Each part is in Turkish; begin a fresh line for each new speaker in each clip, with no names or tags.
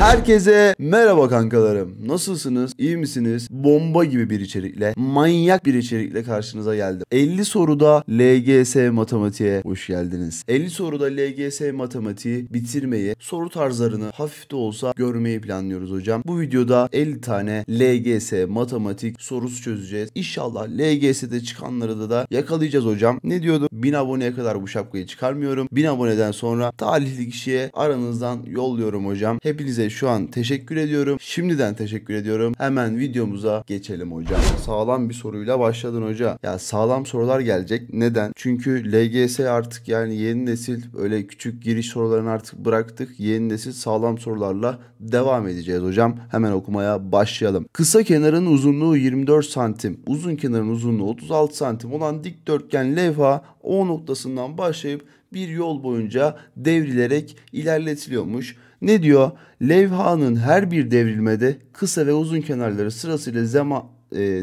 Herkese merhaba kankalarım. Nasılsınız? İyi misiniz? Bomba gibi bir içerikle, manyak bir içerikle karşınıza geldim. 50 soruda LGS matematiğe hoş geldiniz. 50 soruda LGS matematiği bitirmeyi, soru tarzlarını hafif de olsa görmeyi planlıyoruz hocam. Bu videoda 50 tane LGS matematik sorusu çözeceğiz. İnşallah LGS'de çıkanları da yakalayacağız hocam. Ne diyordum? 1000 aboneye kadar bu şapkayı çıkarmıyorum. 1000 aboneden sonra talihli kişiye aranızdan yolluyorum hocam. Hepinize şu an teşekkür ediyorum. Şimdiden teşekkür ediyorum. Hemen videomuza geçelim hocam. Sağlam bir soruyla başladın hoca. Ya sağlam sorular gelecek. Neden? Çünkü LGS artık yani yeni nesil öyle küçük giriş sorularını artık bıraktık. Yeni nesil sağlam sorularla devam edeceğiz hocam. Hemen okumaya başlayalım. Kısa kenarın uzunluğu 24 santim. Uzun kenarın uzunluğu 36 santim olan dikdörtgen levha O noktasından başlayıp bir yol boyunca devrilerek ilerletiliyormuş. Ne diyor? Levhanın her bir devrilmede kısa ve uzun kenarları sırasıyla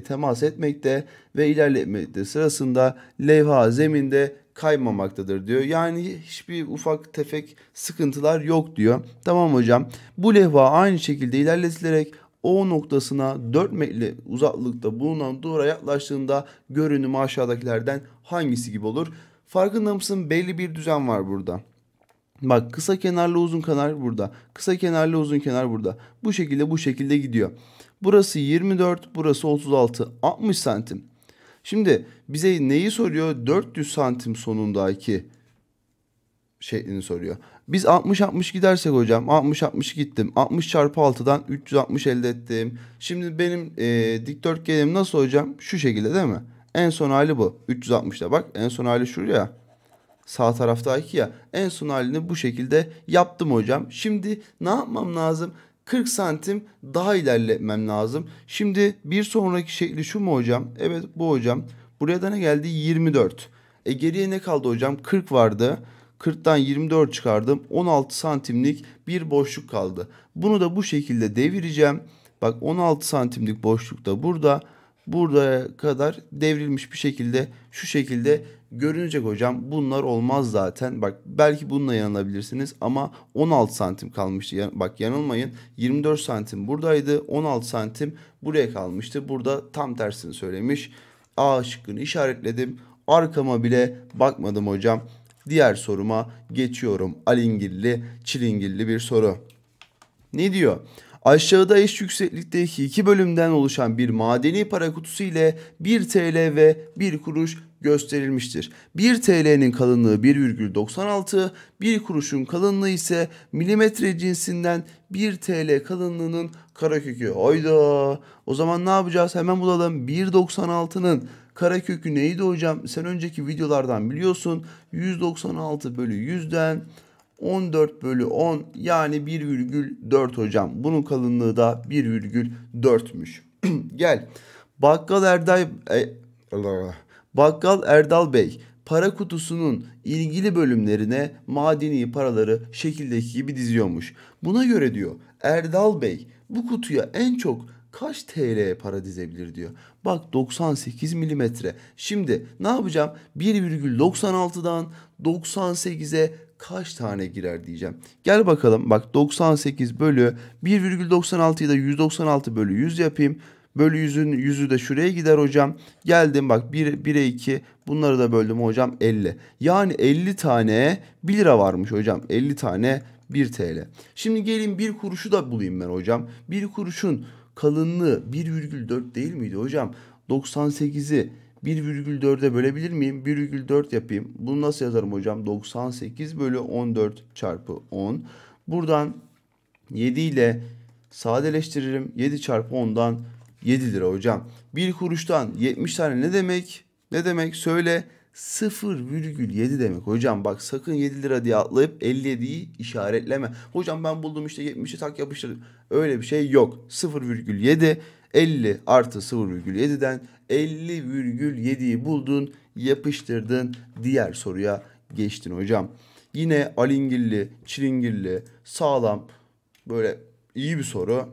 temas etmekte ve ilerletmekte sırasında levha zeminde kaymamaktadır diyor. Yani hiçbir ufak tefek sıkıntılar yok diyor. Tamam hocam. Bu levha aynı şekilde ilerletilerek O noktasına 4 metre uzaklıkta bulunan duvara yaklaştığında görünümü aşağıdakilerden hangisi gibi olur? Farkında mısın? Belli bir düzen var burada. Bak kısa kenarlı uzun kenar burada. Kısa kenarlı uzun kenar burada. Bu şekilde gidiyor. Burası 24, burası 36, 60 santim. Şimdi bize neyi soruyor? 400 santim sonundaki şeklini soruyor. Biz 60-60 gidersek hocam 60-60 gittim. 60 çarpı 6'dan 360 elde ettim. Şimdi benim dikdörtgenim nasıl hocam? Şu şekilde değil mi? En son hali bu. 360'da bak en son hali şuraya. Sağ taraftaki ya. En son halini bu şekilde yaptım hocam. Şimdi ne yapmam lazım? 40 santim daha ilerletmem lazım. Şimdi bir sonraki şekli şu mu hocam? Evet bu hocam. Buraya da ne geldi? 24. Geriye ne kaldı hocam? 40 vardı. 40'tan 24 çıkardım. 16 santimlik bir boşluk kaldı. Bunu da bu şekilde devireceğim. Bak 16 santimlik boşluk da burada. Buraya kadar devrilmiş bir şekilde şu şekilde görünecek hocam. Bunlar olmaz zaten. Bak belki bununla yanılabilirsiniz ama 16 santim kalmıştı. Bak yanılmayın. 24 santim buradaydı. 16 santim buraya kalmıştı. Burada tam tersini söylemiş. A şıkkını işaretledim. Arkama bile bakmadım hocam. Diğer soruma geçiyorum. Alingirli, çilingirli bir soru. Ne diyor? Aşağıda eş yükseklikteki iki bölümden oluşan bir madeni para kutusu ile 1 TL ve 1 kuruş gösterilmiştir. 1 TL'nin kalınlığı 1,96, 1 kuruşun kalınlığı ise milimetre cinsinden 1 TL kalınlığının karekökü. Hayda! O zaman ne yapacağız? Hemen bulalım. 1,96'nın karekökü neydi hocam? Sen önceki videolardan biliyorsun. 196 bölü 100'den 14 bölü 10 yani 1,4 hocam. Bunun kalınlığı da 1,4'müş. Gel. Bakkal Erdal Bey para kutusunun ilgili bölümlerine madeni paraları şekildeki gibi diziyormuş. Buna göre diyor Erdal Bey bu kutuya en çok kaç TL para dizebilir diyor. Bak 98 milimetre. Şimdi ne yapacağım? 1,96'dan 98'e kaç tane girer diyeceğim. Gel bakalım bak 98 bölü 1,96'yı da 196 bölü 100 yapayım. Bölü 100'ün 100'ü de şuraya gider hocam. Geldim bak 1'e 2 bunları da böldüm hocam 50. Yani 50 tane 1 lira varmış hocam. 50 tane 1 TL. Şimdi gelin 1 kuruşu da bulayım ben hocam. 1 kuruşun kalınlığı 1,4 değil miydi hocam? 98'i 1,4'e bölebilir miyim? 1,4 yapayım. Bunu nasıl yazarım hocam? 98 bölü 14 çarpı 10. Buradan 7 ile sadeleştiririm. 7 çarpı 10'dan 7 lira hocam. 1 kuruştan 70 tane ne demek? Ne demek? Söyle. 0,7 demek hocam. Bak sakın 7 lira diye atlayıp 57'yi işaretleme. Hocam ben buldum işte 70'i tak yapıştır. Öyle bir şey yok. 0,7 50 artı 0,7'den 50,7'yi buldun, yapıştırdın, diğer soruya geçtin hocam. Yine alingirli, çilingirli, sağlam, böyle iyi bir soru.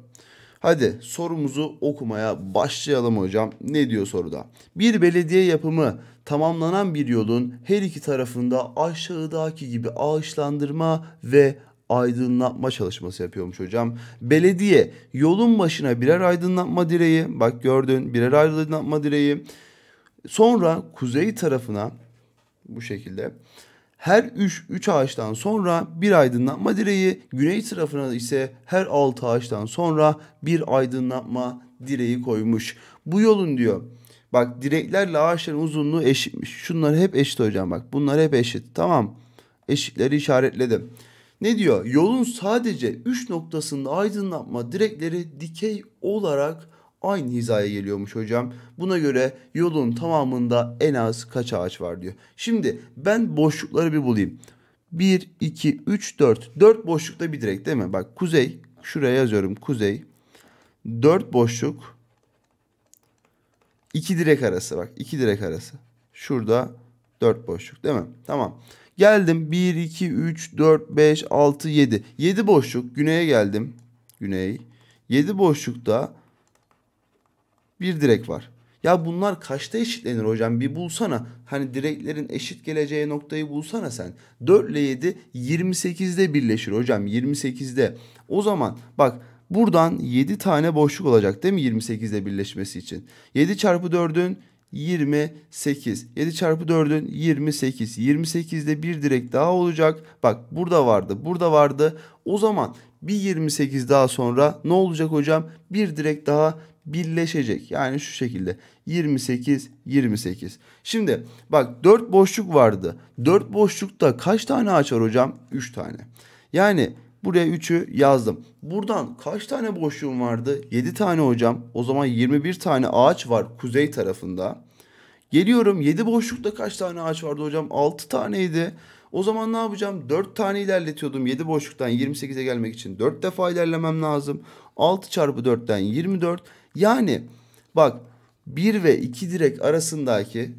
Hadi sorumuzu okumaya başlayalım hocam. Ne diyor soruda? Bir belediye yapımı tamamlanan bir yolun her iki tarafında aşağıdaki gibi ağaçlandırma ve aydınlatma çalışması yapıyormuş hocam. Belediye yolun başına birer aydınlatma direği, bak gördün, birer aydınlatma direği. Sonra kuzey tarafına bu şekilde her 3 ağaçtan sonra bir aydınlatma direği, güney tarafına ise her 6 ağaçtan sonra bir aydınlatma direği koymuş. Bu yolun diyor, bak direklerle ağaçların uzunluğu eşitmiş. Şunlar hep eşit hocam, bak bunlar hep eşit, tamam. Eşitleri işaretledim. Ne diyor? Yolun sadece 3 noktasında aydınlatma direkleri dikey olarak aynı hizaya geliyormuş hocam. Buna göre yolun tamamında en az kaç ağaç var diyor. Şimdi ben boşlukları bir bulayım. 1, 2, 3, 4. 4 boşlukta bir direk değil mi? Bak kuzey, şuraya yazıyorum kuzey. 4 boşluk. 2 direk arası, bak 2 direk arası. Şurada 4 boşluk değil mi? Tamam. Geldim 1, 2, 3, 4, 5, 6, 7. 7 boşluk, güneye geldim. Güney. 7 boşlukta bir direk var. Ya bunlar kaçta eşitlenir hocam? Bir bulsana. Hani direklerin eşit geleceği noktayı bulsana sen. 4 ile 7 28'de birleşir hocam. 28'de. O zaman bak buradan 7 tane boşluk olacak değil mi 28'de birleşmesi için? 7 çarpı 4'ün 28. 7 çarpı 4'ün 28. 28'de bir direk daha olacak. Bak burada vardı, burada vardı. O zaman bir 28 daha sonra ne olacak hocam? Bir direk daha birleşecek. Yani şu şekilde 28, 28. Şimdi bak 4 boşluk vardı. 4 boşlukta kaç tane ağaç var hocam? 3 tane. Yani buraya 3'ü yazdım. Buradan kaç tane boşluğum vardı? 7 tane hocam. O zaman 21 tane ağaç var kuzey tarafında. Geliyorum 7 boşlukta kaç tane ağaç vardı hocam? 6 taneydi. O zaman ne yapacağım? 4 tane ilerletiyordum. 7 boşluktan 28'e gelmek için 4 defa ilerlemem lazım. 6 çarpı 4'ten 24. Yani bak 1 ve 2 direk arasındaki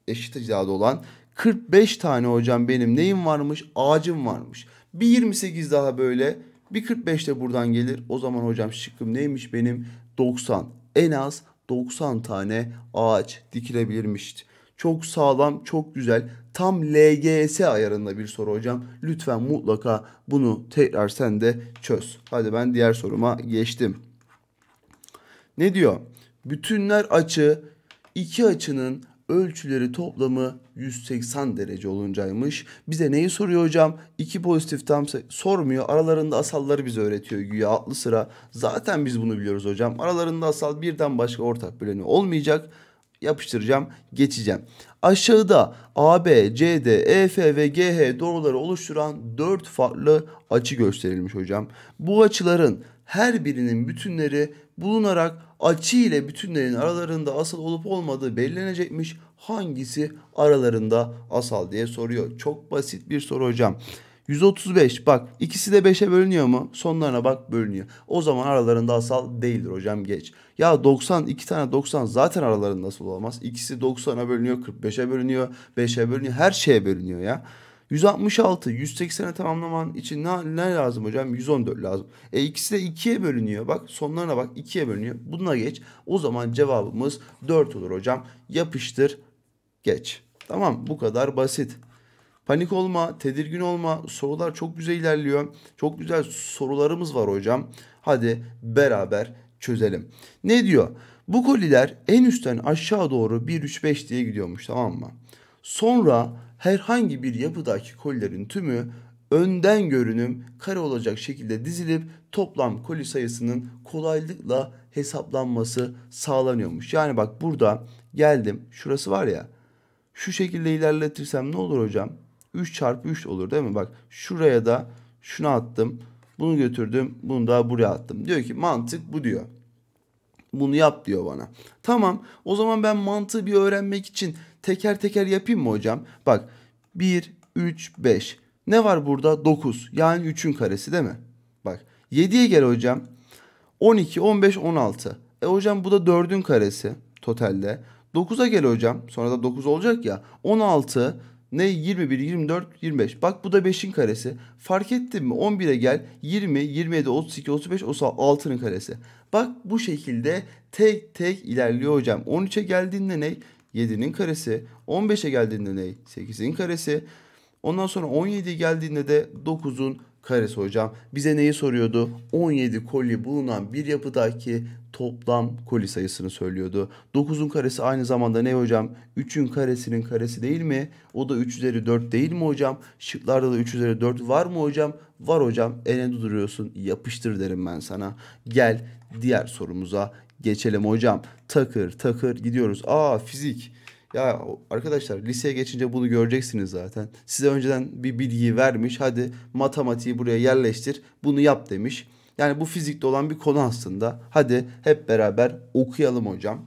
eşit hizada olan 45 tane hocam benim neyim varmış? Ağacım varmış. Bir 28 daha böyle, bir 45 de buradan gelir. O zaman hocam şıkkım neymiş benim? 90. En az 90 tane ağaç dikilebilirmiş. Çok sağlam, çok güzel. Tam LGS ayarında bir soru hocam. Lütfen mutlaka bunu tekrar sen de çöz. Hadi ben diğer soruma geçtim. Ne diyor? Bütünler açı, iki açının ölçüleri toplamı 180 derece oluncaymış. Bize neyi soruyor hocam? İki pozitif tam sayı sormuyor. Aralarında asalları bize öğretiyor güya aklı sıra. Zaten biz bunu biliyoruz hocam. Aralarında asal birden başka ortak böleni olmayacak. Yapıştıracağım, geçeceğim. Aşağıda AB, CD, EF ve GH doğruları oluşturan 4 farklı açı gösterilmiş hocam. Bu açıların her birinin bütünleri bulunarak açı ile bütünlerin aralarında asal olup olmadığı belirlenecekmiş. Hangisi aralarında asal diye soruyor. Çok basit bir soru hocam. 135 bak ikisi de 5'e bölünüyor mu? Sonlarına bak bölünüyor. O zaman aralarında asal değildir hocam, geç. Ya 90 iki tane 90 zaten aralarında asal olamaz. İkisi 90'a bölünüyor, 45'e bölünüyor, 5'e bölünüyor, her şeye bölünüyor ya. 166 180'e tamamlaman için ne lazım hocam? 114 lazım. İkisi de 2'ye bölünüyor. Bak sonlarına bak 2'ye bölünüyor. Buna geç. O zaman cevabımız 4 olur hocam. Yapıştır, geç. Tamam, bu kadar basit. Panik olma, tedirgin olma. Sorular çok güzel ilerliyor. Çok güzel sorularımız var hocam. Hadi beraber çözelim. Ne diyor? Bu koliler en üstten aşağı doğru 1, 3, 5 diye gidiyormuş, tamam mı? Sonra herhangi bir yapıdaki kolilerin tümü önden görünüm kare olacak şekilde dizilip toplam koli sayısının kolaylıkla hesaplanması sağlanıyormuş. Yani bak burada geldim, şurası var ya, şu şekilde ilerletirsem ne olur hocam? 3 çarpı 3 olur değil mi? Bak şuraya da şunu attım. Bunu götürdüm. Bunu da buraya attım. Diyor ki mantık bu diyor. Bunu yap diyor bana. Tamam, o zaman ben mantığı bir öğrenmek için teker teker yapayım mı hocam? Bak 1, 3, 5. Ne var burada? 9. Yani 3'ün karesi değil mi? Bak 7'ye gel hocam. 12, 15, 16. Hocam bu da 4'ün karesi totalde. 9'a gel hocam. Sonra da 9 olacak ya. 16 ne? 21, 24, 25. Bak bu da 5'in karesi. Fark ettin mi? 11'e gel. 20, 27, 32, 35, 36'nın karesi. Bak bu şekilde tek tek ilerliyor hocam. 13'e geldiğinde ne? 7'nin karesi. 15'e geldiğinde ne? 8'in karesi. Ondan sonra 17'ye geldiğinde de 9'un karesi hocam. Bize neyi soruyordu? 17 koli bulunan bir yapıdaki toplam koli sayısını söylüyordu. 9'un karesi aynı zamanda ne hocam? 3'ün karesinin karesi değil mi? O da 3 üzeri 4 değil mi hocam? Şıklarda da 3 üzeri 4 var mı hocam? Var hocam. Ne duruyorsun? Yapıştır derim ben sana. Gel diğer sorumuza geçelim hocam. Takır takır gidiyoruz. Fizik. Ya arkadaşlar liseye geçince bunu göreceksiniz zaten. Size önceden bir bilgiyi vermiş. Hadi matematiği buraya yerleştir. Bunu yap demiş. Yani bu fizikte olan bir konu aslında. Hadi hep beraber okuyalım hocam.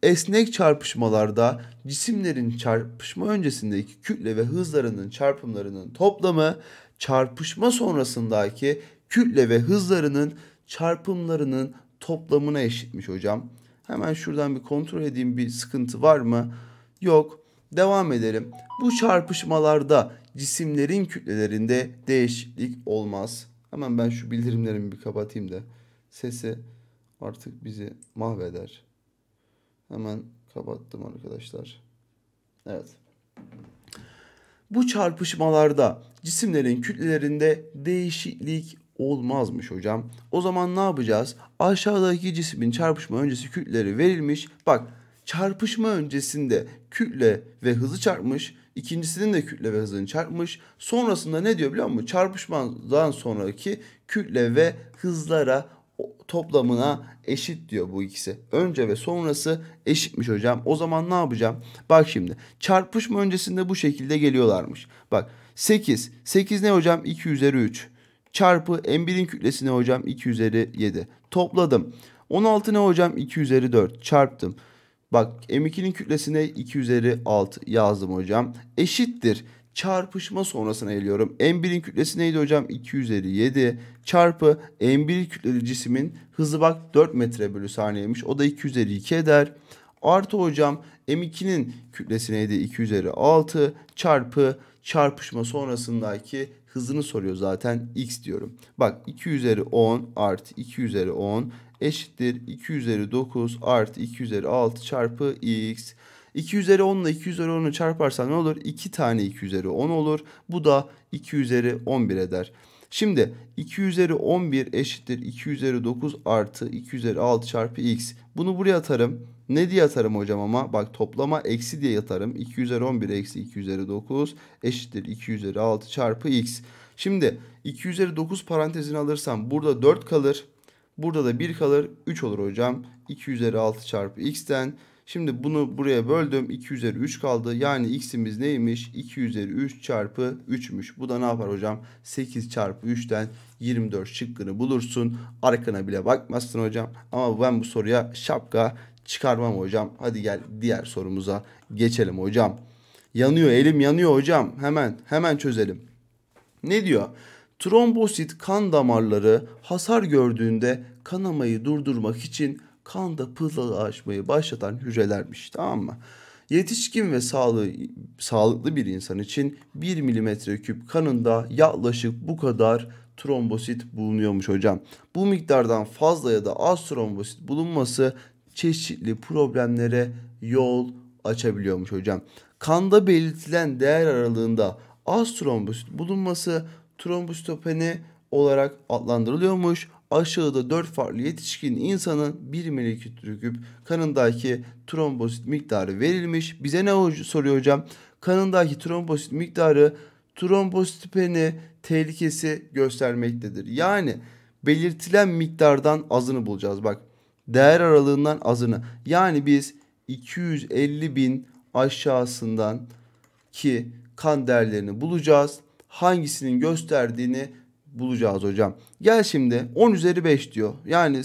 Esnek çarpışmalarda cisimlerin çarpışma öncesindeki kütle ve hızlarının çarpımlarının toplamı çarpışma sonrasındaki kütle ve hızlarının çarpımlarının toplamına eşitmiş hocam. Hemen şuradan bir kontrol edeyim, bir sıkıntı var mı? Yok. Devam edelim. Bu çarpışmalarda cisimlerin kütlelerinde değişiklik olmaz. Hemen ben şu bildirimlerimi bir kapatayım da sesi artık bizi mahveder. Hemen kapattım arkadaşlar. Evet. Bu çarpışmalarda cisimlerin kütlelerinde değişiklik olmazmış hocam. O zaman ne yapacağız? Aşağıdaki cismin çarpışma öncesi kütleleri verilmiş. Bak, çarpışma öncesinde kütle ve hızı çarpmış. İkincisinin de kütle ve hızını çarpmış. Sonrasında ne diyor biliyor musun? Çarpışmadan sonraki kütle ve hızlara toplamına eşit diyor bu ikisi. Önce ve sonrası eşitmiş hocam. O zaman ne yapacağım? Bak şimdi. Çarpışma öncesinde bu şekilde geliyorlarmış. Bak 8. 8 ne hocam? 2 üzeri 3. Çarpı M1'in kütlesi ne hocam? 2 üzeri 7. Topladım. 16 ne hocam? 2 üzeri 4. Çarptım. Bak M2'nin kütlesine 2 üzeri 6 yazdım hocam. Eşittir. Çarpışma sonrasına geliyorum. M1'in kütlesi neydi hocam? 2 üzeri 7 çarpı M1 kütleli cismin hızı bak 4 metre bölü saniyeymiş. O da 2 üzeri 2 eder. Artı hocam M2'nin kütlesi neydi? 2 üzeri 6 çarpı çarpışma sonrasındaki hızını soruyor zaten, x diyorum. Bak 2 üzeri 10 artı 2 üzeri 10 eşittir 2 üzeri 9 artı 2 üzeri 6 çarpı x. 2 üzeri 10 ile 2 üzeri 10'u çarparsan ne olur? 2 tane 2 üzeri 10 olur. Bu da 2 üzeri 11 eder. Şimdi 2 üzeri 11 eşittir 2 üzeri 9 artı 2 üzeri 6 çarpı x. Bunu buraya atarım. Ne diye atarım hocam ama? Bak toplama eksi diye atarım. 2 üzeri 11 eksi 2 üzeri 9 eşittir 2 üzeri 6 çarpı x. Şimdi 2 üzeri 9 parantezini alırsam burada 4 kalır. Burada da 1 kalır. 3 olur hocam. 2 üzeri 6 çarpı x'ten. Şimdi bunu buraya böldüm. 2 üzeri 3 kaldı. Yani x'imiz neymiş? 2 üzeri 3 çarpı 3'müş. Bu da ne yapar hocam? 8 çarpı 3'ten 24 şıkkını bulursun. Arkana bile bakmazsın hocam. Ama ben bu soruya şapka çıkarmam hocam. Hadi gel diğer sorumuza geçelim hocam. Yanıyor, elim yanıyor hocam. Hemen çözelim. Ne diyor? Trombosit kan damarları hasar gördüğünde kanamayı durdurmak için kanda pıhtılaşmayı başlatan hücrelermiş, tamam mı? Yetişkin ve sağlıklı bir insan için 1 milimetre küp kanında yaklaşık bu kadar trombosit bulunuyormuş hocam. Bu miktardan fazla ya da az trombosit bulunması çeşitli problemlere yol açabiliyormuş hocam. Kanda belirtilen değer aralığında az trombosit bulunması trombositopeni olarak adlandırılıyormuş. Aşağıda 4 farklı yetişkin insanın 1 milimetre küp kanındaki trombosit miktarı verilmiş. Bize ne soruyor hocam? Kanındaki trombosit miktarı trombositopeni tehlikesi göstermektedir. Yani belirtilen miktardan azını bulacağız. Bak, değer aralığından azını. Yani biz 250.000 aşağısından ki kan değerlerini bulacağız. Hangisinin gösterdiğini bulacağız hocam. Gel şimdi 10 üzeri 5 diyor. Yani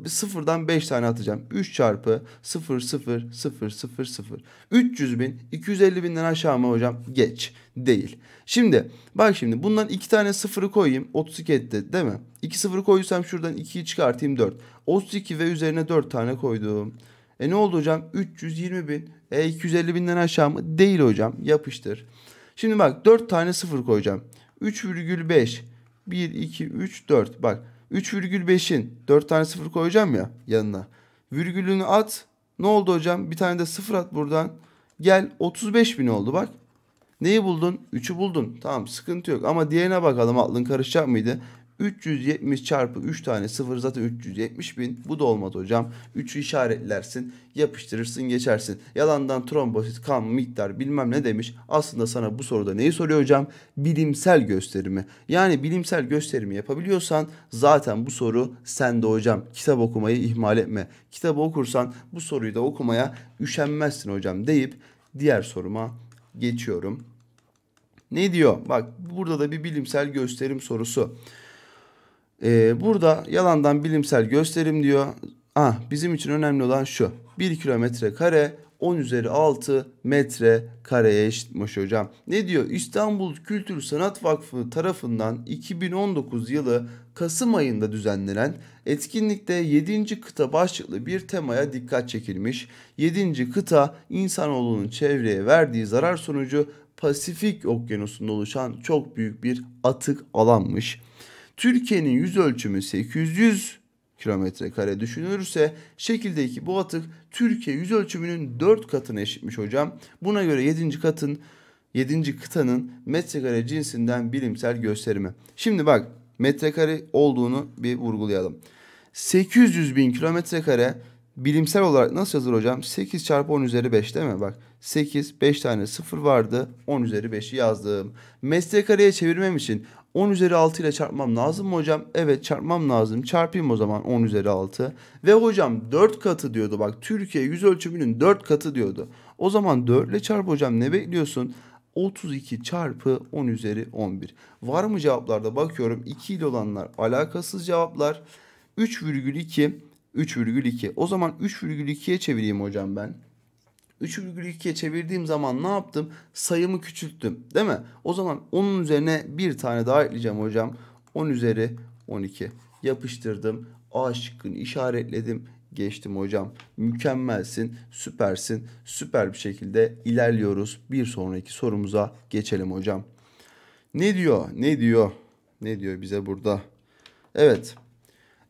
sıfırdan 5 tane atacağım. 3 çarpı 0 0 0 0 0. 300.000, 250.000'den aşağı mı hocam? Geç. Değil. Şimdi bak, şimdi bundan 2 tane sıfırı koyayım. 32 etti değil mi? 2 sıfırı koysam şuradan 2'yi çıkartayım 4. 32 ve üzerine 4 tane koydum. Ne oldu hocam? 320.000. 250.000'den aşağı mı? Değil hocam. Yapıştır. Şimdi bak 4 tane sıfır koyacağım. 3,5. 1, 2, 3, 4. Bak 3,5'in 4 tane sıfır koyacağım ya yanına. Virgülünü at. Ne oldu hocam? Bir tane de sıfır at buradan. Gel 35.000 oldu bak. Neyi buldun? 3'ü buldun. Tamam, sıkıntı yok. Ama diğerine bakalım, aklın karışacak mıydı? 370 çarpı 3 tane 0 zaten 370 bin. Bu da olmadı hocam. 3'ü işaretlersin, yapıştırırsın, geçersin. Yalandan trombosit, kan, miktar bilmem ne demiş. Aslında sana bu soruda neyi soruyor hocam? Bilimsel gösterimi. Yani bilimsel gösterimi yapabiliyorsan zaten bu soru sende hocam. Kitap okumayı ihmal etme. Kitabı okursan bu soruyu da okumaya üşenmezsin hocam deyip diğer soruma geçiyorum. Ne diyor? Bak, burada da bir bilimsel gösterim sorusu. Burada yalandan bilimsel gösterim diyor. Bizim için önemli olan şu. 1 kilometre kare 10 üzeri 6 metre kareye eşitmiş hocam. Ne diyor? İstanbul Kültür Sanat Vakfı tarafından 2019 yılı Kasım ayında düzenlenen etkinlikte 7. kıta başlıklı bir temaya dikkat çekilmiş. 7. kıta insanoğlunun çevreye verdiği zarar sonucu Pasifik Okyanusu'nda oluşan çok büyük bir atık alanmış. Türkiye'nin yüz ölçümü 800 kilometre kare düşünülürse şekildeki bu atık Türkiye yüz ölçümünün 4 katına eşitmiş hocam. Buna göre 7. kıtanın metrekare cinsinden bilimsel gösterimi. Şimdi bak, metrekare olduğunu bir vurgulayalım. 800 bin kilometre kare bilimsel olarak nasıl yazılır hocam? 8 çarpı 10 üzeri 5 değil mi? Bak, 8, 5 tane 0 vardı. 10 üzeri 5'i yazdım. Metrekareye çevirmem için 10 üzeri 6 ile çarpmam lazım mı hocam? Evet, çarpmam lazım. Çarpayım o zaman 10 üzeri 6. Ve hocam 4 katı diyordu. Bak, Türkiye yüz ölçümünün 4 katı diyordu. O zaman 4 ile çarp hocam, ne bekliyorsun? 32 çarpı 10 üzeri 11. Var mı cevaplarda? Bakıyorum 2 ile olanlar alakasız cevaplar. 3,2. O zaman 3,2'ye çevireyim hocam ben. 3,2'ye çevirdiğim zaman ne yaptım? Sayımı küçülttüm, değil mi? O zaman onun üzerine bir tane daha ekleyeceğim hocam. 10 üzeri 12. Yapıştırdım. A şıkkını işaretledim. Geçtim hocam. Mükemmelsin, süpersin. Süper bir şekilde ilerliyoruz. Bir sonraki sorumuza geçelim hocam. Ne diyor? Ne diyor bize burada? Evet.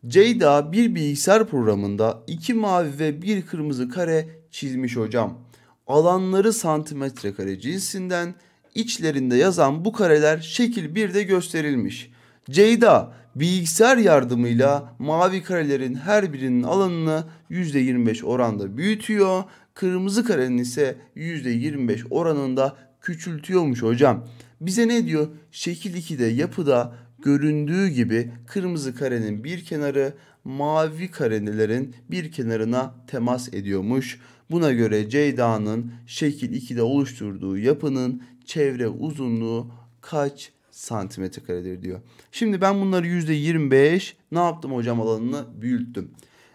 Ceyda bir bilgisayar programında 2 mavi ve 1 kırmızı kare çizmiş hocam. Alanları santimetre kare cinsinden, içlerinde yazan bu kareler şekil 1'de gösterilmiş. Ceyda bilgisayar yardımıyla mavi karelerin her birinin alanını %25 oranda büyütüyor. Kırmızı karenin ise %25 oranında küçültüyormuş hocam. Bize ne diyor? Şekil 2'de yapıda göründüğü gibi kırmızı karenin bir kenarı mavi karelerin bir kenarına temas ediyormuş. Buna göre Ceyda'nın şekil 2'de oluşturduğu yapının çevre uzunluğu kaç santimetre karedir diyor. Şimdi ben bunları %25 ne yaptım hocam, alanını büyüttüm.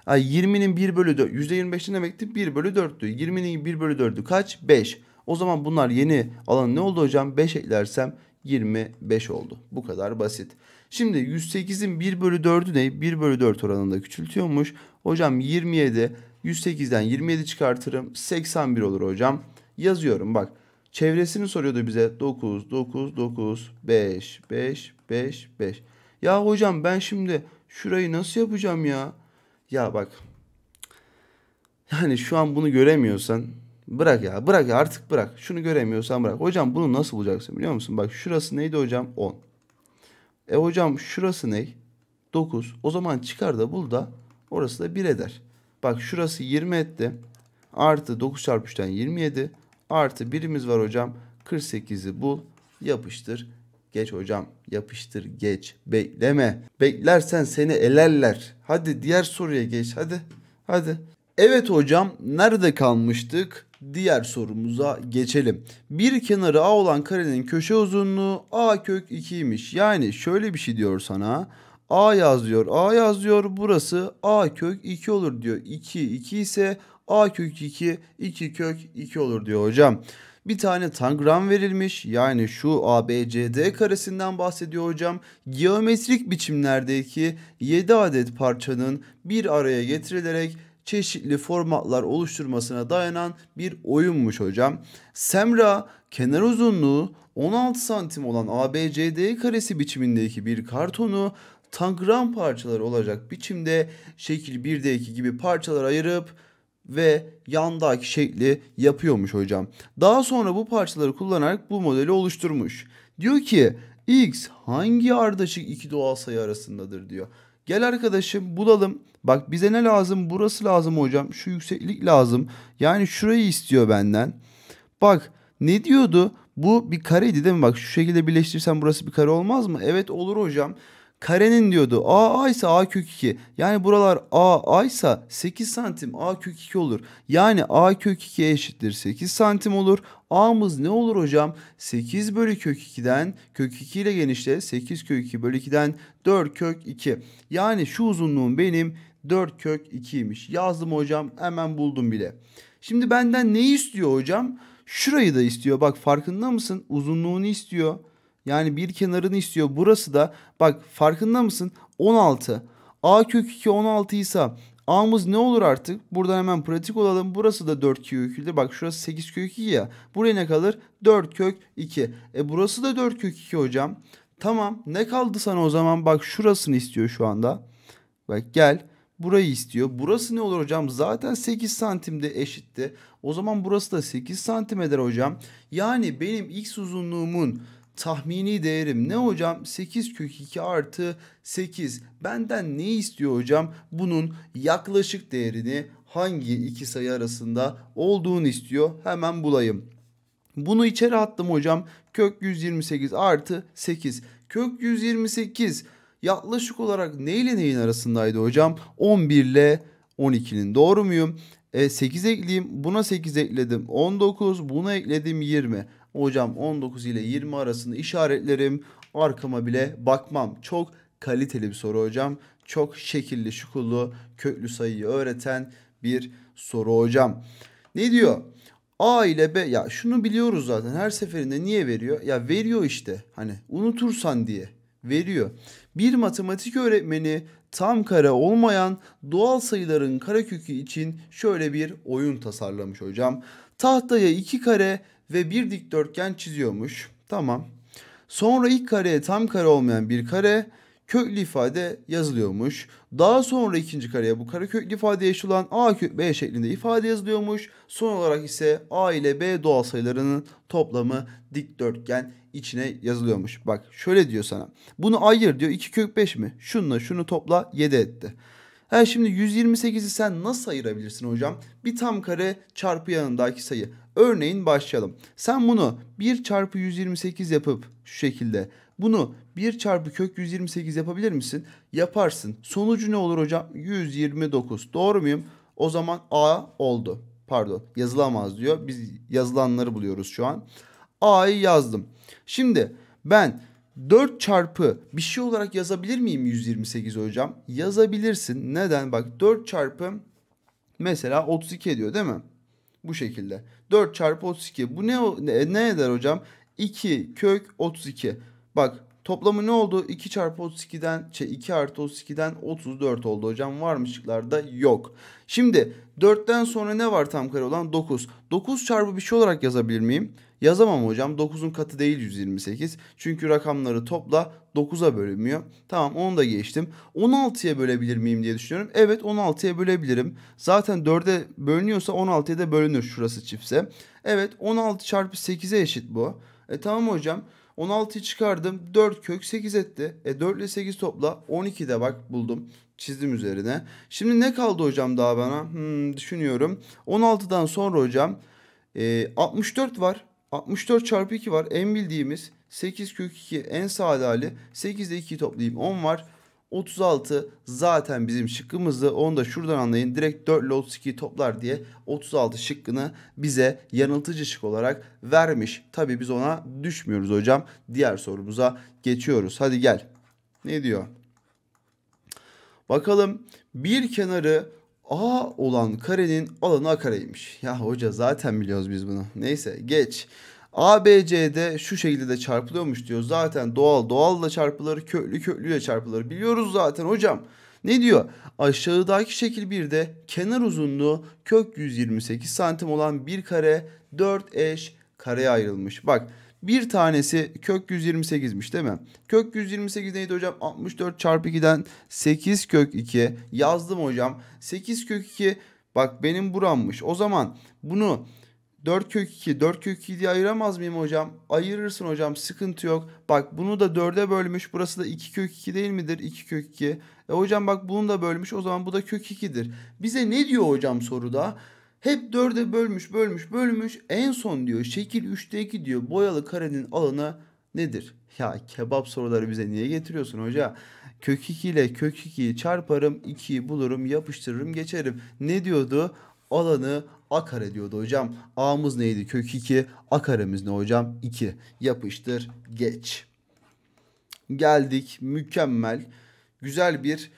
20'nin 1 bölü 4. %25'in demekti 1 bölü 4'tü. 20'nin 1 bölü 4'ü kaç? 5. O zaman bunlar yeni alan ne oldu hocam? 5 eklersem 25 oldu. Bu kadar basit. Şimdi 108'in 1 bölü 4'ü ne? 1 bölü 4 oranında küçültüyormuş. Hocam 27. 108'den 27 çıkartırım. 81 olur hocam. Yazıyorum bak. Çevresini soruyordu bize. 9, 9, 9, 5, 5, 5, 5. Ya hocam ben şimdi şurayı nasıl yapacağım ya? Ya bak. Yani şu an bunu göremiyorsan bırak ya. Bırak ya, artık bırak. Şunu göremiyorsan bırak. Hocam bunu nasıl bulacaksın biliyor musun? Bak, şurası neydi hocam? 10. Hocam şurası ne? 9. O zaman çıkar da bul da orası da 1 eder. Bak, şurası 20 etti. Artı 9 çarpı 3'ten 27. Artı birimiz var hocam. 48'i bul. Yapıştır. Geç hocam. Yapıştır geç. Bekleme. Beklersen seni elerler. Hadi diğer soruya geç. Hadi. Evet hocam, nerede kalmıştık? Diğer sorumuza geçelim. Bir kenarı A olan karenin köşe uzunluğu A kök 2'ymiş. Yani şöyle bir şey diyor sana. A yazıyor. Burası A kök 2 olur diyor. 2 ise A kök 2 kök 2 olur diyor hocam. Bir tane tangram verilmiş. Yani şu ABCD karesinden bahsediyor hocam. Geometrik biçimlerdeki 7 adet parçanın bir araya getirilerek çeşitli formatlar oluşturmasına dayanan bir oyunmuş hocam. Semra kenar uzunluğu 16 santim olan ABCD karesi biçimindeki bir kartonu tangram parçaları olacak biçimde şekil 1'deki gibi parçalara ayırıp ve yandaki şekli yapıyormuş hocam. Daha sonra bu parçaları kullanarak bu modeli oluşturmuş. Diyor ki x hangi ardışık iki doğal sayı arasındadır diyor. Gel arkadaşım bulalım. Bak bize ne lazım? Burası lazım hocam. Şu yükseklik lazım. Yani şurayı istiyor benden. Bak ne diyordu? Bu bir kareydi değil mi? Bak şu şekilde birleştirsem burası bir kare olmaz mı? Evet olur hocam. Karenin diyordu. A ise A kök 2. Yani buralar A ise 8 santim A kök 2 olur. Yani A kök 2 eşittir 8 santim olur. A'mız ne olur hocam? 8 bölü kök 2'den kök 2 ile genişle. 8 kök 2 bölü 2'den 4 kök 2. Yani şu uzunluğum benim 4 kök 2'ymiş. Yazdım hocam, hemen buldum bile. Şimdi benden ne istiyor hocam? Şurayı da istiyor. Bak farkında mısın? Uzunluğunu istiyor. Yani bir kenarını istiyor. Burası da bak farkında mısın? 16. A kök 2 16 ise A'mız ne olur artık? Buradan hemen pratik olalım. Burası da 4 kök 2'dir. Bak şurası 8 kök 2 ya. Buraya ne kalır? 4 kök 2. Burası da 4 kök 2 hocam. Tamam. Ne kaldı sana o zaman? Bak şurasını istiyor şu anda. Bak gel. Burayı istiyor. Burası ne olur hocam? Zaten 8 santimde eşitti. O zaman burası da 8 santim eder hocam. Yani benim x uzunluğumun tahmini değerim ne hocam? 8 kök 2 artı 8. Benden ne istiyor hocam? Bunun yaklaşık değerini hangi iki sayı arasında olduğunu istiyor. Hemen bulayım. Bunu içeri attım hocam. Kök 128 artı 8. Kök 128 yaklaşık olarak ne ile neyin arasındaydı hocam? 11 ile 12'nin. Doğru muyum? 8 ekleyeyim. Buna 8 ekledim. 19. Buna ekledim 20. Hocam 19 ile 20 arasında işaretlerim. Arkama bile bakmam. Çok kaliteli bir soru hocam. Çok şekilli, şukullu, köklü sayıyı öğreten bir soru hocam. Ne diyor? A ile B, ya şunu biliyoruz zaten, her seferinde niye veriyor? Ya veriyor işte, hani unutursan diye veriyor. Bir matematik öğretmeni tam kare olmayan doğal sayıların karekökü için şöyle bir oyun tasarlamış hocam. Tahtaya iki kare ve bir dikdörtgen çiziyormuş. Tamam. Sonra ilk kareye tam kare olmayan bir kare, köklü ifade yazılıyormuş. Daha sonra ikinci kareye bu kareköklü ifade eş olan a kök b şeklinde ifade yazılıyormuş. Son olarak ise a ile b doğal sayılarının toplamı dikdörtgen içine yazılıyormuş. Bak şöyle diyor sana. Bunu ayır diyor. 2 kök 5 mi? Şununla şunu topla 7 etti. Şimdi 128'i sen nasıl ayırabilirsin hocam? Bir tam kare çarpı yanındaki sayı. Örneğin başlayalım. Sen bunu 1 çarpı 128 yapıp şu şekilde bunu 1 çarpı kök 128 yapabilir misin? Yaparsın. Sonucu ne olur hocam? 129. Doğru muyum? O zaman A oldu. Pardon, yazılamaz diyor. Biz yazılanları buluyoruz şu an. A'yı yazdım. Şimdi ben 4 çarpı bir şey olarak yazabilir miyim 128 hocam? Yazabilirsin. Neden? Bak 4 çarpı mesela 32 ediyor değil mi? Bu şekilde. 4 çarpı 32. Bu ne eder hocam? 2 kök 32. Bak toplamı ne oldu? 2 çarpı 32'den 2 artı 32'den 34 oldu hocam. Var mı şıklarda? Yok. Şimdi 4'ten sonra ne var tam kare olan? 9. 9 çarpı bir şey olarak yazabilir miyim? Yazamam hocam. 9'un katı değil 128. Çünkü rakamları topla 9'a bölünmüyor. Tamam, onu da geçtim. 16'ya bölebilir miyim diye düşünüyorum. Evet, 16'ya bölebilirim. Zaten 4'e bölünüyorsa 16'ya da bölünür şurası çiftse. Evet, 16 çarpı 8'e eşit bu. Tamam hocam. 16'yı çıkardım. 4 kök 8 etti. 4 ile 8 topla. 12 de bak buldum. Çizdim üzerine. Şimdi ne kaldı hocam daha bana? Düşünüyorum. 16'dan sonra hocam 64 var. 64 çarpı 2 var. En bildiğimiz 8 kök 2 en sade hali. 8 ile 2'yi toplayayım 10 var. 36 zaten bizim şıkkımızdı. Onu da şuradan anlayın. Direkt 4 ile 32'yi toplar diye 36 şıkkını bize yanıltıcı şık olarak vermiş. Tabii biz ona düşmüyoruz hocam. Diğer sorumuza geçiyoruz. Hadi gel. Ne diyor? Bakalım, bir kenarı A olan karenin alanı A kareymiş. Ya hoca zaten biliyoruz biz bunu. Neyse geç. ABC'de şu şekilde de çarpılıyormuş diyor. Zaten doğalla çarpılır, köklüyle çarpılır. Biliyoruz zaten hocam. Ne diyor? Aşağıdaki şekil 1'de kenar uzunluğu kök 128 santim olan bir kare 4 eş kareye ayrılmış. Bak bir tanesi kök 128'miş değil mi? Kök 128 neydi hocam? 64 çarpı 2'den 8 kök 2 yazdım hocam. 8 kök 2, Bak benim burammış. O zaman bunu 4 kök 2, 4 kök 2 diye ayıramaz mıyım hocam? Ayırırsın hocam, sıkıntı yok. Bak bunu da 4'e bölmüş. Burası da 2 kök 2 değil midir? 2 kök 2. Hocam bak bunu da bölmüş. O zaman bu da kök 2'dir. Bize ne diyor hocam soruda? Hep 4'e bölmüş, bölmüş, bölmüş. En son diyor şekil 3'te 2 diyor. Boyalı karenin alanı nedir? Ya kebap soruları bize niye getiriyorsun hoca? Kök 2 ile kök 2'yi çarparım, 2'yi bulurum, yapıştırırım, geçerim. Ne diyordu? Alanı a kare diyordu hocam. A'mız neydi? Kök 2. A karemiz ne hocam? 2. Yapıştır, geç. Geldik, mükemmel. Güzel bir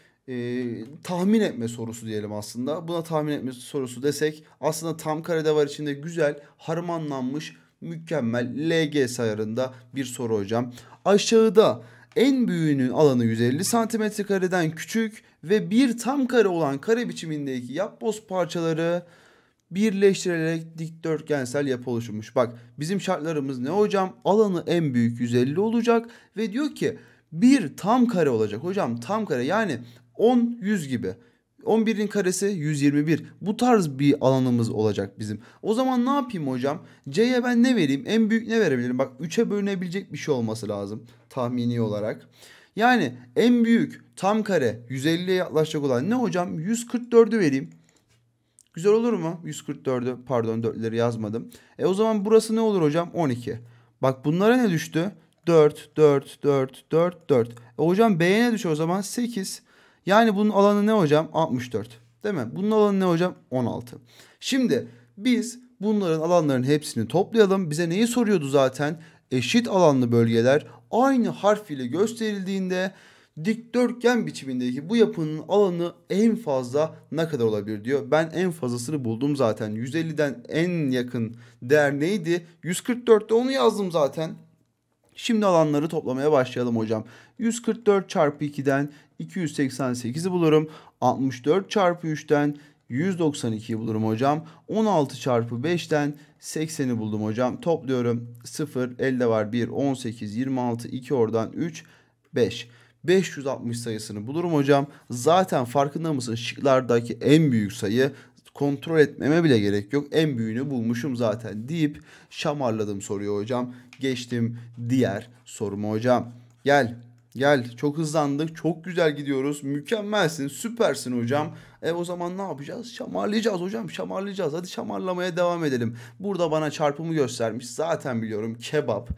tahmin etme sorusu diyelim aslında. Buna tahmin etme sorusu desek aslında tam karede var içinde güzel harmanlanmış mükemmel LGS ayarında bir soru hocam. Aşağıda en büyüğünün alanı 150 santimetre kareden küçük ve bir tam kare olan kare biçimindeki yapboz parçaları birleştirerek dikdörtgensel yapı oluşmuş. Bak bizim şartlarımız ne hocam? Alanı en büyük 150 olacak ve diyor ki bir tam kare olacak. Hocam tam kare yani 10 100 gibi. 11'in karesi 121. Bu tarz bir alanımız olacak bizim. O zaman ne yapayım hocam? C'ye ben ne vereyim? En büyük ne verebilirim? Bak 3'e bölünebilecek bir şey olması lazım tahmini olarak. Yani en büyük tam kare 150'ye yaklaşacak olan ne hocam? 144'ü vereyim. Güzel olur mu? 144'ü pardon 4'leri yazmadım. O zaman burası ne olur hocam? 12. Bak bunlara ne düştü? 4, 4, 4, 4, 4. Hocam B'ye ne düşüyor o zaman? 8. Yani bunun alanı ne hocam? 64. Değil mi? Bunun alanı ne hocam? 16. Şimdi biz bunların alanların hepsini toplayalım. Bize neyi soruyordu zaten? Eşit alanlı bölgeler aynı harf ile gösterildiğinde dikdörtgen biçimindeki bu yapının alanı en fazla ne kadar olabilir diyor. Ben en fazlasını buldum zaten. 150'den en yakın değer neydi? 144'te onu yazdım zaten. Şimdi alanları toplamaya başlayalım hocam. 144 çarpı 2'den 288'i bulurum. 64 çarpı 3'ten 192'yi bulurum hocam. 16 çarpı 5'ten 80'i buldum hocam. Topluyorum. 0, elde var 1, 18, 26, 2 oradan 3, 5. 560 sayısını bulurum hocam. Zaten farkında mısın? Şıklardaki en büyük sayı kontrol etmeme bile gerek yok. En büyüğünü bulmuşum zaten deyip şamarladım soruyu hocam. Geçtim diğer soruma hocam. Gel. Gel. Çok hızlandık. Çok güzel gidiyoruz. Mükemmelsin. Süpersin hocam. O zaman ne yapacağız? Şamarlayacağız hocam. Şamarlayacağız. Hadi şamarlamaya devam edelim. Burada bana çarpımı göstermiş. Zaten biliyorum. Kebap.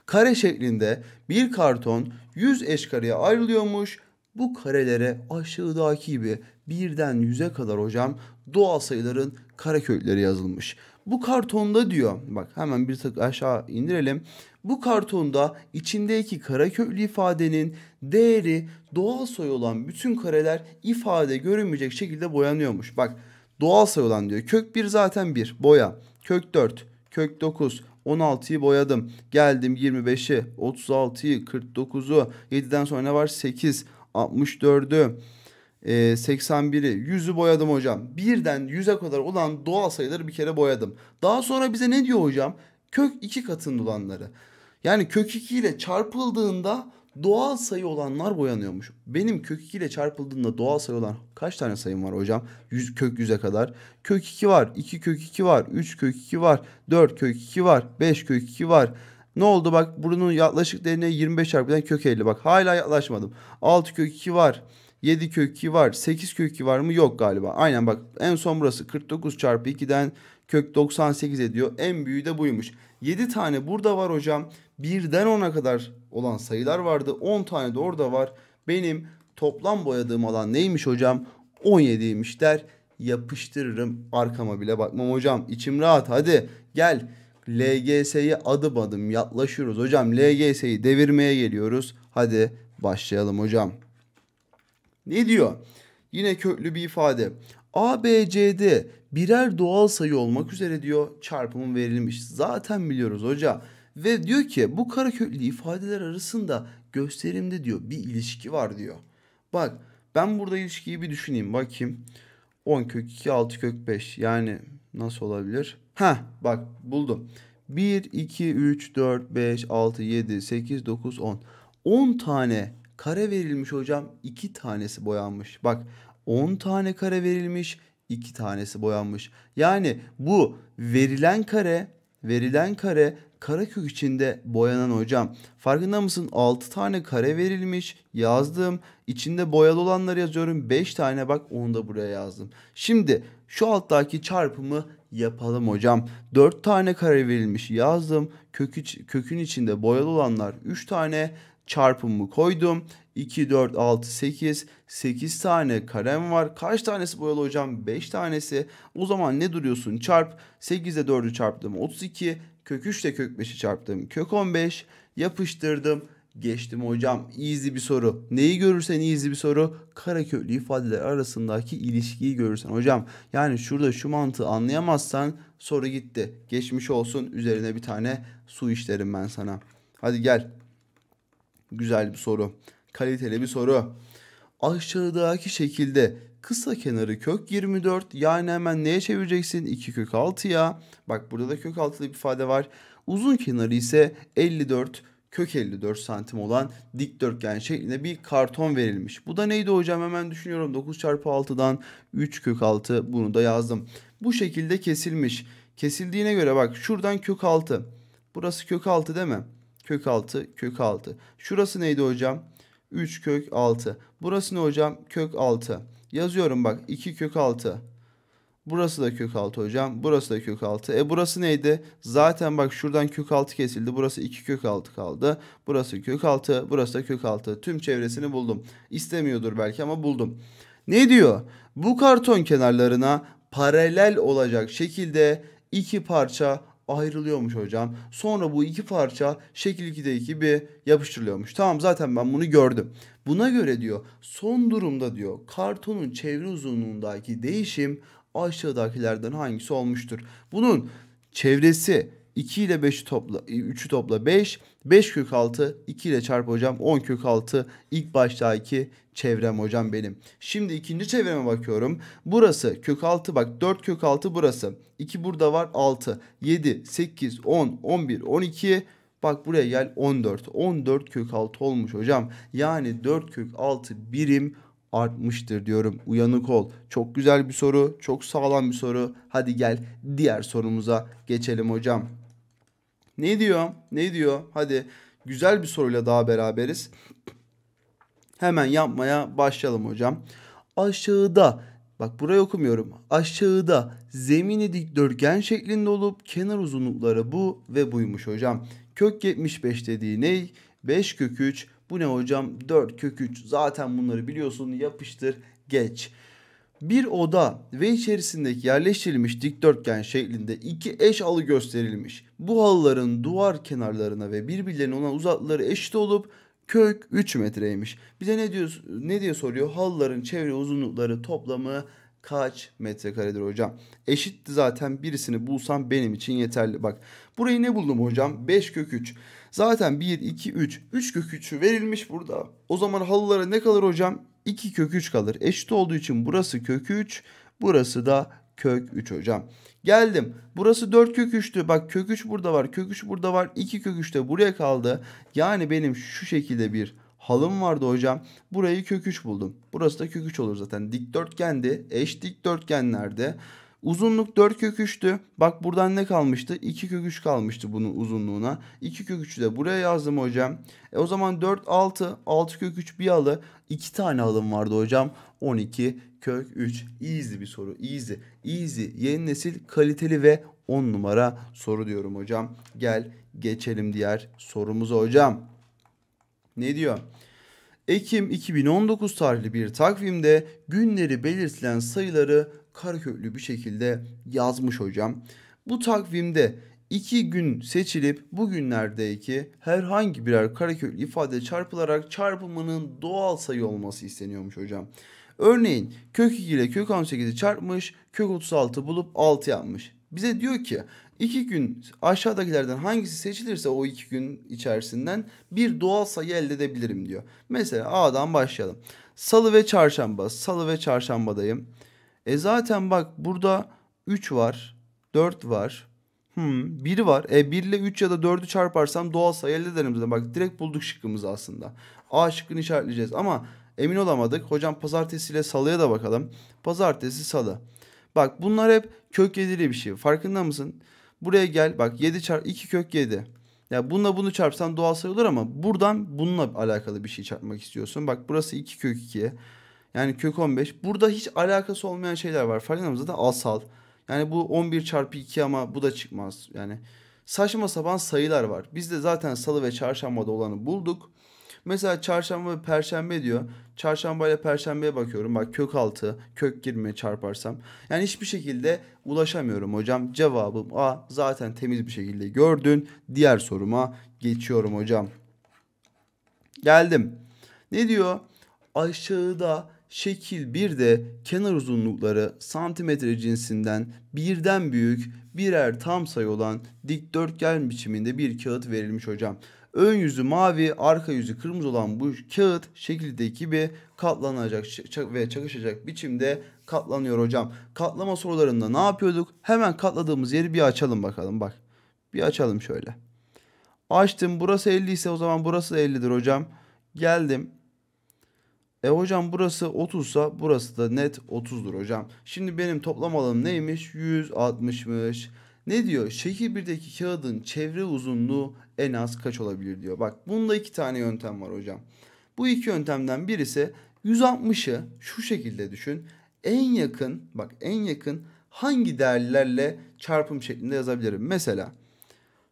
Kare şeklinde bir karton 100 eşkareye ayrılıyormuş. Bu karelere aşağıdaki gibi birden 100'e kadar hocam doğal sayıların karekökleri yazılmış. Bu kartonda diyor bak hemen bir tık aşağı indirelim. Bu kartonda içindeki kareköklü ifadenin değeri doğal sayı olan bütün kareler ifade görünmeyecek şekilde boyanıyormuş. Bak doğal sayı olan diyor kök 1 zaten 1 boya kök 4 kök 9 16'yı boyadım. Geldim 25'i, 36'yı, 49'u, 7'den sonra ne var? 8, 64'ü, 81'i, 100'ü boyadım hocam. Birden 100'e kadar olan doğal sayıları bir kere boyadım. Daha sonra bize ne diyor hocam? Kök 2 katında olanları. Yani kök 2 ile çarpıldığında doğal sayı olanlar boyanıyormuş. Benim kök 2 ile çarpıldığında doğal sayı olan kaç tane sayım var hocam? 100, kök 100'e kadar. Kök 2 var, 2 kök 2 var, 3 kök 2 var, 4 kök 2 var, 5 kök 2 var. Ne oldu bak bunun yaklaşık değerine 25 çarpıdan kök 50 bak hala yaklaşmadım. 6 kök 2 var. 7 kök 2 var. 8 kök 2 var mı? Yok galiba. Aynen bak en son burası 49 çarpı 2'den kök 98 ediyor. En büyüğü de buymuş. 7 tane burada var hocam. Birden 10'a kadar olan sayılar vardı. 10 tane de orada var. Benim toplam boyadığım alan neymiş hocam? 17'ymiş der. Yapıştırırım. Arkama bile bakmam hocam. İçim rahat. Hadi gel. LGS'ye adım adım yaklaşıyoruz hocam. LGS'yi devirmeye geliyoruz. Hadi başlayalım hocam. Ne diyor? Yine köklü bir ifade. A, B, C'de birer doğal sayı olmak üzere diyor çarpımın verilmiş. Zaten biliyoruz hoca. Ve diyor ki bu kareköklü ifadeler arasında gösterimde diyor bir ilişki var diyor. Bak ben burada ilişkiyi bir düşüneyim bakayım. 10 kök 2 6 kök 5 yani nasıl olabilir? Bak buldum. 1, 2, 3, 4, 5, 6, 7, 8, 9, 10. 10 tane kare verilmiş hocam. 2 tanesi boyanmış. Bak 10 tane kare verilmiş. 2 tanesi boyanmış. Yani bu verilen kare karekök içinde boyanan hocam. Farkında mısın? 6 tane kare verilmiş. Yazdım. İçinde boyalı olanları yazıyorum. 5 tane bak onu da buraya yazdım. Şimdi şu alttaki çarpımı yapalım hocam. 4 tane kare verilmiş. Yazdım. Kökün içinde boyalı olanlar 3 tane çarpımı koydum. 2, 4, 6, 8. 8 tane karem var. Kaç tanesi boyalı hocam? 5 tanesi. O zaman ne duruyorsun? Çarp. 8 ile 4'ü çarptım. 32. Kök 3 ile kök 5'i çarptım. Kök 15. Yapıştırdım. Geçtim hocam. Easy bir soru. Neyi görürsen easy bir soru. Kareköklü ifadeler arasındaki ilişkiyi görürsen hocam. Yani şurada şu mantığı anlayamazsan soru gitti. Geçmiş olsun. Üzerine bir tane su içerim ben sana. Hadi gel. Güzel bir soru. Kaliteli bir soru. Aşağıdaki şekilde kısa kenarı kök 24, yani hemen neye çevireceksin? 2 kök 6'ya. Bak burada da kök 6'lı bir ifade var. Uzun kenarı ise 54 kök 54 santim olan dikdörtgen şeklinde bir karton verilmiş. Bu da neydi hocam? Hemen düşünüyorum. 9 çarpı 6'dan 3 kök 6, bunu da yazdım. Bu şekilde kesilmiş. Kesildiğine göre bak şuradan kök 6. Burası kök 6 değil mi? Kök 6 kök 6. Şurası neydi hocam? 3 kök 6. Burası ne hocam? Kök 6. Yazıyorum bak, 2 kök 6. Burası da kök 6 hocam. Burası da kök 6. Burası neydi? Zaten bak şuradan kök 6 kesildi. Burası 2 kök 6 kaldı. Burası kök 6. Burası da kök 6. Tüm çevresini buldum. İstemiyordur belki ama buldum. Ne diyor? Bu karton kenarlarına paralel olacak şekilde iki parça ayrılıyormuş hocam. Sonra bu iki parça şekil 2'deki gibi yapıştırılıyormuş. Tamam, zaten ben bunu gördüm. Buna göre diyor son durumda diyor kartonun çevre uzunluğundaki değişim aşağıdakilerden hangisi olmuştur? Bunun çevresi 2 ile 5'i topla, 3'ü topla 5. 5 kök 6, 2 ile çarp hocam 10 kök 6. İlk baştaki çevrem hocam benim. Şimdi ikinci çevreme bakıyorum. Burası kök 6, bak 4 kök 6 burası. 2 burada var, 6, 7, 8, 10, 11, 12. Bak buraya gel, 14. 14 kök 6 olmuş hocam. Yani 4 kök 6 birim artmıştır diyorum. Uyanık ol. Çok güzel bir soru. Çok sağlam bir soru. Hadi gel diğer sorumuza geçelim hocam. Ne diyor? Ne diyor? Hadi güzel bir soruyla daha beraberiz. Hemen yapmaya başlayalım hocam. Aşağıda, bak burayı okumuyorum. Aşağıda zemini dikdörtgen şeklinde olup kenar uzunlukları bu ve buymuş hocam. Kök 75 dediği ne? 5 kök 3. Bu ne hocam? 4 kök 3. Zaten bunları biliyorsun. Yapıştır geç. Bir oda ve içerisindeki yerleştirilmiş dikdörtgen şeklinde iki eş halı gösterilmiş. Bu halıların duvar kenarlarına ve birbirlerine olan uzaklıkları eşit olup kök 3 metreymiş. Bize ne diye soruyor? Halıların çevre uzunlukları toplamı kaç metrekaredir hocam? Eşitti zaten, birisini bulsam benim için yeterli. Bak burayı ne buldum hocam? 5 kök 3. Zaten 1, 2, 3. 3 kök 3'ü verilmiş burada. O zaman halılara ne kalır hocam? 2 kök 3 kalır. Eşit olduğu için burası kök 3. Burası da kök 3 hocam. Geldim. Burası 4 kök 3'tü. Bak kök 3 burada var. Kök 3 burada var. 2 kök 3 de buraya kaldı. Yani benim şu şekilde bir halım vardı hocam. Burayı kök 3 buldum. Burası da kök 3 olur zaten. Dikdörtgendi. Eş dikdörtgenlerde. Uzunluk 4 kök 3'tü. Bak buradan ne kalmıştı? 2 kök 3 kalmıştı bunun uzunluğuna. 2 kök 3'ü de buraya yazdım hocam. O zaman 4, 6. 6 kök 3 bir halı. 2 tane halım vardı hocam. 12 kök 3. Easy bir soru. Easy. Easy. Yeni nesil kaliteli ve 10 numara soru diyorum hocam. Gel geçelim diğer sorumuza hocam. Ne diyor? Ekim 2019 tarihli bir takvimde günleri belirtilen sayıları kareköklü bir şekilde yazmış hocam. Bu takvimde 2 gün seçilip bu günlerdeki herhangi birer kareköklü ifade çarpılarak çarpımının doğal sayı olması isteniyormuş hocam. Örneğin kök 2 ile kök 18'i çarpmış, kök 36 bulup 6 yapmış. Bize diyor ki 2 gün aşağıdakilerden hangisi seçilirse o 2 gün içerisinden bir doğal sayı elde edebilirim diyor. Mesela A'dan başlayalım. Salı ve çarşamba. Salı ve çarşambadayım. Zaten bak burada 3 var. 4 var. 1 var. 1 ile 3 ya da 4'ü çarparsam doğal sayı elde ederim zaten. Bak direkt bulduk şıkkımızı aslında. A şıkkını işaretleyeceğiz ama emin olamadık. Hocam pazartesi ile salıya da bakalım. Pazartesi, salı. Bak bunlar hep kök 7'li bir şey. Farkında mısın? Buraya gel. Bak 7 çarpı 2 kök 7. Ya bununla bunu çarpsan doğal sayı olur ama buradan bununla alakalı bir şey çarpmak istiyorsun. Bak burası 2 kök 2. Yani kök 15. Burada hiç alakası olmayan şeyler var. Farkında mısın? Zaten asal. Yani bu 11 çarpı 2 ama bu da çıkmaz. Yani saçma sapan sayılar var. Biz de zaten salı ve çarşambada olanı bulduk. Mesela çarşamba ve perşembe diyor. Çarşamba ile perşembeye bakıyorum. Bak kök 6, kök 20 çarparsam. Yani hiçbir şekilde ulaşamıyorum hocam. Cevabım A. Zaten temiz bir şekilde gördün. Diğer soruma geçiyorum hocam. Geldim. Ne diyor? Aşağıda şekil 1'de kenar uzunlukları santimetre cinsinden birden büyük birer tam sayı olan dikdörtgen biçiminde bir kağıt verilmiş hocam. Ön yüzü mavi, arka yüzü kırmızı olan bu kağıt şekildeki gibi katlanacak ve çakışacak biçimde katlanıyor hocam. Katlama sorularında ne yapıyorduk? Hemen katladığımız yeri bir açalım bakalım bak. Bir açalım şöyle. Açtım. Burası 50 ise o zaman burası da 50'dir hocam. Geldim. Hocam burası 30 ise burası da net 30'dur hocam. Şimdi benim toplam alanım neymiş? 160'mış. Ne diyor? Şekil 1'deki kağıdın çevre uzunluğu en az kaç olabilir diyor. Bak bunda iki tane yöntem var hocam. Bu iki yöntemden birisi 160'ı şu şekilde düşün. En yakın hangi değerlerle çarpım şeklinde yazabilirim? Mesela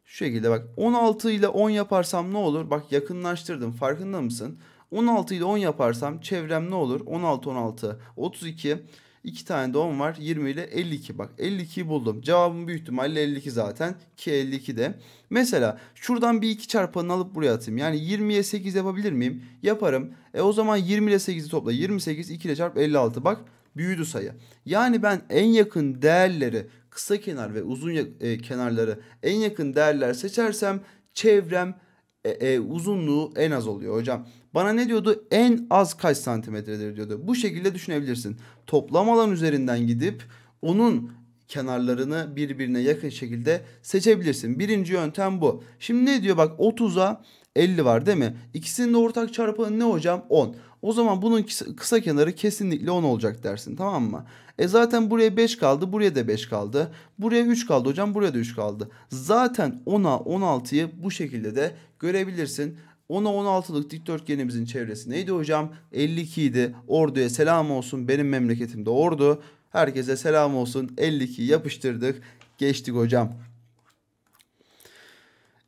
şu şekilde bak 16 ile 10 yaparsam ne olur? Bak yakınlaştırdım farkında mısın? 16 ile 10 yaparsam çevrem ne olur? 16, 16, 32. 2 tane de 10 var. 20 ile 52. Bak 52'yi buldum. Cevabım büyük ihtimalle 52 zaten. Ki 52 de. Mesela şuradan bir 2 çarpanını alıp buraya atayım. Yani 20'ye 8 yapabilir miyim? Yaparım. O zaman 20 ile 8'i topla. 28, 2 ile çarp 56. Bak büyüdü sayı. Yani ben en yakın değerleri kısa kenar ve uzun kenarları en yakın değerler seçersem çevrem uzunluğu en az oluyor hocam. Bana ne diyordu? En az kaç santimetredir diyordu. Bu şekilde düşünebilirsin. Toplam alan üzerinden gidip onun kenarlarını birbirine yakın şekilde seçebilirsin. Birinci yöntem bu. Şimdi ne diyor? Bak 30'a 50 var değil mi? İkisinin de ortak çarpanı ne hocam? 10. O zaman bunun kısa kenarı kesinlikle 10 olacak dersin, tamam mı? Zaten buraya 5 kaldı, buraya da 5 kaldı. Buraya 3 kaldı hocam, buraya da 3 kaldı. Zaten 10'a 16'yı bu şekilde de görebilirsin. 10'a 16'lık dikdörtgenimizin çevresi neydi hocam? 52 idi. Ordu'ya selam olsun. Benim memleketimde Ordu. Herkese selam olsun. 52'yi yapıştırdık. Geçtik hocam.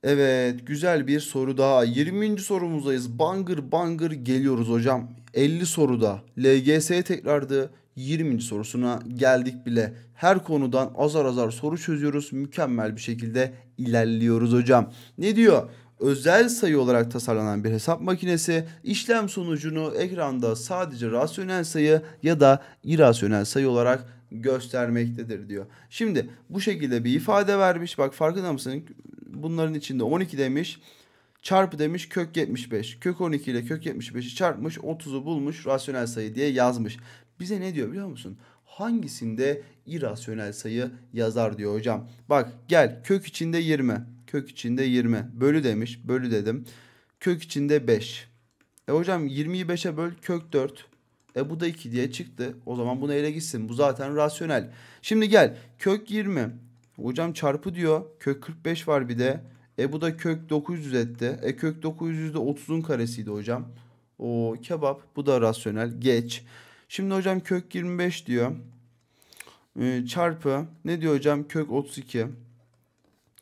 Evet, güzel bir soru daha. 20. sorumuzdayız. Bangır bangır geliyoruz hocam. 50 soruda LGS tekrardı. 20. sorusuna geldik bile. Her konudan azar azar soru çözüyoruz. Mükemmel bir şekilde ilerliyoruz hocam. Ne diyor? Özel sayı olarak tasarlanan bir hesap makinesi işlem sonucunu ekranda sadece rasyonel sayı ya da irasyonel sayı olarak göstermektedir diyor. Şimdi bu şekilde bir ifade vermiş. Bak farkında mısın? Bunların içinde 12 demiş. Çarpı demiş kök 75. Kök 12 ile kök 75'i çarpmış 30'u bulmuş rasyonel sayı diye yazmış. Bize ne diyor biliyor musun? Hangisinde irasyonel sayı yazar diyor hocam. Bak gel kök içinde 20. Kök içinde 20. Bölü demiş. Bölü dedim. Kök içinde 5. Hocam 20'yi 5'e böl kök 4. Bu da 2 diye çıktı. O zaman bunu ele gitsin. Bu zaten rasyonel. Şimdi gel kök 20. Hocam çarpı diyor. Kök 45 var bir de. Bu da kök 900 etti. Kök 900 de 30'un karesiydi hocam. O kebap. Bu da rasyonel. Geç. Şimdi hocam kök 25 diyor. Çarpı. Ne diyor hocam? Kök 32.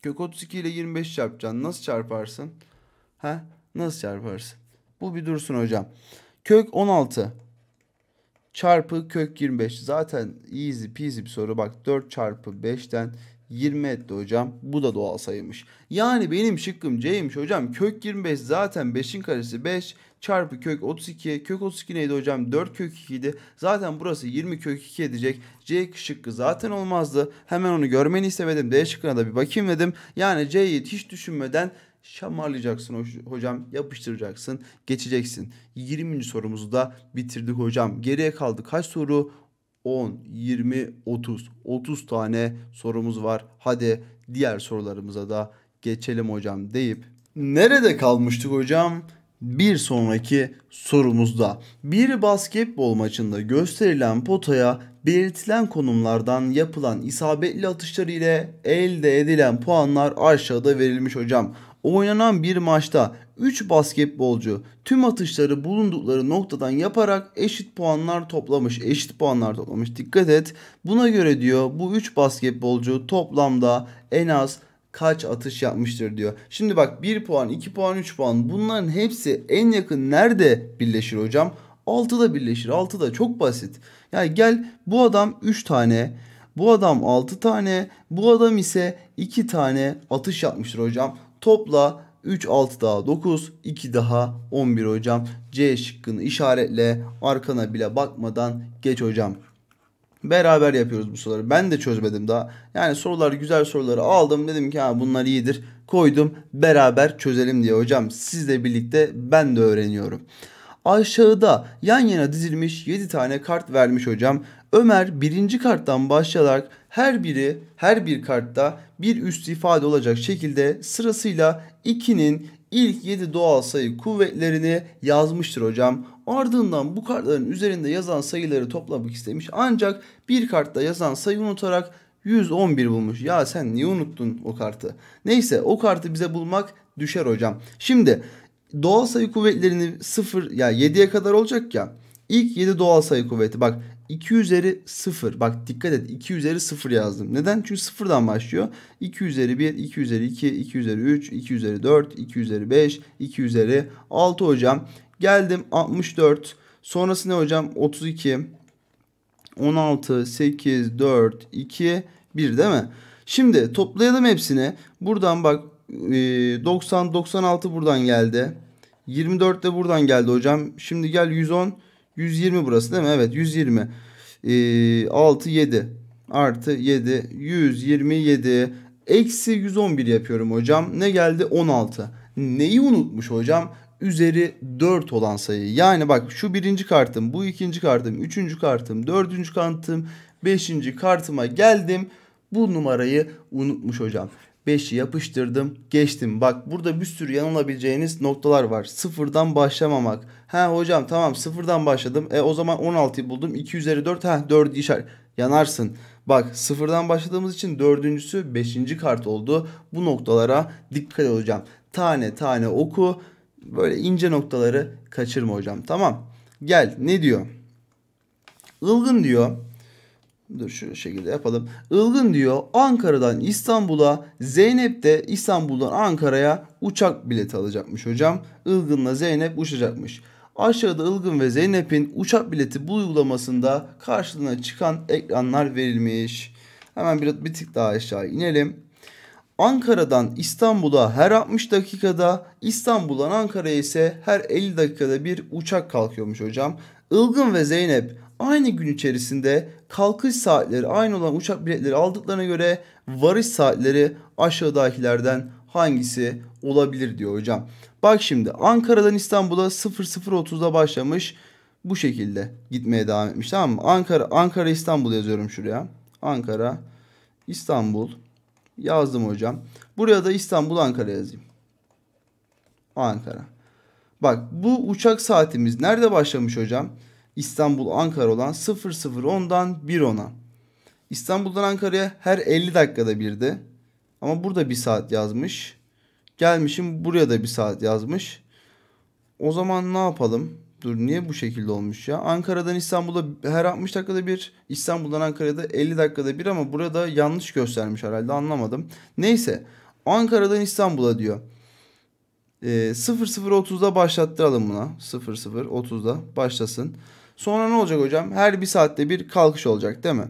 Kök 32 ile 25 çarpacaksın. Nasıl çarparsın? Nasıl çarparsın? Bu bir dursun hocam. Kök 16 çarpı kök 25. Zaten easy peasy bir soru. Bak 4 çarpı 5'ten 20 etti hocam. Bu da doğal sayıymış. Yani benim şıkkım C'ymiş hocam. Kök 25 zaten 5'in karesi 5 çarpı kök 32. Kök 32 neydi hocam? 4 kök 2 idi. Zaten burası 20 kök 2 edecek. C şıkkı zaten olmazdı. Hemen onu görmeni istemedim. D şıkkına da bir bakayım dedim. Yani C'yi hiç düşünmeden şamarlayacaksın hocam, yapıştıracaksın, geçeceksin. 20. sorumuzu da bitirdik hocam. Geriye kaldı kaç soru? 10, 20, 30. 30 tane sorumuz var. Hadi diğer sorularımıza da geçelim hocam deyip. Nerede kalmıştık hocam? Bir sonraki sorumuzda bir basketbol maçında gösterilen potaya belirtilen konumlardan yapılan isabetli atışlar ile elde edilen puanlar aşağıda verilmiş hocam. Oynanan bir maçta 3 basketbolcu tüm atışları bulundukları noktadan yaparak eşit puanlar toplamış. Eşit puanlar toplamış. Dikkat et. Buna göre diyor bu 3 basketbolcu toplamda en az kaç atış yapmıştır diyor. Şimdi bak 1 puan, 2 puan, 3 puan bunların hepsi en yakın nerede birleşir hocam? 6'da birleşir. 6'da çok basit. Yani gel bu adam 3 tane, bu adam 6 tane, bu adam ise 2 tane atış yapmıştır hocam. Topla 3 6 daha 9, 2 daha 11 hocam. C şıkkını işaretle, arkana bile bakmadan geç hocam. Beraber yapıyoruz bu soruları. Ben de çözmedim daha. Yani sorular güzel soruları aldım. Dedim ki ha bunlar iyidir. Koydum beraber çözelim diye hocam. Sizle birlikte ben de öğreniyorum. Aşağıda yan yana dizilmiş 7 tane kart vermiş hocam. Ömer birinci karttan başlayarak her bir kartta bir üst ifade olacak şekilde sırasıyla 2'nin ilk 7 doğal sayı kuvvetlerini yazmıştır hocam. Ardından bu kartların üzerinde yazan sayıları toplamak istemiş. Ancak bir kartta yazan sayıyı unutarak 111 bulmuş. Ya sen niye unuttun o kartı? Neyse o kartı bize bulmak düşer hocam. Şimdi doğal sayı kuvvetlerini 0 ya 7'ye kadar olacak ya. İlk 7 doğal sayı kuvveti bak 2 üzeri 0. Bak dikkat et 2 üzeri 0 yazdım. Neden? Çünkü sıfırdan başlıyor. 2 üzeri 1, 2 üzeri 2, 2 üzeri 3, 2 üzeri 4, 2 üzeri 5, 2 üzeri 6 hocam. Geldim 64. Sonrası ne hocam? 32, 16, 8, 4, 2, 1 değil mi? Şimdi toplayalım hepsini. Buradan bak 90, 96 buradan geldi. 24 de buradan geldi hocam. Şimdi gel 110, 120 burası değil mi? Evet 120. 6, 7 artı 7, 127 eksi 111 yapıyorum hocam. Ne geldi? 16. Neyi unutmuş hocam? Üzeri 4 olan sayı. Yani bak şu birinci kartım, bu ikinci kartım, üçüncü kartım, dördüncü kartım, beşinci kartıma geldim. Bu numarayı unutmuş hocam. 5'i yapıştırdım, geçtim. Bak burada bir sürü yanılabileceğiniz noktalar var. Sıfırdan başlamamak. Ha hocam tamam sıfırdan başladım. O zaman 16'yı buldum. 2 üzeri 4. Ha 4 işaret. Yanarsın. Bak sıfırdan başladığımız için dördüncüsü 5. kart oldu. Bu noktalara dikkat hocam. Tane tane oku. Böyle ince noktaları kaçırma hocam. Tamam. Gel ne diyor? Ilgın diyor. Dur şu şekilde yapalım. Ilgın diyor Ankara'dan İstanbul'a, Zeynep de İstanbul'dan Ankara'ya uçak bileti alacakmış hocam. Ilgın'la Zeynep uçacakmış. Aşağıda Ilgın ve Zeynep'in uçak bileti bu uygulamasında karşılığına çıkan ekranlar verilmiş. Hemen bir tık daha aşağı inelim. Ankara'dan İstanbul'a her 60 dakikada, İstanbul'dan Ankara'ya ise her 50 dakikada bir uçak kalkıyormuş hocam. Ilgın ve Zeynep aynı gün içerisinde kalkış saatleri aynı olan uçak biletleri aldıklarına göre varış saatleri aşağıdakilerden hangisi olabilir diyor hocam. Bak şimdi Ankara'dan İstanbul'a 00.30'da başlamış. Bu şekilde gitmeye devam etmiş tamam mı? Ankara İstanbul yazıyorum şuraya. Ankara İstanbul yazdım hocam. Buraya da İstanbul Ankara yazayım. Ankara. Bak bu uçak saatimiz nerede başlamış hocam? İstanbul Ankara olan 00.10'dan 1.10'a. İstanbul'dan Ankara'ya her 50 dakikada birdi. Ama burada bir saat yazmış. Gelmişim buraya da bir saat yazmış. O zaman ne yapalım? Dur niye bu şekilde olmuş ya? Ankara'dan İstanbul'a her 60 dakikada bir, İstanbul'dan Ankara'ya da 50 dakikada bir ama burada yanlış göstermiş herhalde anlamadım. Neyse Ankara'dan İstanbul'a diyor. 00.30'da başlattıralım buna. 00.30'da başlasın. Sonra ne olacak hocam? Her bir saatte bir kalkış olacak değil mi?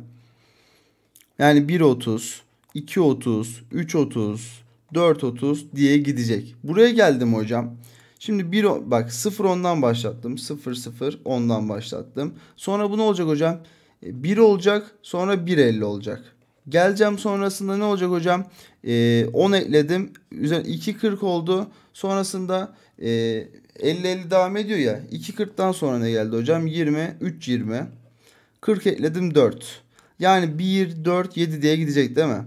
Yani 1.30, 2.30, 3.30, 4.30 diye gidecek. Buraya geldim hocam. Şimdi bak 0.10'dan başlattım. 00.10'dan başlattım. Sonra bu ne olacak hocam? 1 olacak. Sonra 1.50 olacak. Geleceğim sonrasında ne olacak hocam? 10 ekledim. Üzerine 2.40 oldu. Sonrasında 50-50 devam ediyor ya. 2.40'dan sonra ne geldi hocam? 20, 3.20. 40 ekledim 4. Yani 1, 4, 7 diye gidecek değil mi?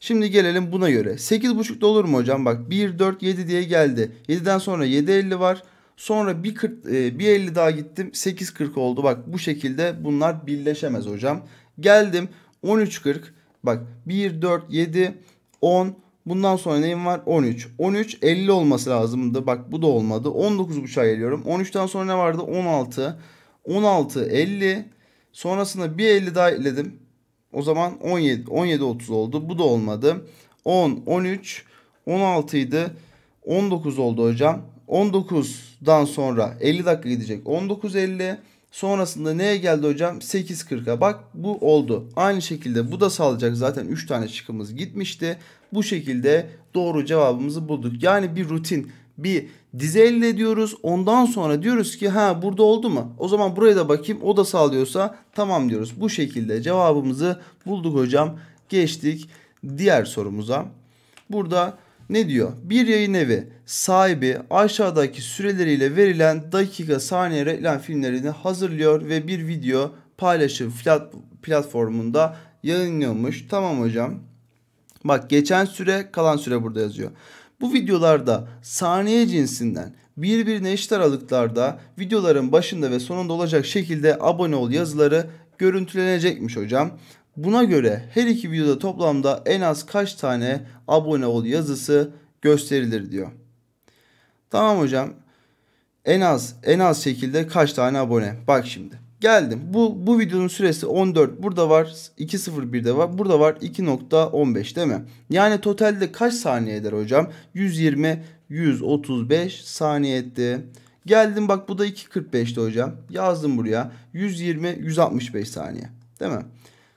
Şimdi gelelim buna göre. 8.5'da olur mu hocam? Bak 1, 4, 7 diye geldi. 7'den sonra 7.50 var. Sonra bir 50 daha gittim. 840 oldu. Bak bu şekilde bunlar birleşemez hocam. Geldim 1340. Bak 1, 4, 7, 10. Bundan sonra neyim var? 13. 13, 50 olması lazımdı. Bak bu da olmadı. 19,5'a geliyorum. 13'ten sonra ne vardı? 16. 16, 50. Sonrasında bir 50 daha ekledim. O zaman 17, 17, 30 oldu. Bu da olmadı. 10, 13, 16 idi. 19 oldu hocam. 19'dan sonra 50 dakika gidecek. 19.50. Sonrasında neye geldi hocam? 8.40'a. Bak bu oldu. Aynı şekilde bu da sağlayacak. Zaten 3 tane şıkkımız gitmişti. Bu şekilde doğru cevabımızı bulduk. Yani bir rutin, bir dizi elde ediyoruz. Ondan sonra diyoruz ki ha burada oldu mu? O zaman buraya da bakayım. O da sağlıyorsa tamam diyoruz. Bu şekilde cevabımızı bulduk hocam. Geçtik diğer sorumuza. Burada ne diyor? Bir yayın evi sahibi aşağıdaki süreleriyle verilen dakika saniye reklam filmlerini hazırlıyor ve bir video paylaşım platformunda yayınlıyormuş. Tamam hocam. Bak geçen süre kalan süre burada yazıyor. Bu videolarda saniye cinsinden birbirine eşit aralıklarda videoların başında ve sonunda olacak şekilde abone ol yazıları görüntülenecekmiş hocam. Buna göre her iki videoda toplamda en az kaç tane abone ol yazısı gösterilir diyor. Tamam hocam. En az şekilde kaç tane abone? Bak şimdi. Geldim. Bu videonun süresi 14. Burada var 2.01'de var. Burada var 2.15 değil mi? Yani totalde kaç saniye eder hocam? 120, 135 saniye etti. Geldim bak bu da 2.45'ti hocam. Yazdım buraya. 120, 165 saniye. Değil mi?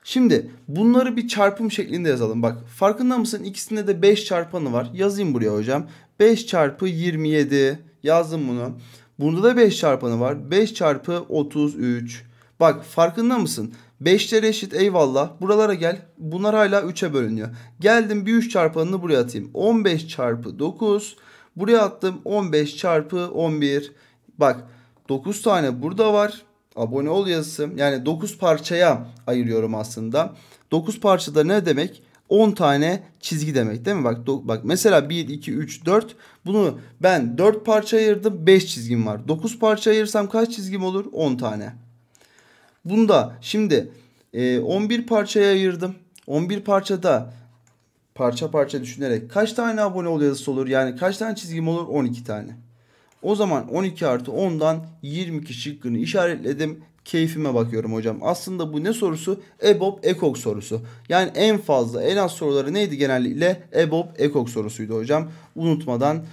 Şimdi bunları bir çarpım şeklinde yazalım. Bak farkında mısın? İkisinde de 5 çarpanı var. Yazayım buraya hocam. 5 çarpı 27 yazdım bunu. Bunda da 5 çarpanı var. 5 çarpı 33. Bak farkında mısın? 5'ler eşit eyvallah. Buralara gel. Bunlar hala 3'e bölünüyor. Geldim bir 3 çarpanını buraya atayım. 15 çarpı 9. Buraya attım 15 çarpı 11. Bak 9 tane burada var. Abone ol yazısı. Yani 9 parçaya ayırıyorum aslında. 9 parçada ne demek? 10 tane çizgi demek değil mi? Bak mesela 1, 2, 3, 4. Bunu ben 4 parça ayırdım. 5 çizgim var. 9 parça ayırsam kaç çizgim olur? 10 tane. Bunda şimdi 11 parçaya ayırdım. 11 parçada parça parça düşünerek kaç tane abone ol yazısı olur? Yani kaç tane çizgim olur? 12 tane. O zaman 12 artı 10'dan 22 şıkkını işaretledim. Keyfime bakıyorum hocam. Aslında bu ne sorusu? EBOB EKOK sorusu. Yani en fazla en az soruları neydi genellikle? EBOB EKOK sorusuydu hocam. Unutmadan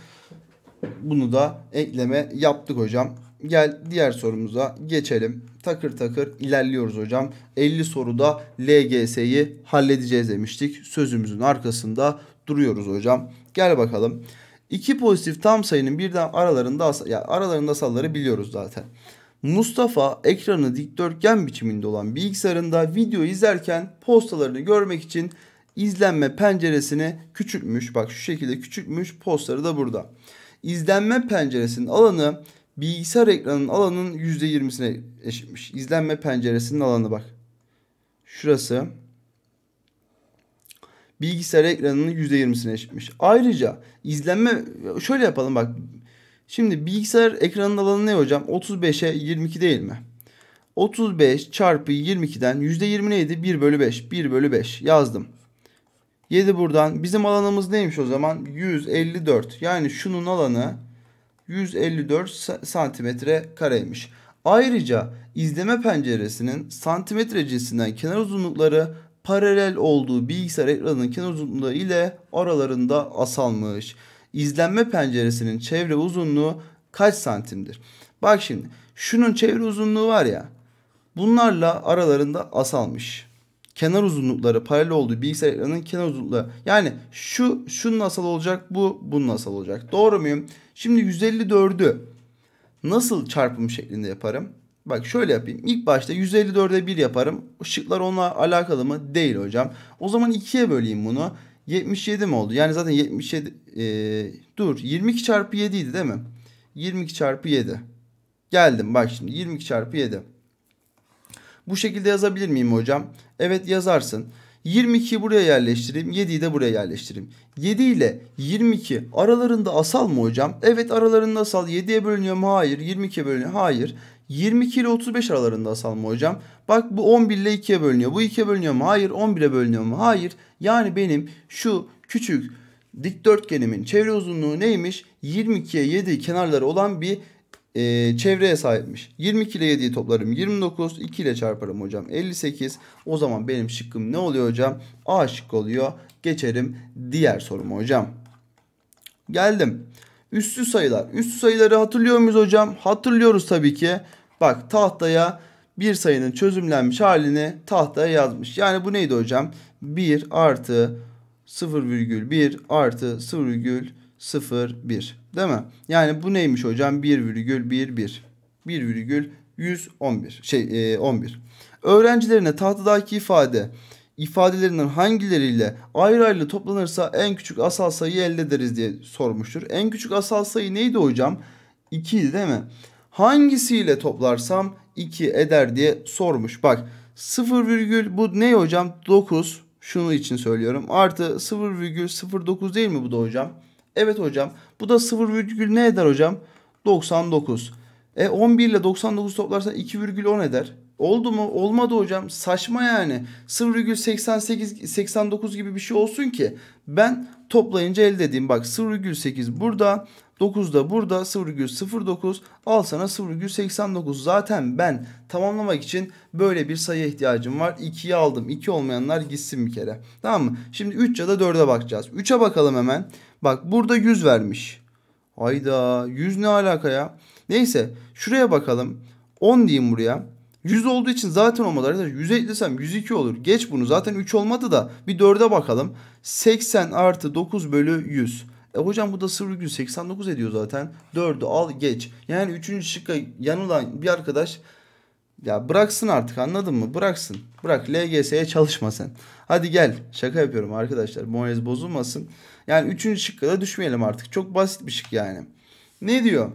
bunu da ekleme yaptık hocam. Gel diğer sorumuza geçelim. Takır takır ilerliyoruz hocam. 50 soruda LGS'yi halledeceğiz demiştik. Sözümüzün arkasında duruyoruz hocam. Gel bakalım. İki pozitif tam sayının birden aralarında asalları biliyoruz zaten. Mustafa ekranı dikdörtgen biçiminde olan bilgisayarında video izlerken postalarını görmek için izlenme penceresini küçültmüş. Bak şu şekilde küçültmüş. Postaları da burada. İzlenme penceresinin alanı bilgisayar ekranının alanının %20'sine eşitmiş. İzlenme penceresinin alanı bak. Şurası. Bilgisayar ekranının %20'sine eşitmiş. Ayrıca izlenme şöyle yapalım bak. Şimdi bilgisayar ekranının alanı ne hocam? 35'e 22 değil mi? 35 çarpı 22'den %20 neydi? 1 bölü 5. 1 bölü 5 yazdım. 7 buradan. Bizim alanımız neymiş o zaman? 154. Yani şunun alanı 154 santimetre kareymiş. Ayrıca izleme penceresinin santimetre cinsinden kenar uzunlukları paralel olduğu bilgisayar ekranının kenar uzunluğu ile aralarında asalmış. İzlenme penceresinin çevre uzunluğu kaç santimdir? Bak şimdi şunun çevre uzunluğu var ya, bunlarla aralarında asalmış. Kenar uzunlukları paralel olduğu bilgisayar ekranının kenar uzunluğu. Yani şunun asal olacak, bunun asal olacak. Doğru muyum? Şimdi 154'ü nasıl çarpım şeklinde yaparım? Bak şöyle yapayım. İlk başta 154'e 1 yaparım. Işıklar onunla alakalı mı? Değil hocam. O zaman 2'ye böleyim bunu. 77 mi oldu? Yani zaten 77 22 çarpı 7 idi değil mi? 22 çarpı 7. Geldim bak şimdi 22 çarpı 7. Bu şekilde yazabilir miyim hocam? Evet yazarsın. 22'yi buraya yerleştireyim. 7'yi de buraya yerleştireyim. 7 ile 22 aralarında asal mı hocam? Evet, aralarında asal. 7'ye bölünüyor mu? Hayır. 22'ye bölünüyor. Hayır. 22 ile 35 aralarında asal mı hocam? Bak, bu 11 ile 2'ye bölünüyor. Bu 2'ye bölünüyor mu? Hayır. 11'e bölünüyor mu? Hayır. Yani benim şu küçük dikdörtgenimin çevre uzunluğu neymiş? 22'ye 7 kenarları olan bir çevreye sahipmiş. 22 ile 7'yi toplarım 29. 2 ile çarparım hocam 58. O zaman benim şıkkım ne oluyor hocam? A şıkkı oluyor. Geçerim diğer soruma hocam. Geldim. Üssü sayılar. Üssü sayıları hatırlıyor muyuz hocam? Hatırlıyoruz tabii ki. Bak, tahtaya bir sayının çözümlenmiş halini tahtaya yazmış. Yani bu neydi hocam? 1 artı 0,1 artı 0,01 değil mi? Yani bu neymiş hocam? 1,11 1,111 11. Öğrencilerine tahtadaki ifadelerinden hangileriyle ayrı ayrı toplanırsa en küçük asal sayıyı elde ederiz diye sormuştur. En küçük asal sayı neydi hocam? 2 değil mi? Hangisiyle toplarsam 2 eder diye sormuş. Bak, 0, bu ne hocam? 9. Şunu için söylüyorum. Artı 0,09 değil mi bu da hocam? Evet hocam. Bu da 0, ne eder hocam? 99. 11 ile 99 toplarsan 2,10 eder. Oldu mu? Olmadı hocam. Saçma yani. 0,89 gibi bir şey olsun ki ben toplayınca elde edeyim. Bak, 0,8 burada, 9 da burada, 0,09, al sana 0,89. Zaten ben tamamlamak için böyle bir sayıya ihtiyacım var. 2'yi aldım. 2 olmayanlar gitsin bir kere. Tamam mı? Şimdi 3 ya da 4'e bakacağız. 3'e bakalım hemen. Bak, burada 100 vermiş. Hayda, 100 ne alaka ya? Neyse, şuraya bakalım. 10 diyeyim buraya. 100 olduğu için zaten olmadı arkadaşlar. 100'e eklesem 102 olur. Geç bunu. Zaten 3 olmadı da bir 4'e bakalım. 80 artı 9 bölü 100. Hocam bu da 0,89 ediyor zaten. 4'ü al geç. Yani 3. şıkka yanılan bir arkadaş ya bıraksın artık, anladın mı? Bıraksın. Bırak, LGS'ye çalışma sen. Hadi gel. Şaka yapıyorum arkadaşlar. Moraliniz bozulmasın. Yani 3. şıkka da düşmeyelim artık. Çok basit bir şık yani. Ne diyor?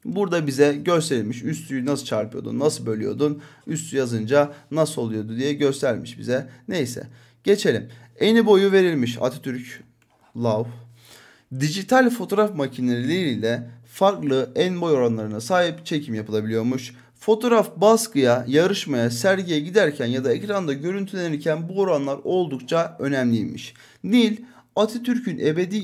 Burada bize gösterilmiş, üstüyü nasıl çarpıyordun, nasıl bölüyordun, üstü yazınca nasıl oluyordu diye göstermiş bize. Neyse, geçelim. Eni boyu verilmiş, Atatürk Love. Dijital fotoğraf makineleriyle farklı en boy oranlarına sahip çekim yapılabiliyormuş. Fotoğraf baskıya, yarışmaya, sergiye giderken ya da ekranda görüntülenirken bu oranlar oldukça önemliymiş. Nil, Atatürk'ün ebedi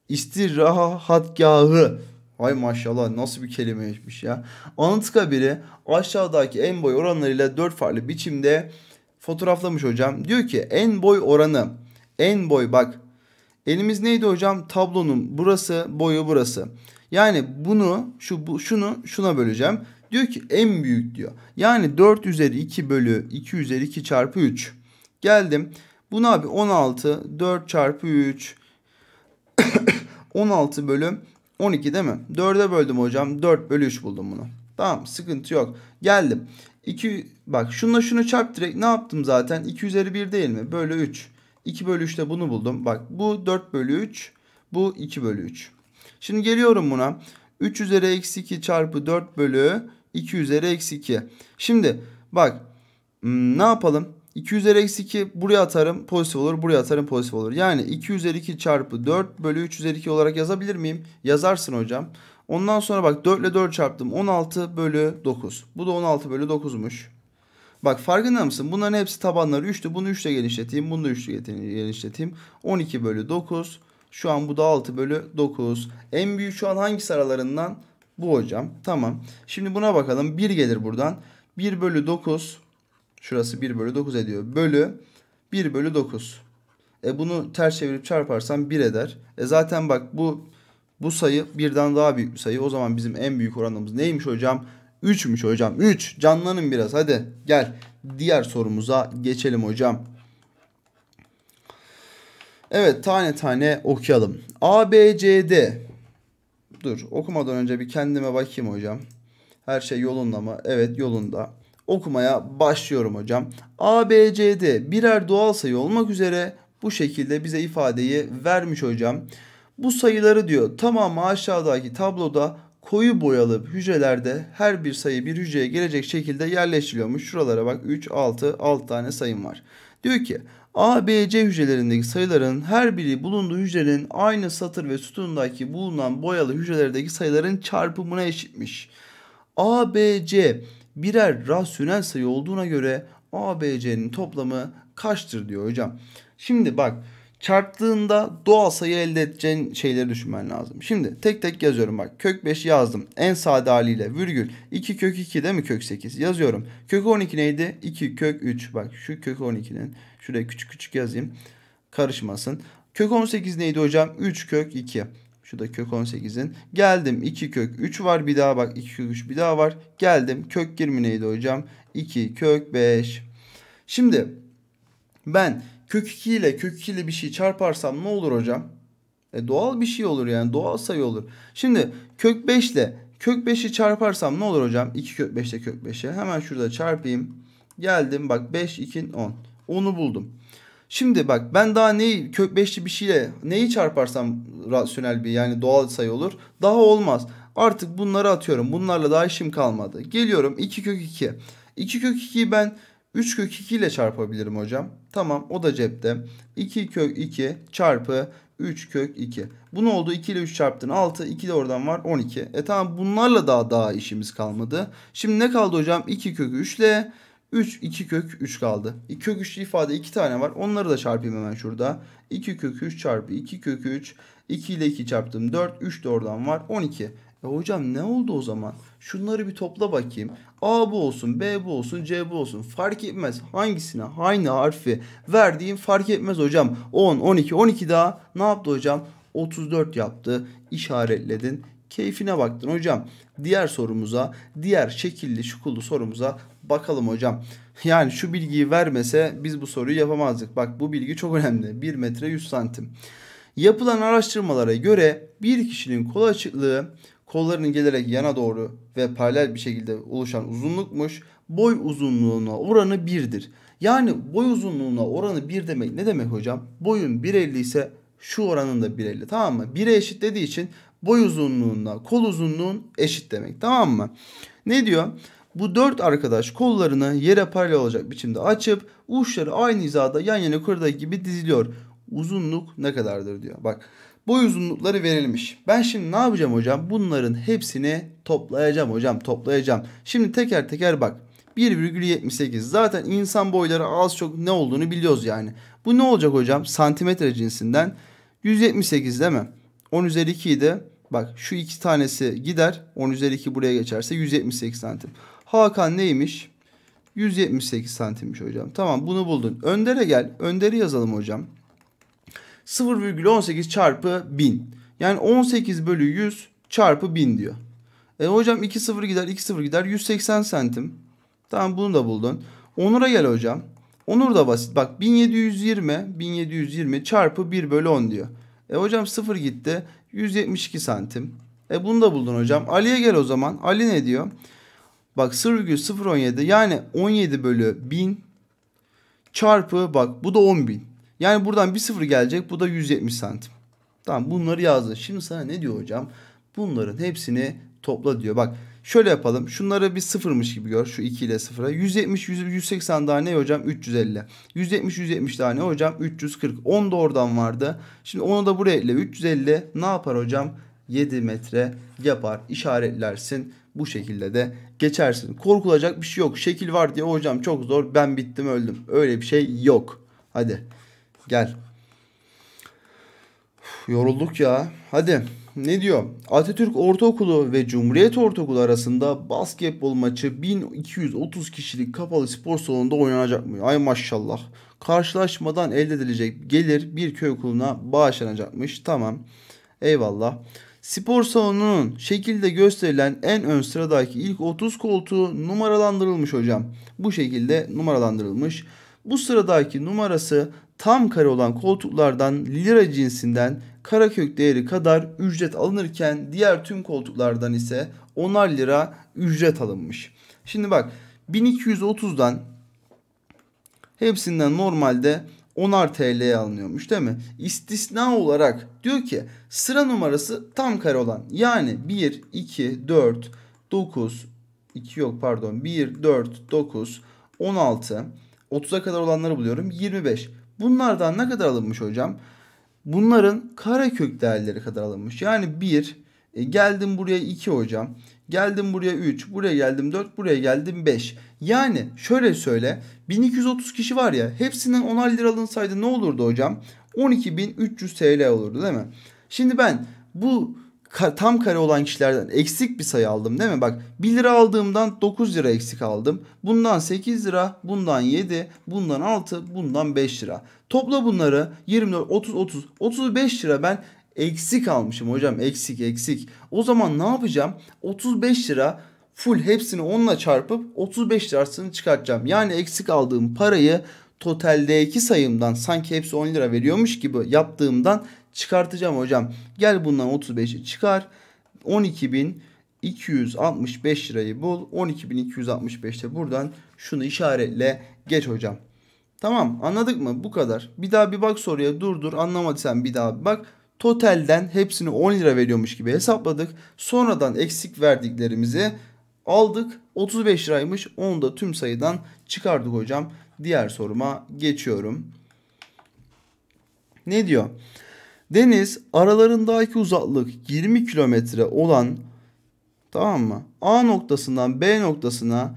istirahatgahı. Ay maşallah, nasıl bir kelimeymiş ya. Anıtkabir'i aşağıdaki en boy oranlarıyla 4 farklı biçimde fotoğraflamış hocam. Diyor ki en boy oranı. En boy, bak. Elimiz neydi hocam? Tablonun burası, boyu burası. Yani bunu şuna böleceğim. Diyor ki en büyük diyor. Yani 4 üzeri 2 bölü 2 üzeri 2 çarpı 3. Geldim. Bunu abi 16 4 çarpı 3 16 bölü 12 değil mi? 4'e böldüm hocam. 4 bölü 3 buldum bunu. Tamam, sıkıntı yok. Geldim. 2, bak şununla şunu çarp direkt, ne yaptım zaten? 2 üzeri 1 değil mi? Bölü 3. 2 bölü 3'te bunu buldum. Bak, bu 4 bölü 3. Bu 2 bölü 3. Şimdi geliyorum buna. 3 üzeri eksi 2 çarpı 4 bölü 2 üzeri eksi 2. Şimdi bak, ne yapalım? 2 üzeri eksi 2 buraya atarım, pozitif olur. Buraya atarım, pozitif olur. Yani 2 üzeri 2 çarpı 4 bölü 3 üzeri 2 olarak yazabilir miyim? Yazarsın hocam. Ondan sonra bak, 4 ile 4 çarptım. 16 bölü 9. Bu da 16 bölü 9'muş. Bak, farkında mısın? Bunların hepsi tabanları 3'tü. Bunu 3 ile genişleteyim. Bunu da 3 ile genişleteyim. 12 bölü 9. Şu an bu da 6 bölü 9. En büyük şu an hangisi aralarından? Bu hocam. Tamam. Şimdi buna bakalım. 1 gelir buradan. 1 bölü 9. Şurası 1 bölü 9 ediyor. Bölü 1 bölü 9. Bunu ters çevirip çarparsam 1 eder. Zaten bak, bu sayı birden daha büyük bir sayı. O zaman bizim en büyük oranımız neymiş hocam? 3'müş hocam. 3. Canlanın biraz. Hadi gel. Diğer sorumuza geçelim hocam. Evet, tane tane okuyalım. A, B, C, D. Dur, okumadan önce bir kendime bakayım hocam. Her şey yolunda mı? Evet, yolunda. Okumaya başlıyorum hocam. A, B, C, D birer doğal sayı olmak üzere bu şekilde bize ifadeyi vermiş hocam. Bu sayıları diyor tamamı aşağıdaki tabloda koyu boyalı hücrelerde her bir sayı bir hücreye gelecek şekilde yerleştiriliyormuş. Şuralara bak 3, 6 tane sayım var. Diyor ki A, B, C hücrelerindeki sayıların her biri bulunduğu hücrenin aynı satır ve sütundaki bulunan boyalı hücrelerdeki sayıların çarpımına eşitmiş. A, B, C birer rasyonel sayı olduğuna göre A, B, C'nin toplamı kaçtır diyor hocam. Şimdi bak çarptığında doğal sayı elde edeceğin şeyleri düşünmen lazım. Şimdi tek tek yazıyorum bak. Kök 5 yazdım. En sade haliyle virgül. 2 kök 2 değil mi kök 8? Yazıyorum. Kök 12 neydi? 2 kök 3. Bak şu kök 12'nin. Şuraya küçük küçük yazayım. Karışmasın. Kök 18 neydi hocam? 3 kök 2. Şu da kök 18'in. Geldim 2 kök 3 var bir daha bak 2 kök 3 bir daha var. Geldim kök 20 neydi hocam? 2 kök 5. Şimdi ben kök 2 ile kök 2 ile bir şey çarparsam ne olur hocam? Doğal bir şey olur yani doğal sayı olur. Şimdi kök 5 ile kök 5'i çarparsam ne olur hocam? 2 kök 5 ile kök 5'e hemen şurada çarpayım. Geldim bak 5 2 10. 10'u buldum. Şimdi bak ben daha neyi kök 5'li bir şeyle neyi çarparsam rasyonel bir yani doğal sayı olur. Daha olmaz. Artık bunları atıyorum. Bunlarla daha işim kalmadı. Geliyorum 2 kök 2. 2 kök 2'yi ben 3 kök 2 ile çarpabilirim hocam. Tamam o da cepte. 2 kök 2 çarpı 3 kök 2. Bu ne oldu? 2 ile 3 çarptın 6. 2 de oradan var 12. Tamam bunlarla daha işimiz kalmadı. Şimdi ne kaldı hocam? 2 kök 3 ile 2 kök 3 kaldı. Kök 3'lü ifade 2 tane var. Onları da çarpayım hemen şurada. 2 kök 3 çarpı 2 kök 3. 2 ile 2 çarptım 4. 3 de oradan var 12. Hocam ne oldu o zaman? Şunları bir topla bakayım. A bu olsun, B bu olsun, C bu olsun. Fark etmez. Hangisine aynı harfi verdiğim fark etmez hocam. 10, 12, 12 daha ne yaptı hocam? 34 yaptı. İşaretledin. Keyfine baktın hocam. Diğer sorumuza, diğer şekilli şukullu sorumuza bakalım hocam. Yani şu bilgiyi vermese biz bu soruyu yapamazdık. Bak bu bilgi çok önemli. 1 metre 100 santim. Yapılan araştırmalara göre bir kişinin kol açıklığı kollarının gelerek yana doğru ve paralel bir şekilde oluşan uzunlukmuş. Boy uzunluğuna oranı 1'dir. Yani boy uzunluğuna oranı 1 demek ne demek hocam? Boyun 1.50 ise şu oranın da 1.50 tamam mı? 1'e eşit dediği için boy uzunluğuna kol uzunluğun eşit demek tamam mı? Ne diyor? Bu 4 arkadaş kollarını yere paralel olacak biçimde açıp uçları aynı hizada yan yana kurdaki gibi diziliyor. Uzunluk ne kadardır diyor. Bak boy uzunlukları verilmiş. Ben şimdi ne yapacağım hocam? Bunların hepsini toplayacağım hocam toplayacağım. Şimdi teker teker bak. 1,78 zaten insan boyları az çok ne olduğunu biliyoruz yani. Bu ne olacak hocam? Santimetre cinsinden 178 değil mi? 10 üzeri 2 idi. Bak şu iki tanesi gider. 10 üzeri 2 buraya geçerse 178 santim. Hakan neymiş? 178 santimmiş hocam. Tamam bunu buldun. Önder'e gel. Önder'i yazalım hocam. 0,18 çarpı 1000. Yani 18 bölü 100 çarpı 1000 diyor. Hocam 2 0 gider 2 0 gider 180 santim. Tamam bunu da buldun. Onur'a gel hocam. Onur da basit. Bak 1720 çarpı 1 bölü 10 diyor. Hocam 0 gitti. 172 santim. Bunu da buldun hocam. Ali'ye gel o zaman. Ali ne diyor? Bak 0,017 yani 17 bölü 1000 çarpı bak bu da 10.000. Yani buradan bir 0 gelecek. Bu da 170 santim. Tamam bunları yazdın. Şimdi sana ne diyor hocam? Bunların hepsini topla diyor. Bak şöyle yapalım. Şunları bir sıfırmış gibi gör. Şu 2 ile 0'a. 170, 180 daha ne hocam? 350. 170 daha ne hocam? 340. 10 da oradan vardı. Şimdi onu da buraya ekle. 350 ne yapar hocam? 7 metre yapar. İşaretlersin. Bu şekilde de geçersin. Korkulacak bir şey yok. Şekil var diye hocam çok zor. Ben bittim öldüm. Öyle bir şey yok. Hadi gel. Yorulduk ya. Hadi. Ne diyor? Atatürk Ortaokulu ve Cumhuriyet Ortaokulu arasında basketbol maçı 1230 kişilik kapalı spor salonunda oynanacak mı? Ay maşallah. Karşılaşmadan elde edilecek gelir bir köy okuluna bağışlanacakmış. Tamam. Eyvallah. Spor salonunun şekilde gösterilen en ön sıradaki ilk 30 koltuğu numaralandırılmış hocam. Bu şekilde numaralandırılmış. Bu sıradaki numarası tam kare olan koltuklardan lira cinsinden karakök değeri kadar ücret alınırken diğer tüm koltuklardan ise 10'ar lira ücret alınmış. Şimdi bak 1230'dan hepsinden normalde 10'ar TL'ye alınıyormuş değil mi? İstisna olarak diyor ki sıra numarası tam kare olan, yani 1, 2, 4, 9, 2 yok pardon, 1, 4, 9, 16, 30'a kadar olanları buluyorum, 25. Bunlardan ne kadar alınmış hocam? Bunların karekök değerleri kadar alınmış. Yani 1, geldim buraya 2 hocam. Geldim buraya 3, buraya geldim 4, buraya geldim 5. Yani şöyle söyle, 1230 kişi var ya, hepsinden 10'ar lira alınsaydı ne olurdu hocam? 12.300 TL olurdu değil mi? Şimdi ben bu tam kare olan kişilerden eksik bir sayı aldım değil mi? Bak 1 lira aldığımdan 9 lira eksik aldım. Bundan 8 lira, bundan 7, bundan 6, bundan 5 lira. Topla bunları, 24, 30, 30, 35 lira ben eksik almışım hocam, eksik. O zaman ne yapacağım? 35 lira full hepsini 10'la çarpıp 35 lirasını çıkartacağım. Yani eksik aldığım parayı totaldeki sayımdan, sanki hepsi 10 lira veriyormuş gibi yaptığımdan çıkartacağım hocam. Gel bundan 35'i çıkar. 12.265 lirayı bul. 12.265'te buradan şunu işaretle geç hocam. Tamam, anladık mı? Bu kadar. Bir daha bir bak soruya, dur anlamadıysan bir daha bir bak. Totalden hepsini 10 lira veriyormuş gibi hesapladık. Sonradan eksik verdiklerimizi aldık. 35 liraymış. Onu da tüm sayıdan çıkardık hocam. Diğer soruma geçiyorum. Ne diyor? Deniz aralarındaki uzaklık 20 kilometre olan, tamam mı, A noktasından B noktasına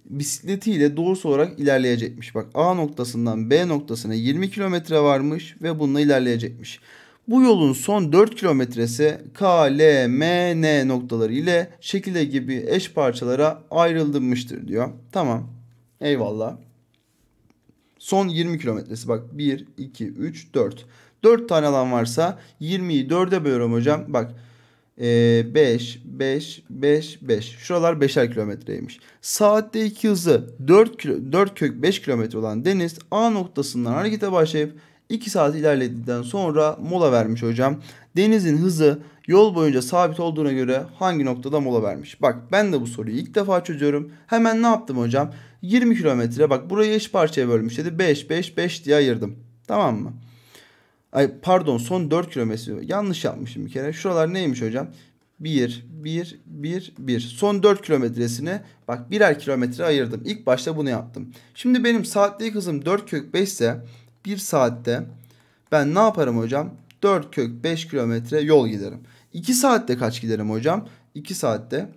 bisikletiyle doğrusu olarak ilerleyecekmiş. Bak, A noktasından B noktasına 20 kilometre varmış ve bununla ilerleyecekmiş. Bu yolun son 4 kilometresi K, L, M, N noktaları ile şekilde gibi eş parçalara ayrılmıştır diyor. Tamam. Eyvallah. Son 20 kilometresi, bak 1, 2, 3, 4. 4 tane alan varsa 20'yi 4'e bölüyorum hocam. Bak 5, 5, 5, 5. Şuralar 5'er kilometreymiş. Saatteki hızı 4 kök 5 kilometre olan Deniz A noktasından harekete başlayıp 2 saat ilerledikten sonra mola vermiş hocam. Deniz'in hızı yol boyunca sabit olduğuna göre hangi noktada mola vermiş? Bak, ben de bu soruyu ilk defa çözüyorum. Hemen ne yaptım hocam? 20 kilometre, bak burayı eş parçaya bölmüş dedi. 5, 5, 5 diye ayırdım. Tamam mı? Ay pardon, son 4 kilometre. Yanlış yapmışım bir kere. Şuralar neymiş hocam? 1, 1, 1, 1. Son 4 kilometresine bak birer kilometre ayırdım. İlk başta bunu yaptım. Şimdi benim saatteki hızım 4 kök 5 ise 1 saatte ben ne yaparım hocam? 4 kök 5 kilometre yol giderim. 2 saatte kaç giderim hocam? 2 saatte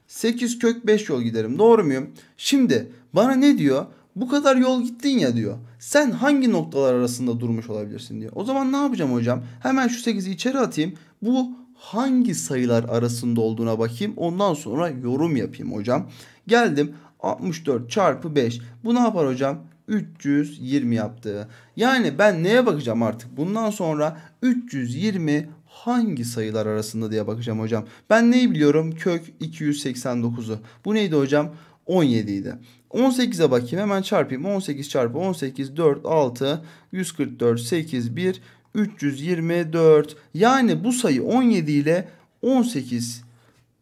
8 kök 5 yol giderim. Doğru muyum? Şimdi bana ne diyor? Bu kadar yol gittin ya diyor. Sen hangi noktalar arasında durmuş olabilirsin diyor. O zaman ne yapacağım hocam? Hemen şu 8'i içeri atayım. Bu hangi sayılar arasında olduğuna bakayım. Ondan sonra yorum yapayım hocam. Geldim 64 çarpı 5. Bu ne yapar hocam? 320 yaptı. Yani ben neye bakacağım artık? Bundan sonra 320 hangi sayılar arasında diye bakacağım hocam. Ben neyi biliyorum? Kök 289'u. Bu neydi hocam? 17 idi. 18'e bakayım, hemen çarpayım. 18 çarpı 18 4 6 144 8 1 324. Yani bu sayı 17 ile 18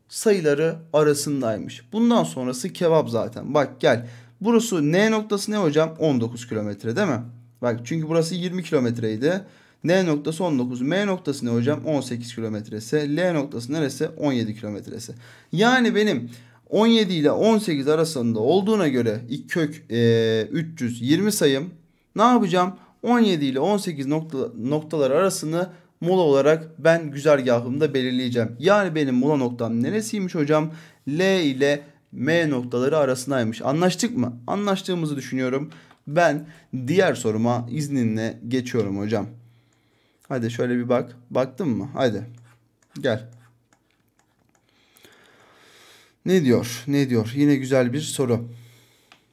sayıları arasındaymış. Bundan sonrası kebap zaten. Bak gel. Burası N noktası ne hocam? 19 kilometre değil mi? Bak çünkü burası 20 kilometreydi. N noktası 19. M noktası ne hocam? 18 kilometresi. L noktası neresi? 17 kilometresi. Yani benim 17 ile 18 arasında olduğuna göre kök 320 sayım, ne yapacağım? 17 ile 18 noktalar arasını mola olarak ben güzergahımda belirleyeceğim. Yani benim mola noktam neresiymiş hocam? L ile M noktaları arasındaymış. Anlaştık mı? Anlaştığımızı düşünüyorum. Ben diğer soruma izninle geçiyorum hocam. Hadi şöyle bir bak. Baktın mı? Hadi. Gel. Ne diyor? Ne diyor? Yine güzel bir soru.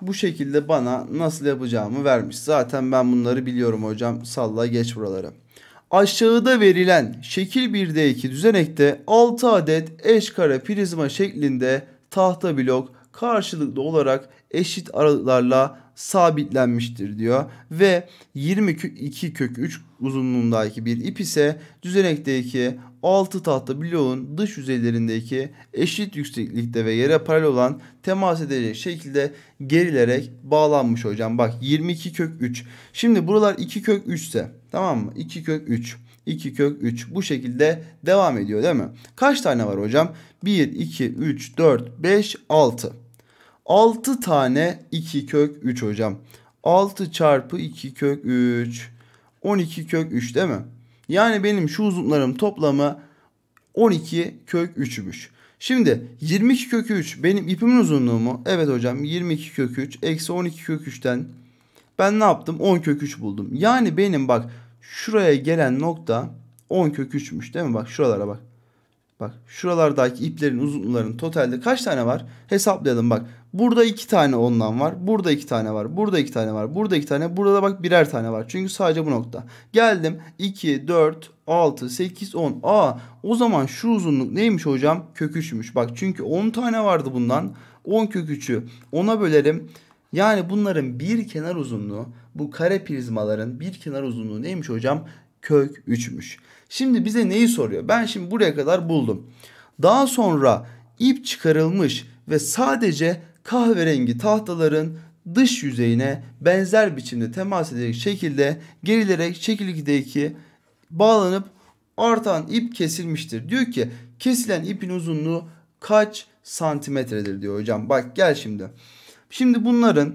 Bu şekilde bana nasıl yapacağımı vermiş. Zaten ben bunları biliyorum hocam. Salla geç buraları. Aşağıda verilen şekil 1'deki düzenekte 6 adet eşkare prizma şeklinde tahta blok karşılıklı olarak eşit aralıklarla sabitlenmiştir diyor. Ve 22 kök 3 uzunluğundaki bir ip ise düzenekteki 6 tahta bloğun dış yüzeylerindeki eşit yükseklikte ve yere paralel olan temas edecek şekilde gerilerek bağlanmış hocam. Bak 22 kök 3. Şimdi buralar 2 kök 3 ise, tamam mı? 2 kök 3. 2 kök 3 bu şekilde devam ediyor değil mi? Kaç tane var hocam? 1, 2, 3, 4, 5, 6. 6 tane 2 kök 3 hocam. 6 çarpı 2 kök 3. 12 kök 3 değil mi? Yani benim şu uzunlarım toplamı 12 kök 3'müş. Şimdi 22 kök 3 benim ipimin uzunluğu mu? Evet hocam, 22 kök 3 eksi 12 kök 3'ten ben ne yaptım? 10 kök 3 buldum. Yani benim bak şuraya gelen nokta 10 kök 3'müş değil mi? Bak şuralara bak. Bak şuralardaki iplerin uzunluklarının totalde kaç tane var? Hesaplayalım bak. Burada 2 tane ondan var. Burada 2 tane var. Burada 2 tane var. Burada 2 tane. Burada da bak birer tane var. Çünkü sadece bu nokta. Geldim 2, 4, 6, 8, 10. O zaman şu uzunluk neymiş hocam? Kök 3'müş. Bak çünkü 10 tane vardı bundan. 10 kök 3'ü 10'a bölerim. Yani bunların bir kenar uzunluğu, bu kare prizmaların bir kenar uzunluğu neymiş hocam? Kök 3'müş. Şimdi bize neyi soruyor? Ben şimdi buraya kadar buldum. Daha sonra ip çıkarılmış ve sadece kahverengi tahtaların dış yüzeyine benzer biçimde temas edecek şekilde gerilerek şekil 2'deki bağlanıp artan ip kesilmiştir. Diyor ki kesilen ipin uzunluğu kaç santimetredir diyor hocam. Bak gel şimdi. Şimdi bunların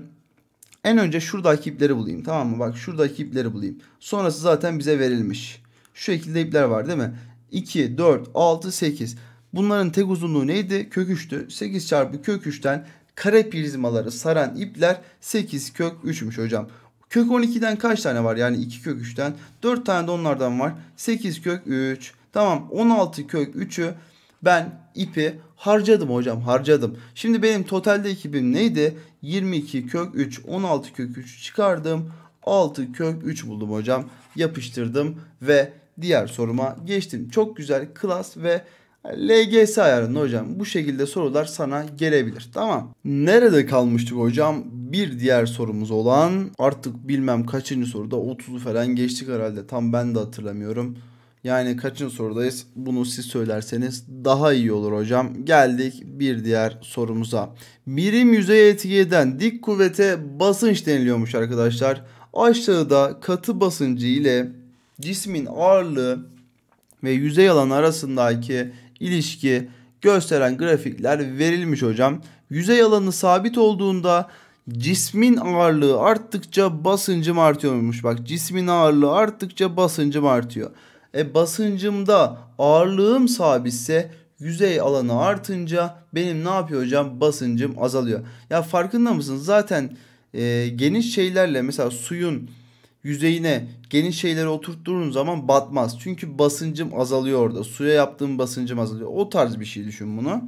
en önce şuradaki ipleri bulayım, tamam mı? Bak şuradaki ipleri bulayım. Sonrası zaten bize verilmiş. Şu şekilde ipler var değil mi? 2, 4, 6, 8. Bunların tek uzunluğu neydi? Kök 3'tü. 8 çarpı kök 3'ten kare prizmaları saran ipler 8 kök 3'müş hocam. Kök 12'den kaç tane var? Yani 2 kök 3'ten. 4 tane de onlardan var. 8 kök 3. Tamam, 16 kök 3'ü ben ipi harcadım hocam, harcadım. Şimdi benim totalde ipim neydi? 22 kök 3, 16 kök 3 çıkardım. 6 kök 3 buldum hocam. Yapıştırdım ve diğer soruma geçtim. Çok güzel, klas ve LGS ayarında hocam. Bu şekilde sorular sana gelebilir. Tamam. Nerede kalmıştık hocam? Bir diğer sorumuz olan, artık bilmem kaçıncı soruda, 30'u falan geçtik herhalde. Tam ben de hatırlamıyorum. Yani kaçıncı sorudayız? Bunu siz söylerseniz daha iyi olur hocam. Geldik bir diğer sorumuza. Birim yüzeye etki eden dik kuvvete basınç deniliyormuş arkadaşlar. Aşağıda katı basıncı ile cismin ağırlığı ve yüzey alanı arasındaki ilişki gösteren grafikler verilmiş hocam. Yüzey alanı sabit olduğunda cismin ağırlığı arttıkça basıncım artıyormuş. Bak cismin ağırlığı arttıkça basıncım artıyor. Basıncımda ağırlığım sabitse yüzey alanı artınca benim ne yapıyor hocam? Basıncım azalıyor. Ya farkında mısın? Zaten geniş şeylerle, mesela suyun yüzeyine geniş şeyleri oturttuğun zaman batmaz. Çünkü basıncım azalıyor orada. Suya yaptığım basıncım azalıyor. O tarz bir şey düşün bunu.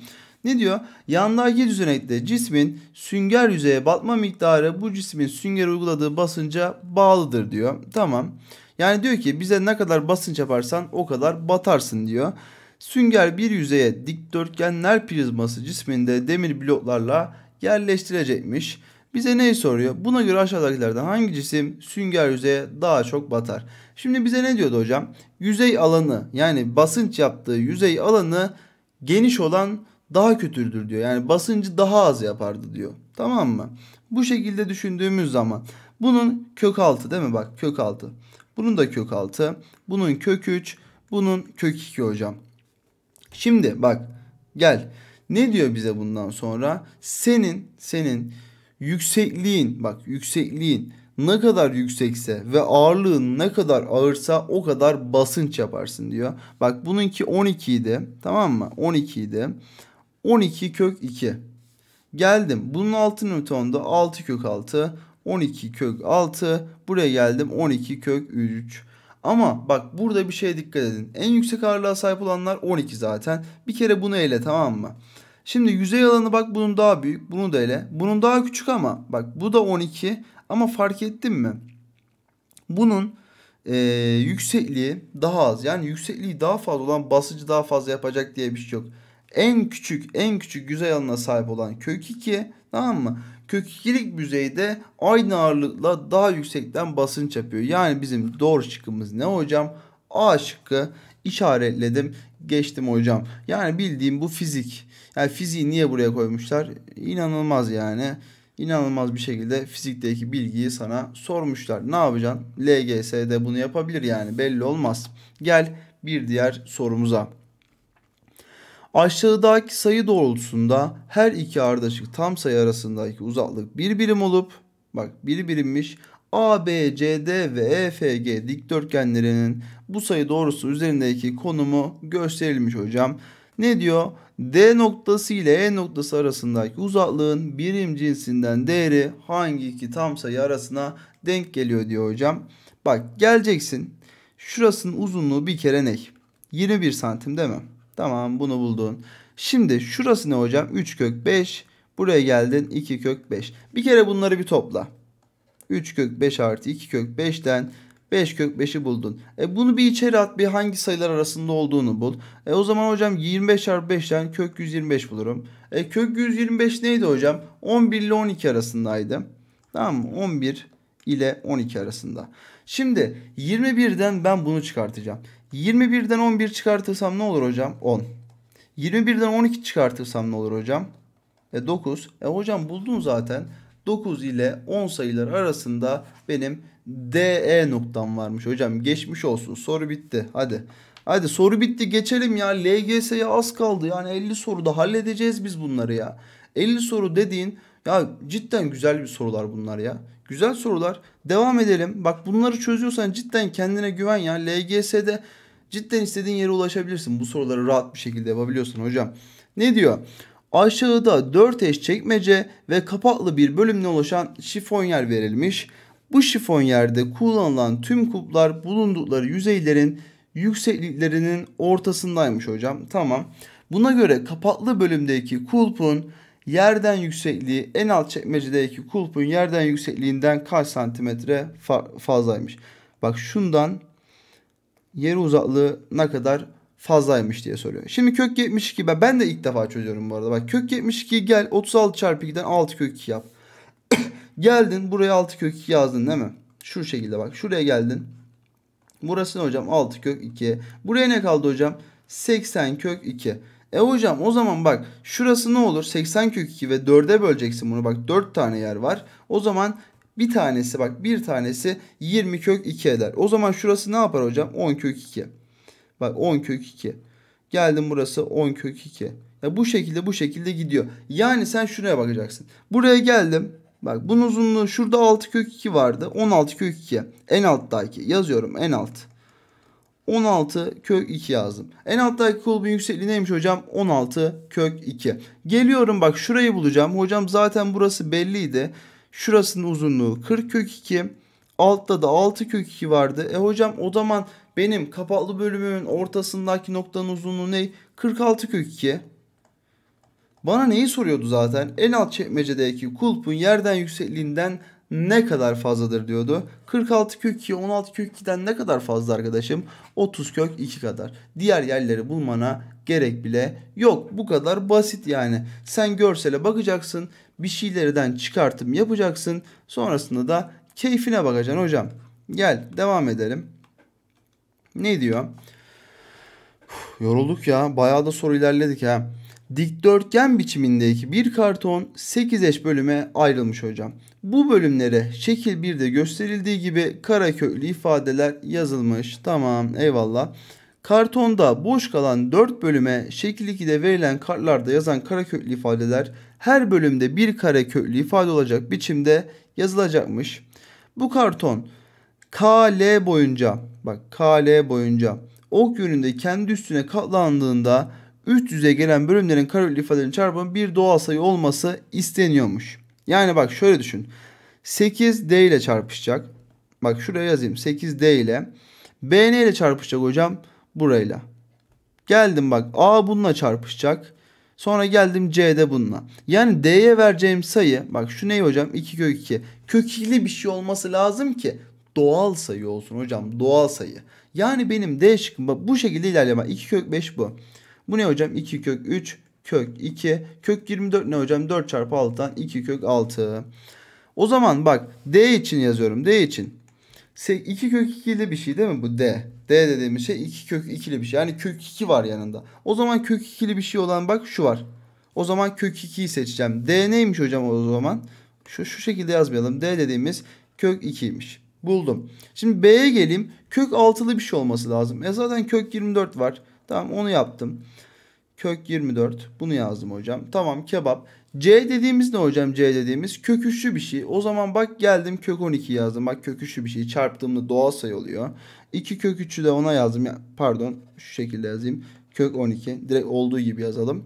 Ne diyor? Yandaki düzenekte cismin sünger yüzeye batma miktarı bu cismin sünger uyguladığı basınca bağlıdır diyor. Tamam. Yani diyor ki bize ne kadar basınç yaparsan o kadar batarsın diyor. Sünger bir yüzeye dikdörtgenler prizması cisminde demir bloklarla yerleştirecekmiş. Bize neyi soruyor? Buna göre aşağıdakilerden hangi cisim sünger yüzeye daha çok batar? Şimdi bize ne diyordu hocam? Yüzey alanı, yani basınç yaptığı yüzey alanı geniş olan daha kötüdür diyor. Yani basıncı daha az yapardı diyor. Tamam mı? Bu şekilde düşündüğümüz zaman bunun kök 6 değil mi? Bak kök 6. Bunun da kök 6. Bunun kök 3. Bunun kök 2 hocam. Şimdi bak gel. Ne diyor bize bundan sonra? Senin yüksekliğin, bak yüksekliğin ne kadar yüksekse ve ağırlığın ne kadar ağırsa o kadar basınç yaparsın diyor. Bak bununki 12 idi, tamam mı? 12 idi. 12 kök 2. Geldim. Bunun altı newtonda 6 kök 6. 12 kök 6. Buraya geldim 12 kök 3. Ama bak burada bir şeye dikkat edin. En yüksek ağırlığa sahip olanlar 12 zaten. Bir kere bunu ele, tamam mı? Şimdi yüzey alanı bak bunun daha büyük. Bunu da ele. Bunun daha küçük ama bak bu da 12. Ama fark ettin mi? Bunun yüksekliği daha az. Yani yüksekliği daha fazla olan basıncı daha fazla yapacak diye bir şey yok. En küçük yüzey alanına sahip olan kök 2, tamam mı? Kök 2'lik yüzeyde aynı ağırlıkla daha yüksekten basınç yapıyor. Yani bizim doğru şıkkımız ne hocam? A şıkkı. İşaretledim, geçtim hocam. Yani bildiğim bu fizik. Yani fiziği niye buraya koymuşlar? İnanılmaz yani. İnanılmaz bir şekilde fizikteki bilgiyi sana sormuşlar. Ne yapacaksın? LGS'de bunu yapabilir yani, belli olmaz. Gel bir diğer sorumuza. Aşağıdaki sayı doğrultusunda her iki ardışık tam sayı arasındaki uzaklık bir birim olup, bak bir birimmiş. A, B, C, D ve E, F, G dikdörtgenlerinin bu sayı doğrusu üzerindeki konumu gösterilmiş hocam. Ne diyor? D noktası ile E noktası arasındaki uzaklığın birim cinsinden değeri hangi iki tam sayı arasına denk geliyor diyor hocam. Bak geleceksin. Şurasının uzunluğu bir kere ne? 21 santim değil mi? Tamam, bunu buldun. Şimdi şurası ne hocam? 3 kök 5. Buraya geldin 2 kök 5. Bir kere bunları bir topla. 3 kök 5 artı 2 kök 5'ten 5 kök 5'i buldun. Bunu bir içeri at, bir hangi sayılar arasında olduğunu bul. O zaman hocam 25 çarpı 5'ten kök 125 bulurum. Kök 125 neydi hocam? 11 ile 12 arasındaydı. Tamam mı? 11 ile 12 arasında. Şimdi 21'den ben bunu çıkartacağım. 21'den 11 çıkartırsam ne olur hocam? 10. 21'den 12 çıkartırsam ne olur hocam? 9. Hocam buldun zaten. 9 ile 10 sayılar arasında benim DE noktam varmış hocam. Geçmiş olsun. Soru bitti. Hadi. Hadi soru bitti, geçelim ya. LGS'ye az kaldı. Yani 50 soruda halledeceğiz biz bunları ya. 50 soru dediğin ya, cidden güzel bir sorular bunlar ya. Güzel sorular. Devam edelim. Bak bunları çözüyorsan cidden kendine güven ya. LGS'de cidden istediğin yere ulaşabilirsin. Bu soruları rahat bir şekilde yapabiliyorsun hocam. Ne diyor? Aşağıda 4 eş çekmece ve kapaklı bir bölümle oluşan şifonyer verilmiş. Bu şifonyerde kullanılan tüm kulplar bulundukları yüzeylerin yüksekliklerinin ortasındaymış hocam. Tamam. Buna göre kapaklı bölümdeki kulpun yerden yüksekliği en alt çekmecedeki kulpun yerden yüksekliğinden kaç santimetre fazlaymış. Bak şundan yer uzaklığı ne kadar fazlaymış diye soruyor. Şimdi kök 72, ben de ilk defa çözüyorum bu arada. Bak kök 72 gel 36 çarpı 2'den 6 kök 2 yap. Geldin buraya 6 kök 2 yazdın değil mi? Şu şekilde bak şuraya geldin. Burası ne hocam? 6 kök 2. Buraya ne kaldı hocam? 80 kök 2. Hocam o zaman bak şurası ne olur? 80 kök 2 ve 4'e böleceksin bunu. Bak 4 tane yer var. O zaman bir tanesi 20 kök 2 eder. O zaman şurası ne yapar hocam? 10 kök 2. Bak 10 kök 2. Geldim burası 10 kök 2. Bu şekilde gidiyor. Yani sen şuraya bakacaksın. Buraya geldim. Bak bunun uzunluğu şurada 6 kök 2 vardı. 16 kök 2. En alttaki yazıyorum, en alt. 16 kök 2 yazdım. En alttaki kulbun yüksekliği neymiş hocam? 16 kök 2. Geliyorum bak şurayı bulacağım. Hocam zaten burası belliydi. Şurasının uzunluğu 40 kök 2. Altta da 6 kök 2 vardı. Hocam o zaman benim kapaklı bölümümün ortasındaki noktanın uzunluğu ne? 46 kök 2. Bana neyi soruyordu zaten? En alt çekmecedeki kulpun yerden yüksekliğinden ne kadar fazladır diyordu. 46 kök 2 16 kök 2'den ne kadar fazla arkadaşım? 30 kök 2 kadar. Diğer yerleri bulmana gerek bile yok. Bu kadar basit yani. Sen görsele bakacaksın. Bir şeylerden çıkartım yapacaksın. Sonrasında da keyfine bakacaksın hocam. Gel devam edelim. Ne diyor? Yorulduk ya. Bayağı da soru ilerledik ha. Dikdörtgen biçimindeki bir karton 8 eş bölüme ayrılmış hocam. Bu bölümlere şekil 1'de gösterildiği gibi karaköklü ifadeler yazılmış. Tamam, eyvallah. Kartonda boş kalan 4 bölüme şekil 2'de verilen kartlarda yazan karaköklü ifadeler her bölümde bir kareköklü ifade olacak biçimde yazılacakmış. Bu karton KL boyunca, bak KL boyunca ok yönünde kendi üstüne katlandığında üst yüze gelen bölümlerin kareköklü ifadelerin çarpımı bir doğal sayı olması isteniyormuş. Yani bak şöyle düşün. 8D ile çarpışacak. Bak şuraya yazayım. 8D ile. B ne ile çarpışacak hocam? Burayla. Geldim bak A bununla çarpışacak. Sonra geldim C'de bununla. Yani D'ye vereceğim sayı. Bak şu ne hocam? 2 kök 2. Kök 2'li bir şey olması lazım ki doğal sayı olsun hocam. Doğal sayı. Yani benim D şıkkım bu şekilde ilerleme. 2 kök 5 bu. Bu ne hocam? 2 kök 3 kök 2. Kök 24 ne hocam? 4 çarpı 6'dan 2 kök 6. O zaman bak D için yazıyorum. D için. 2 kök 2'li bir şey değil mi bu D? D dediğimiz şey 2 kök 2'li bir şey. Yani kök 2 var yanında. O zaman kök 2'li bir şey olan bak şu var. O zaman kök 2'yi seçeceğim. D neymiş hocam o zaman? Şu şekilde yazmayalım. D dediğimiz kök 2'ymiş. Buldum. Şimdi B'ye geleyim. Kök 6'lı bir şey olması lazım. Zaten kök 24 var. Tamam onu yaptım. Kök 24. Bunu yazdım hocam. Tamam kebap. C dediğimiz ne hocam? C dediğimiz kök üçlü bir şey. O zaman bak geldim kök 12 yazdım. Bak kök üçlü bir şey. Çarptığımda doğal sayı oluyor. 2 kök 3'ü de ona yazdım. Pardon şu şekilde yazayım. Kök 12. Direkt olduğu gibi yazalım.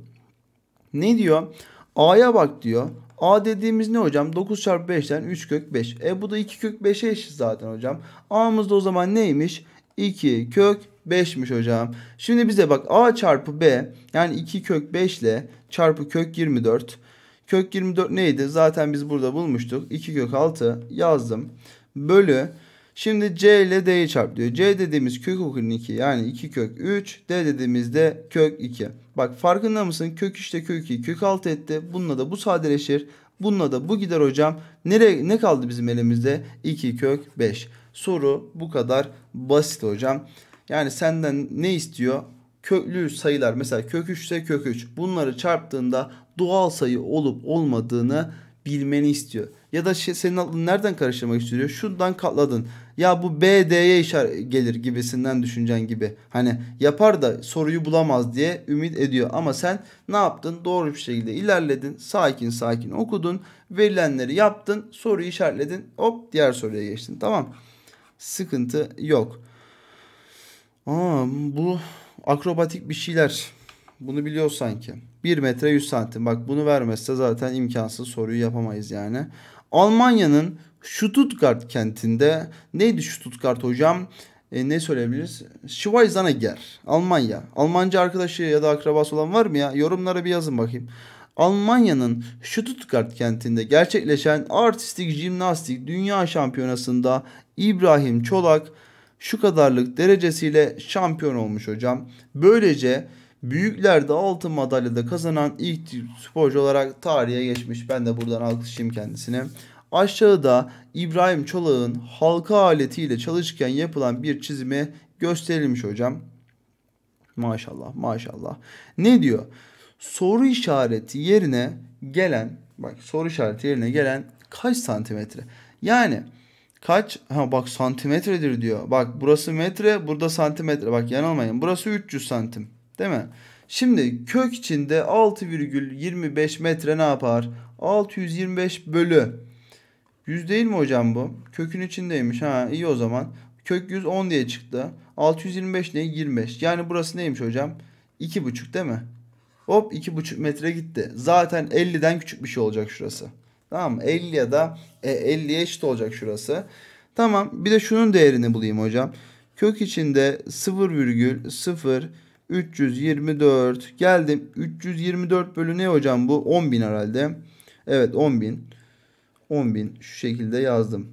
Ne diyor? A'ya bak diyor. A dediğimiz ne hocam? 9 çarpı 5'ten 3 kök 5. Bu da 2 kök 5'e eşit zaten hocam. A'mız da o zaman neymiş? 2 kök 5'miş hocam. Şimdi bize bak A çarpı B yani 2 kök 5 ile çarpı kök 24. Kök 24 neydi? Zaten biz burada bulmuştuk. 2 kök 6 yazdım. Bölü. Şimdi C ile D'yi çarp diyor. C dediğimiz kök 12 yani 2 kök 3. D dediğimiz de kök 2. Bak farkında mısın? Kök 3 ile kök 2 kök 6 etti. Bununla da bu sadeleşir. Bununla da bu gider hocam. Ne kaldı bizim elimizde? 2 kök 5. Soru bu kadar basit hocam. Yani senden ne istiyor? Köklü sayılar mesela kök 3 ise kök 3. Bunları çarptığında doğal sayı olup olmadığını bilmeni istiyor. Ya da senin aklın nereden karıştırmak istiyor? Şundan katladın. Ya bu B D'ye işaret gelir gibisinden düşüncen gibi. Hani yapar da soruyu bulamaz diye ümit ediyor. Ama sen ne yaptın? Doğru bir şekilde ilerledin. Sakin sakin okudun. Verilenleri yaptın. Soruyu işaretledin. Hop diğer soruya geçtin. Tamam. Sıkıntı yok. Bu akrobatik bir şeyler. Bunu biliyor sanki. 1 metre 100 santim. Bak bunu vermezse zaten imkansız soruyu yapamayız yani. Almanya'nın Stuttgart kentinde neydi Stuttgart hocam? Ne söyleyebiliriz? Schweinsteiger. Almanya. Almanca arkadaşı ya da akrabası olan var mı ya? Yorumlara bir yazın bakayım. Almanya'nın Stuttgart kentinde gerçekleşen artistik jimnastik dünya şampiyonasında İbrahim Çolak şu kadarlık derecesiyle şampiyon olmuş hocam. Böylece büyüklerde altın madalyada kazanan ilk sporcu olarak tarihe geçmiş. Ben de buradan alkışlayayım kendisine. Aşağıda İbrahim Çolak'ın halka aletiyle çalışırken yapılan bir çizimi gösterilmiş hocam. Maşallah maşallah. Ne diyor? Soru işareti yerine gelen kaç santimetre? Yani kaç? Bak santimetredir diyor. Bak burası metre, burada santimetre. Bak yanılmayın. Burası 300 santim. Değil mi? Şimdi kök içinde 6,25 metre ne yapar? 625 bölü. 100 değil mi hocam bu? Kökün içindeymiş. İyi o zaman. Kök 100 10 diye çıktı. 625 ne? 25. Yani burası neymiş hocam? 2,5 değil mi? Hop 2,5 metre gitti. Zaten 50'den küçük bir şey olacak şurası. Tamam mı? 50 ya da 50'ye eşit olacak şurası. Tamam. Bir de şunun değerini bulayım hocam. Kök içinde 0,0324 geldim. 324 bölü ne hocam bu? 10.000 herhalde. Evet 10.000. 10.000 şu şekilde yazdım.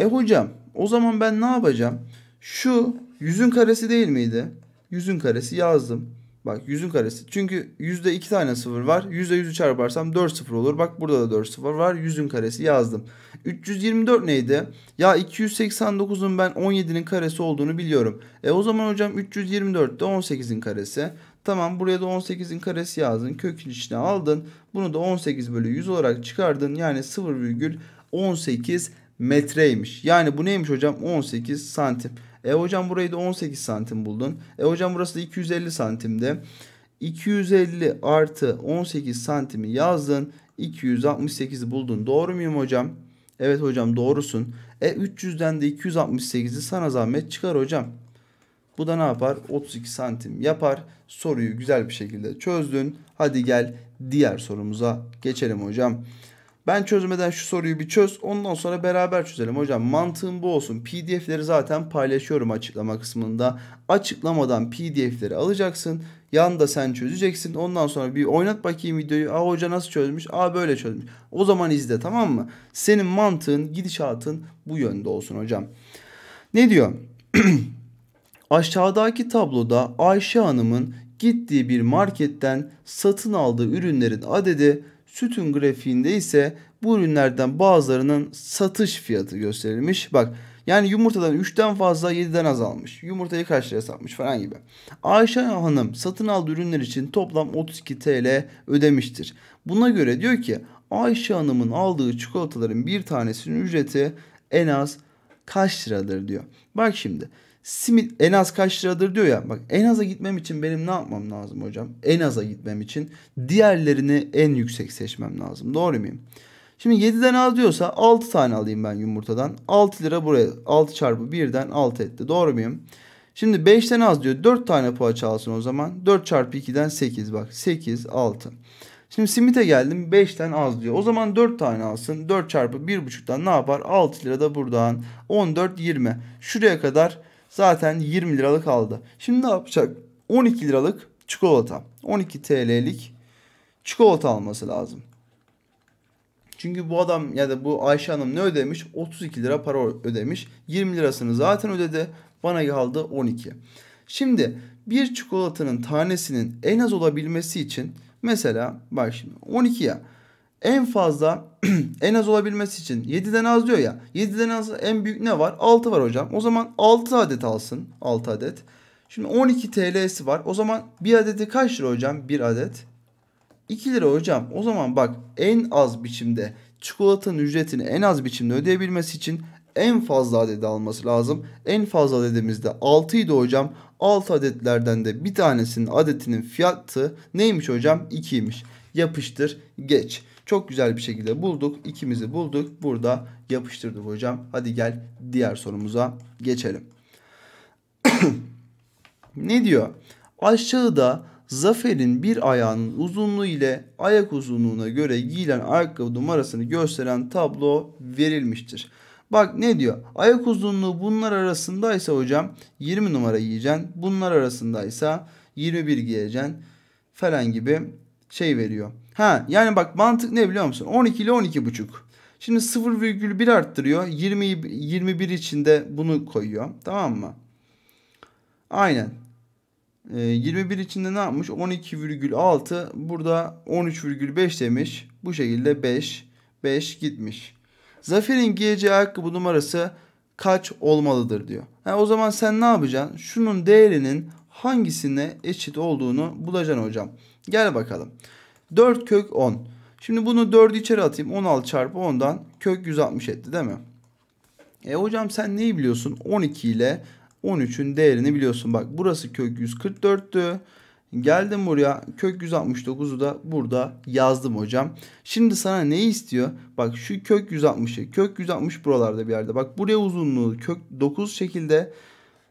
Hocam o zaman ben ne yapacağım? Şu yüzün karesi değil miydi? Yüzün karesi yazdım. Bak yüzün karesi. Çünkü yüzde 2 tane sıfır var. Yüzde yüzü çarparsam 4 sıfır olur. Bak burada da 4 sıfır var. Yüzün karesi yazdım. 324 neydi? Ya 289'un ben 17'nin karesi olduğunu biliyorum. O zaman hocam 324 de 18'in karesi. Tamam buraya da 18'in karesi yazdın. Kökün içine aldın. Bunu da 18 bölü 100 olarak çıkardın. Yani 0,18 metreymiş. Yani bu neymiş hocam? 18 santim. Hocam burayı da 18 santim buldun. Hocam burası da 250 santimde. 250 artı 18 santimi yazdın. 268'i buldun. Doğru muyum hocam? Evet hocam doğrusun. 300'den de 268'i sana zahmet çıkar hocam. Bu da ne yapar? 32 santim yapar. Soruyu güzel bir şekilde çözdün. Hadi gel diğer sorumuza geçelim hocam. Ben çözmeden şu soruyu bir çöz. Ondan sonra beraber çözelim hocam. Mantığım bu olsun. PDF'leri zaten paylaşıyorum açıklama kısmında. Açıklamadan PDF'leri alacaksın. Yanında sen çözeceksin. Ondan sonra bir oynat bakayım videoyu. Hoca nasıl çözmüş? Böyle çözmüş. O zaman izle tamam mı? Senin mantığın, gidişatın bu yönde olsun hocam. Ne diyor? Aşağıdaki tabloda Ayşe Hanım'ın gittiği bir marketten satın aldığı ürünlerin adedi, sütun grafiğinde ise bu ürünlerden bazılarının satış fiyatı gösterilmiş. Bak, yani yumurtadan 3'ten fazla 7'den az almış. Yumurtayı kaç liraya satmış falan gibi. Ayşe Hanım satın aldığı ürünler için toplam 32 TL ödemiştir. Buna göre diyor ki Ayşe Hanım'ın aldığı çikolataların bir tanesinin ücreti en az kaç liradır diyor. Bak şimdi. Simit en az kaç liradır diyor ya. Bak, en aza gitmem için benim ne yapmam lazım hocam? En aza gitmem için diğerlerini en yüksek seçmem lazım. Doğru muyum? Şimdi 7'den az diyorsa 6 tane alayım ben yumurtadan. 6 lira buraya. 6 çarpı 1'den 6 etti. Doğru muyum? Şimdi 5'ten az diyor. 4 tane poğaça alsın o zaman. 4 çarpı 2'den 8 bak. 8, 6. Şimdi simite geldim. 5'ten az diyor. O zaman 4 tane alsın. 4 çarpı 1,5'tan ne yapar? 6 lira da buradan. 14, 20. Şuraya kadar zaten 20 liralık aldı. Şimdi ne yapacak? 12 liralık çikolata. 12 TL'lik çikolata alması lazım. Çünkü bu adam ya da bu Ayşe Hanım ne ödemiş? 32 lira para ödemiş. 20 lirasını zaten ödedi. Bana kaldı 12. Şimdi bir çikolatanın tanesinin en az olabilmesi için mesela bak şimdi 12 ya. En fazla en az olabilmesi için 7'den az diyor ya. 7'den az en büyük ne var? 6 var hocam. O zaman 6 adet alsın. 6 adet. Şimdi 12 TL'si var. O zaman bir adeti kaç lira hocam? Bir adet 2 lira hocam. O zaman bak, en az biçimde çikolatanın ücretini en az biçimde ödeyebilmesi için en fazla adedi alması lazım. En fazla adedimiz de 6 idi hocam. 6 adetlerden de bir tanesinin adetinin fiyatı neymiş hocam? 2'ymiş. Yapıştır geç. Çok güzel bir şekilde bulduk. İkimizi bulduk. Burada yapıştırdık hocam. Hadi gel diğer sorumuza geçelim. Ne diyor? Aşağıda Zafer'in bir ayağının uzunluğu ile ayak uzunluğuna göre giyilen ayakkabı numarasını gösteren tablo verilmiştir. Bak ne diyor? Ayak uzunluğu bunlar arasındaysa hocam 20 numara giyeceksin. Bunlar arasındaysa 21 giyeceksin falan gibi şey veriyor. Ha, yani bak, mantık ne biliyor musun? 12 ile 12,5. Şimdi 0,1 arttırıyor. 20, 21 içinde bunu koyuyor. Tamam mı? Aynen. 21 içinde ne yapmış? 12,6. Burada 13,5 demiş. Bu şekilde 5. 5 gitmiş. Zafer'in giyeceği ayakkabı numarası kaç olmalıdır diyor. O zaman sen ne yapacaksın? Şunun değerinin hangisine eşit olduğunu bulacaksın hocam. Gel bakalım. 4 kök 10. Şimdi bunu 4'ü içeri atayım. 16 çarpı 10'dan kök 160 etti değil mi? Hocam sen neyi biliyorsun? 12 ile 13'ün değerini biliyorsun. Bak, burası kök 144'tü. Geldim buraya, kök 169'u da burada yazdım hocam. Şimdi sana ne istiyor? Bak, şu kök 160'ı. Kök 160 buralarda bir yerde. Bak, buraya uzunluğu kök 9 şekilde.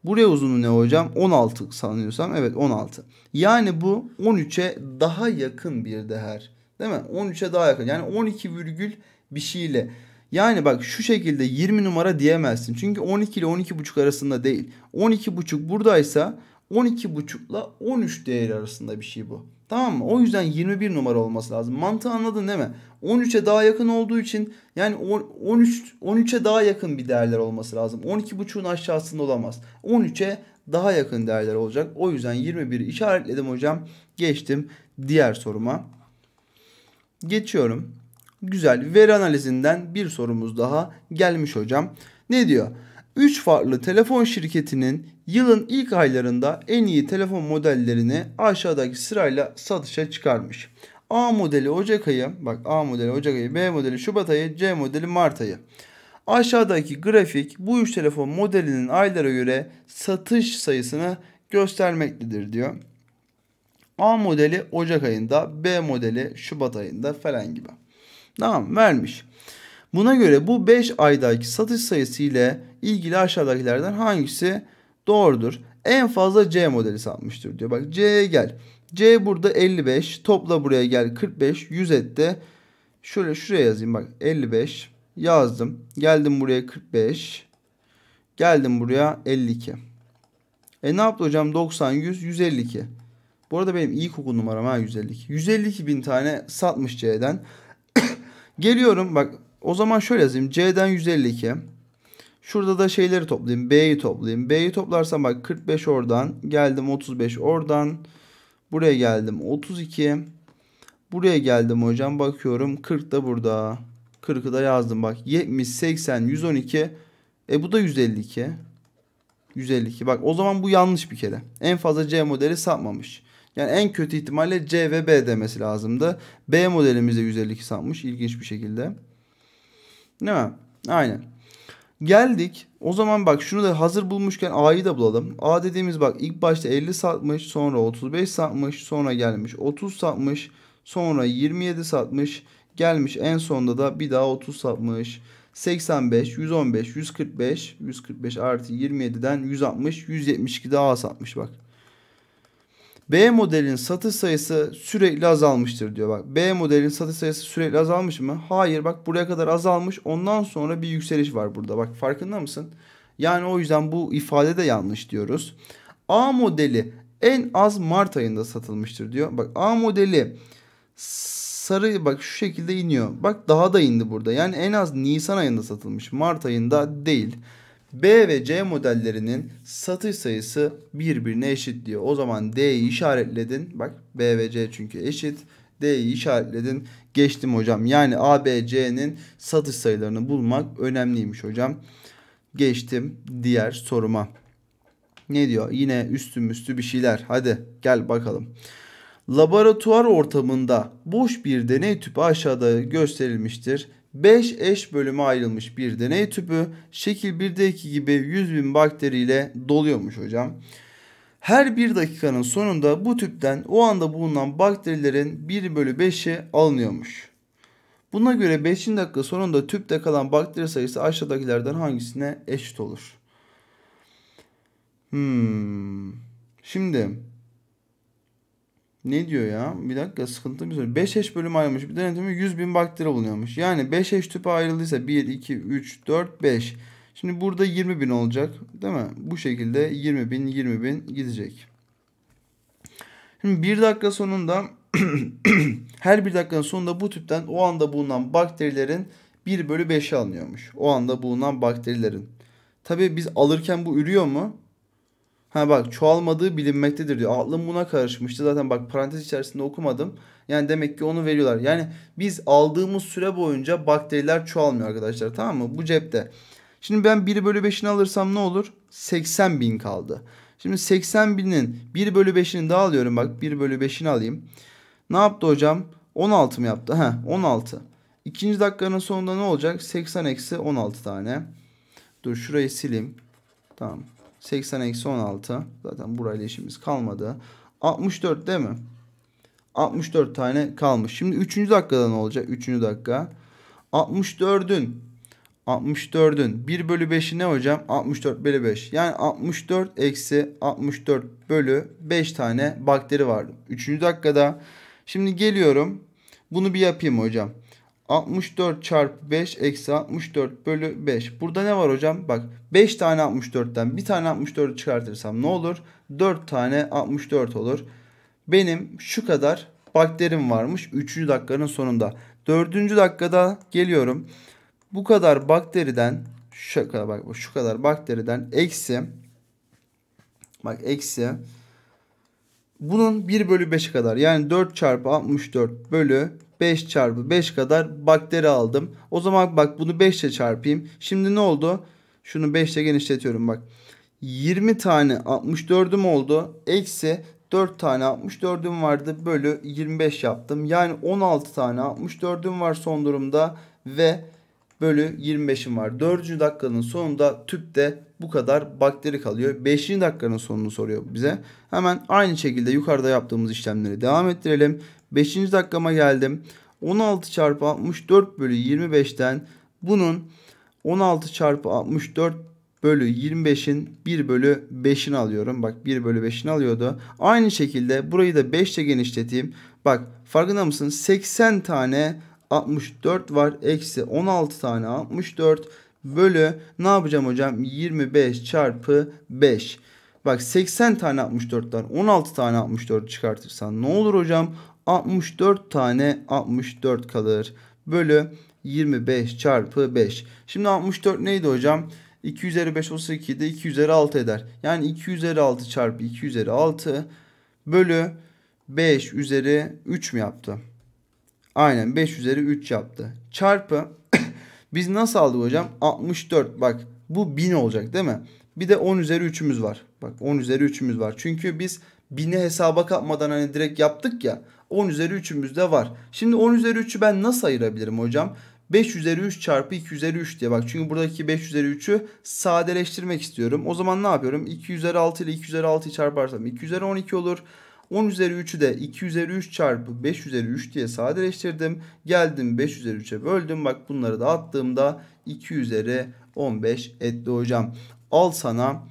Buraya uzunluğu ne hocam? 16 sanıyorsam. Evet, 16. Yani bu 13'e daha yakın bir değer. Değil mi? 13'e daha yakın. Yani 12 virgül bir şeyle. Yani bak, şu şekilde 20 numara diyemezsin. Çünkü 12 ile 12,5 arasında değil. 12,5 buradaysa 12,5 ile 13 değeri arasında bir şey bu. Tamam mı? O yüzden 21 numara olması lazım. Mantığı anladın değil mi? 13'e daha yakın olduğu için yani 13'e daha yakın bir değerler olması lazım. 12,5'un aşağısında olamaz. 13'e daha yakın değerler olacak. O yüzden 21'i işaretledim hocam. Geçtim diğer soruma. Geçiyorum. Güzel. Veri analizinden bir sorumuz daha gelmiş hocam. Ne diyor? 3 farklı telefon şirketinin yılın ilk aylarında en iyi telefon modellerini aşağıdaki sırayla satışa çıkarmış. A modeli Ocak ayı, bak A modeli Ocak ayı, B modeli Şubat ayı, C modeli Mart ayı. Aşağıdaki grafik bu 3 telefon modelinin aylara göre satış sayısını göstermektedir diyor. A modeli Ocak ayında, B modeli Şubat ayında falan gibi. Tamam, vermiş. Buna göre bu 5 aydaki satış sayısı ile ilgili aşağıdakilerden hangisi doğrudur? En fazla C modeli satmıştır diyor. Bak, C'ye gel. C burada 55. Topla buraya gel 45. 100 etti. Şöyle şuraya yazayım bak. 55 yazdım. Geldim buraya 45. Geldim buraya 52. Ne yaptı hocam? 90, 100, 152. Bu arada benim ilkokul numaram ha 152. 152 bin tane satmış C'den. Geliyorum bak, o zaman şöyle yazayım. C'den 152. Şurada da şeyleri toplayayım. B'yi toplayayım. B'yi toplarsam bak 45 oradan. Geldim 35 oradan. Buraya geldim 32. Buraya geldim hocam. Bakıyorum 40 da burada. 40'ı da yazdım bak. 70, 80, 112. Bu da 152. 152. Bak o zaman bu yanlış bir kere. En fazla C modeli sapmamış. Yani en kötü ihtimalle C ve B demesi lazımdı. B modelimizde 152 sapmış. İlginç bir şekilde. Değil mi? Aynen. Geldik. O zaman bak şunu da hazır bulmuşken A'yı da bulalım. A dediğimiz bak ilk başta 50 satmış. Sonra 35 satmış. Sonra gelmiş 30 satmış. Sonra 27 satmış. Gelmiş en sonunda da bir daha 30 satmış. 85, 115, 145. 145 artı 27'den 160, 172 daha satmış bak. B modelin satış sayısı sürekli azalmıştır diyor bak. B modelin satış sayısı sürekli azalmış mı? Hayır bak buraya kadar azalmış. Ondan sonra bir yükseliş var burada. Bak farkında mısın? Yani o yüzden bu ifade de yanlış diyoruz. A modeli en az Mart ayında satılmıştır diyor. Bak A modeli sarı bak şu şekilde iniyor. Bak daha da indi burada. Yani en az Nisan ayında satılmış. Mart ayında değil. B ve C modellerinin satış sayısı birbirine eşit diyor. O zaman D'yi işaretledin. Bak B ve C çünkü eşit. D'yi işaretledin. Geçtim hocam. Yani A, B, C'nin satış sayılarını bulmak önemliymiş hocam. Geçtim diğer soruma. Ne diyor? Yine üstü bir şeyler. Hadi gel bakalım. Laboratuvar ortamında boş bir deney tüpü aşağıda gösterilmiştir. 5 eş bölüme ayrılmış bir deney tüpü şekil 1'deki gibi 100.000 bakteriyle doluyormuş hocam. Her bir dakikanın sonunda bu tüpten o anda bulunan bakterilerin 1 bölü 5'i alınıyormuş. Buna göre 5. dakika sonunda tüpte kalan bakteri sayısı aşağıdakilerden hangisine eşit olur? Şimdi ne diyor ya? Bir dakika sıkıntı bir soru. 5 eş bölüm ayrılmış. Bir denetimi 100.000 bakteri bulunuyormuş. Yani 5 eş tüpe ayrıldıysa 1, 2, 3, 4, 5. Şimdi burada 20.000 olacak. Değil mi? Bu şekilde 20.000 gidecek. Şimdi bir dakika sonunda her bir dakikanın sonunda bu tüpten o anda bulunan bakterilerin 1 bölü 5'i alınıyormuş. O anda bulunan bakterilerin. Tabii biz alırken bu ürüyor mu? Ha bak çoğalmadığı bilinmektedir diyor. Aklım buna karışmıştı. Zaten bak parantez içerisinde okumadım. Yani demek ki onu veriyorlar. Yani biz aldığımız süre boyunca bakteriler çoğalmıyor arkadaşlar. Tamam mı? Bu cepte. Şimdi ben 1 bölü 5'ini alırsam ne olur? 80.000 kaldı. Şimdi 80.000'in 1 bölü 5'ini daha alıyorum. Bak 1 bölü 5'ini alayım. Ne yaptı hocam? 16 mı yaptı? 16. İkinci dakikanın sonunda ne olacak? 80 eksi 16 tane. Dur şurayı sileyim. Tamam. 80 eksi 16. Zaten burayla işimiz kalmadı. 64 değil mi? 64 tane kalmış. Şimdi 3. dakikada ne olacak? 3. dakika. 64'ün 1 bölü 5'i ne hocam? 64 bölü 5. Yani 64 eksi 64 bölü 5 tane bakteri vardı. 3. dakikada. Şimdi geliyorum. Bunu bir yapayım hocam. 64 çarpı 5 eksi 64 bölü 5. Burada ne var hocam? Bak 5 tane 64'ten bir tane 64'ü çıkartırsam ne olur? 4 tane 64 olur. Benim şu kadar bakterim varmış 3. dakikanın sonunda. 4. dakikada geliyorum. Bu kadar bakteriden şu kadar bakteriden eksi bunun 1 bölü 5'i kadar yani 4 çarpı 64 bölü 5 çarpı 5 kadar bakteri aldım. O zaman bak bunu 5 ile çarpayım. Şimdi ne oldu? Şunu 5 ile genişletiyorum bak. 20 tane 64'üm oldu. Eksi 4 tane 64'üm vardı. Bölü 25 yaptım. Yani 16 tane 64'üm var son durumda. Ve bölü 25'im var. 4. dakikanın sonunda tüpte bu kadar bakteri kalıyor. 5. dakikanın sonunu soruyor bize. Hemen aynı şekilde yukarıda yaptığımız işlemleri devam ettirelim. 5. dakikama geldim. 16 çarpı 64 bölü 25'ten bunun 16 çarpı 64 bölü 25'in 1 bölü 5'ini alıyorum. Bak 1 bölü 5'ini alıyordu. Aynı şekilde burayı da 5 ile genişleteyim. Bak farkında mısın? 80 tane 64 var. Eksi 16 tane 64 bölü ne yapacağım hocam? 25 çarpı 5. Bak 80 tane 64'ten 16 tane 64 çıkartırsan ne olur hocam? 64 tane 64 kalır. Bölü 25 çarpı 5. Şimdi 64 neydi hocam? 2 üzeri 5 32 de 2 üzeri 6 eder. Yani 2 üzeri 6 çarpı 2 üzeri 6 bölü 5 üzeri 3 mü yaptı? Aynen 5 üzeri 3 yaptı. Çarpı biz nasıl aldık hocam? 64. Bak bu 1000 olacak değil mi? Bir de 10 üzeri 3'ümüz var. Bak 10 üzeri 3'ümüz var. Çünkü biz 1000'i hesaba katmadan hani direkt yaptık ya. 10 üzeri 3'ümüz de var. Şimdi 10 üzeri 3'ü ben nasıl ayırabilirim hocam? 5 üzeri 3 çarpı 2 üzeri 3 diye. Bak çünkü buradaki 5 üzeri 3'ü sadeleştirmek istiyorum. O zaman ne yapıyorum? 2 üzeri 6 ile 2 üzeri 6'yı çarparsam 2 üzeri 12 olur. 10 üzeri 3'ü de 2 üzeri 3 çarpı 5 üzeri 3 diye sadeleştirdim. Geldim 5 üzeri 3'e böldüm. Bak bunları da attığımda 2 üzeri 15 etti hocam. Al sana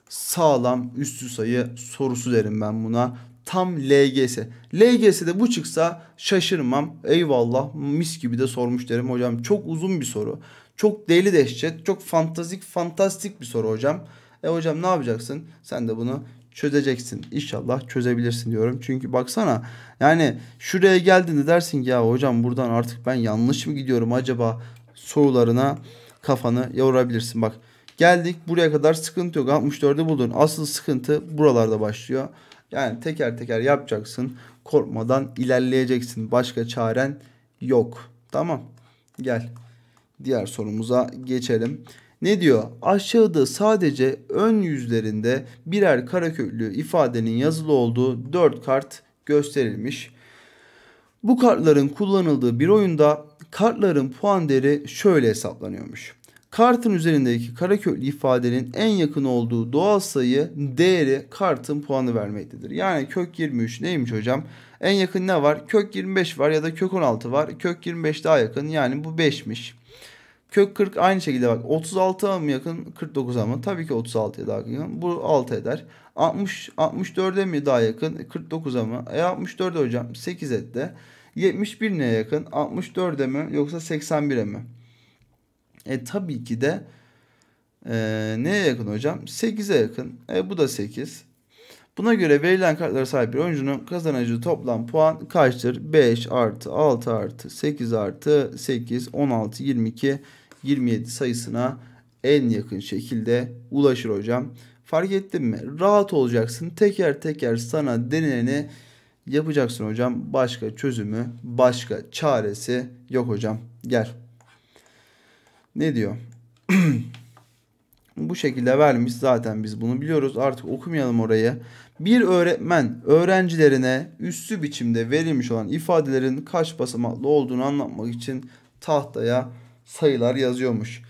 sağlam üstü sayı sorusu derim ben buna. Tam LGS. LGS'de bu çıksa şaşırmam. Eyvallah, mis gibi de sormuş derim hocam. Çok uzun bir soru. Çok deli dehşet. Çok fantastik bir soru hocam. Hocam ne yapacaksın? Sen de bunu çözeceksin. İnşallah çözebilirsin diyorum. Çünkü baksana yani şuraya geldiğinde dersin ki ya hocam buradan artık ben yanlış mı gidiyorum acaba sorularına kafanı yorabilirsin. Bak geldik buraya kadar, sıkıntı yok. 64'ü buldun. Asıl sıkıntı buralarda başlıyor. Yani teker teker yapacaksın. Korkmadan ilerleyeceksin. Başka çaren yok. Tamam. Gel. Diğer sorumuza geçelim. Ne diyor? Aşağıda sadece ön yüzlerinde birer kareköklü ifadenin yazılı olduğu 4 kart gösterilmiş. Bu kartların kullanıldığı bir oyunda kartların puan değeri şöyle hesaplanıyormuş. Kartın üzerindeki kareköklü ifadenin en yakın olduğu doğal sayı değeri kartın puanı vermektedir. Yani kök 23 neymiş hocam? En yakın ne var? Kök 25 var ya da kök 16 var. Kök 25 daha yakın, yani bu 5'miş. Kök 40 aynı şekilde bak. 36'a mı yakın, 49'a mı? Tabii ki 36'ya daha yakın. Bu 6 eder. 64'e mi daha yakın? 49'a mı? 64'e hocam 8 etti. 71 neye yakın? 64'e mi yoksa 81'e mi? Tabii ki de neye yakın hocam? 8'e yakın. Bu da 8. Buna göre verilen kartlara sahip bir oyuncunun kazanacağı toplam puan kaçtır? 5 artı 6 artı 8 artı 8, 16, 22, 27 sayısına en yakın şekilde ulaşır hocam. Fark ettin mi? Rahat olacaksın. Teker teker sana denileni yapacaksın hocam. Başka çözümü, başka çaresi yok hocam. Gel. Ne diyor? Bu şekilde vermiş, zaten biz bunu biliyoruz. Artık okumayalım orayı. Bir öğretmen öğrencilerine üslü biçimde verilmiş olan ifadelerin kaç basamaklı olduğunu anlatmak için tahtaya sayılar yazıyormuş.